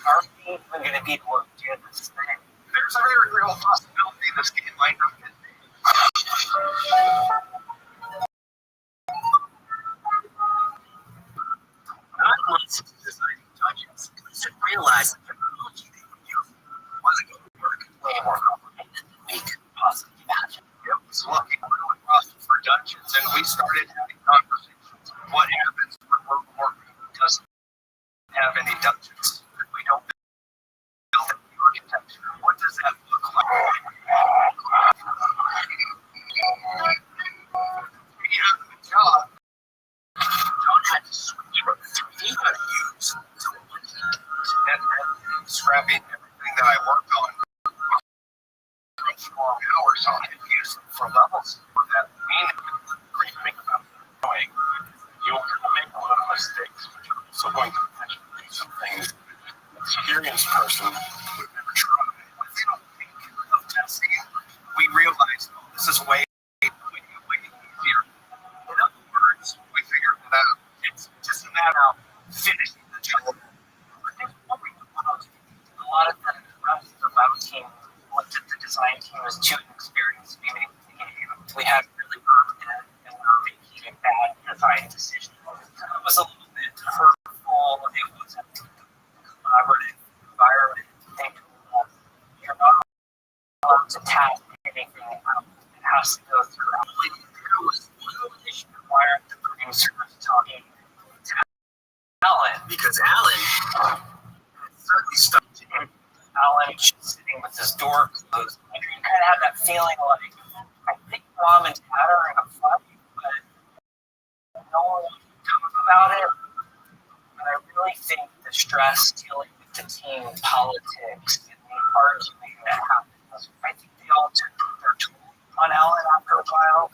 Are we even going to be able to do this thing? There's a very real possibility this game might not get made. Not once designing dungeons, Blizzard realized the technology they were using wasn't going to work. Way more complicated than we could possibly imagine. It was looking really rough for dungeons, and we started having conversations. What happens when World of Warcraft doesn't have any dungeons? If we don't build any architecture, what does that look like? We have a job. John had to switch from 3D how to use to 1D. And scrapping everything that I worked on, like 4 hours on it, used for levels that we great thing about doing. You're going to make a lot of mistakes, but you're also going to potentially do some things an experienced person would never try. Without thinking of testing, we realized, oh, this is way easier. In other words, we figured it out. It's just a matter of finishing the job. A lot of the rest of the WoW team looked at the design team as too inexperienced. We hadn't really worked in it, and we were making bad design decisions. It was a little bit hurtful. It wasn't a collaborative environment. You're not allowed to task anything out. It has to go through. There was one issue required the producers talking to Alan, because Alan had certainly stuck to him. Alan just sitting with his door closed. You kind of have that feeling like, I think mom and dad are in a fight, but no one wants to talk about it. But I really think the stress dealing with the team politics and the arguing that happens, I think they all took their toll on Alan after a while.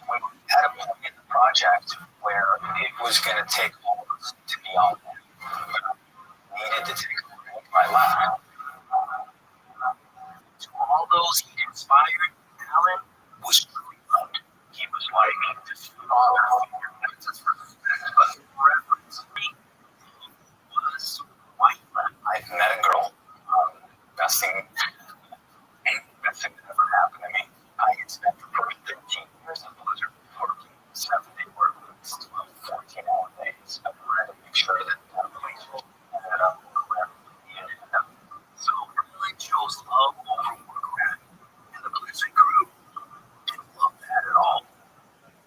We had a point in the project where it was going to take all of us to be on there. Needed to take my lap. To all those he inspired, Alan was truly loved. He was like this father figure, not just for respect, but for reverence. He was white. I've met a girl. Best thing that ever happened to me. I had spent the first 13 years in Blizzard working 7-day work weeks, 14-hour days. I wanted to make sure that place ended up where he ended up. So Alan chose love over work rap, and the Blizzard crew didn't love that at all.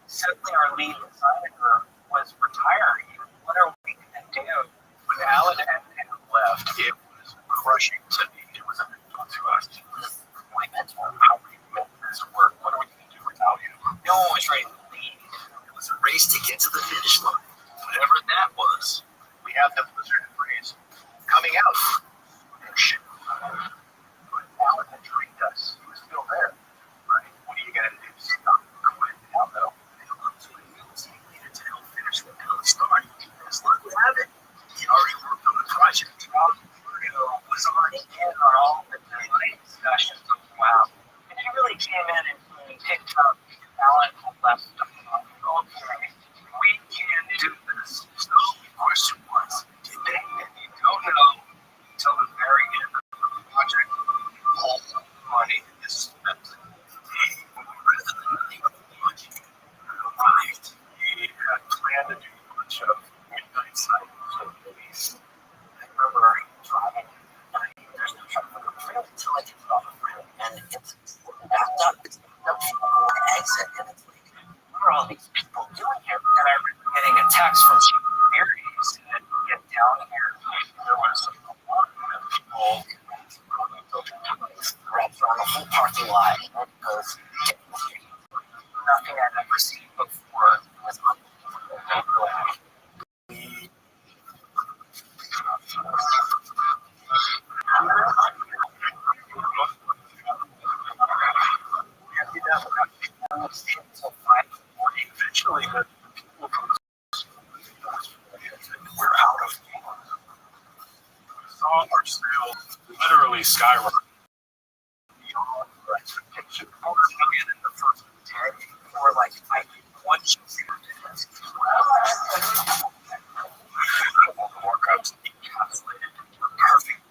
Suddenly our lead designer was retiring. What are we going to do? When Alan and left, it was crushing to me. It was a big deal to us. My mentor, how we make this work. What are we going to do without you? No one was ready to leave. It was a race to get to the finish line. Whatever that was, we have the Blizzard phrase coming out. And shit. But Alan had trained us. He was still there. Right? What are you going to do? Stop quit now, though. And look to a new team leader to help finish what Alan started. As luck would have it, he already worked on the project. Was on it in our all the night discussions of wow. And he really came in and he picked up Alan had left. Okay, we can do this. So the question was, did they? And you don't know until the very end of the project. All the money is spent. Hey, rather than nothing but the budget arrived, he had planned to do a bunch of midnight sightings of movies. I remember driving at night. There's no truck on the trail until I get it off the rail. And it's backed up. It's backed up for an exit. And it's like, what are all these people doing here? And I remember getting a text from Chief Theory said, get down here. There was a lot of people Wrapped around the whole parking lot. And it goes, nothing I'd ever seen before. It was unbelievable. Eventually, the people from we're out of saw our sales literally skyrocket beyond our expectation. $4 million in the first 10. Or like, I want you to more cups encapsulated perfect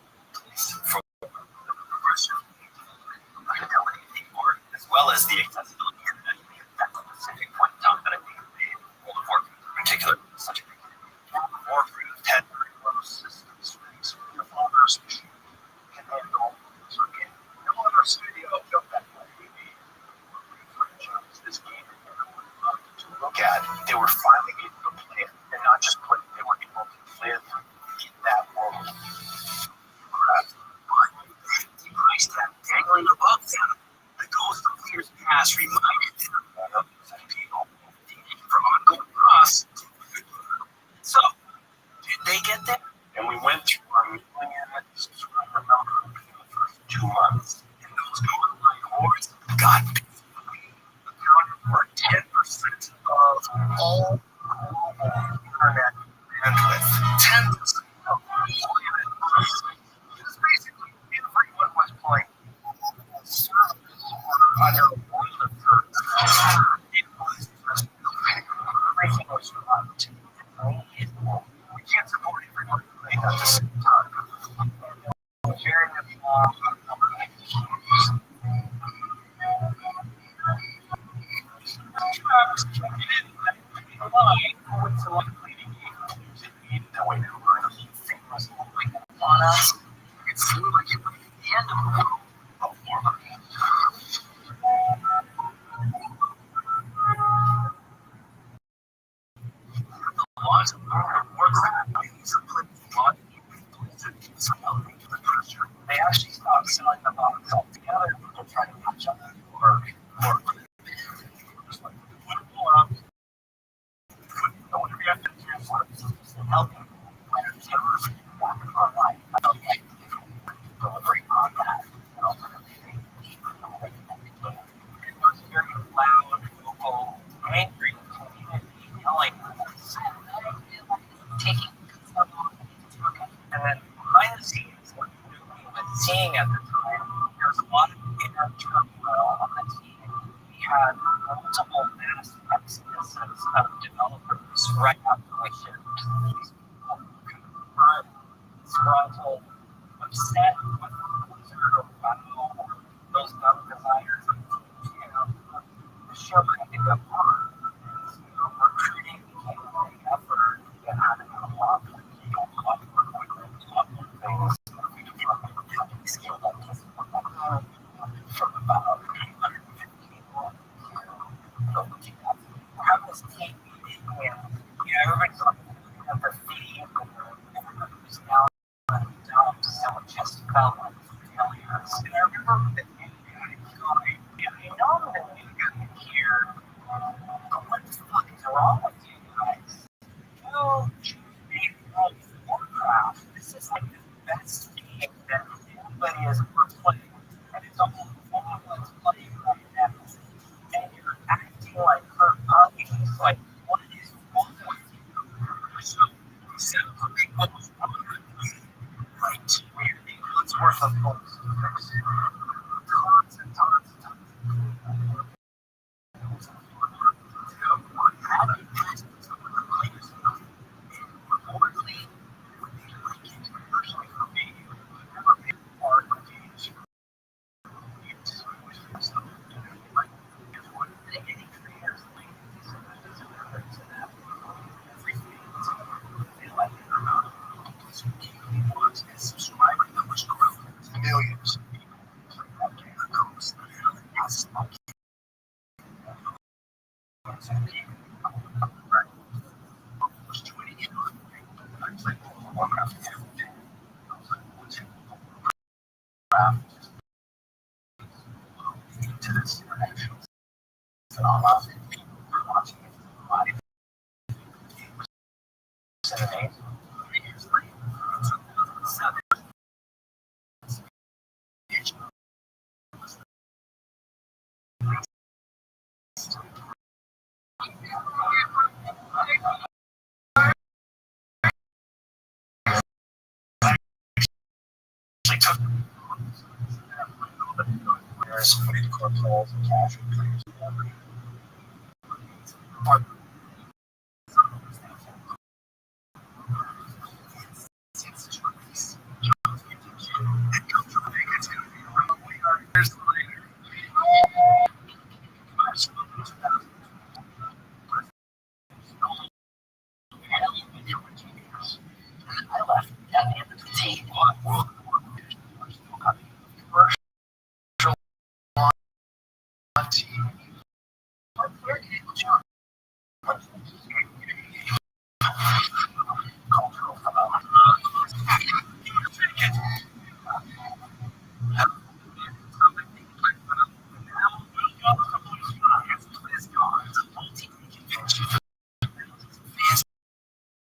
for the progression, fidelity, art, as well as the accessibility and that's a specific point in time that I think made World of Warcraft in particular such a big deal. Warcraft had very low systems. Your father's machine can handle this game. No other studio built that way. This game to look at, they were finally able to play it, and not just play it, they were able to live in that world. But the price tag dangling above them, the ghost of years past reminded them of some people from ongoing costs. So, did they get there? And we went through our million subscriber number in the first 2 months, and those online hordes got accounted for 10% of all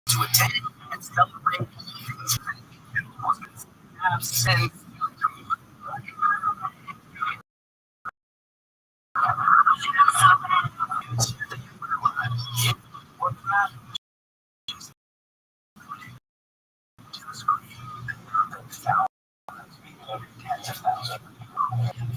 To attend and celebrate absence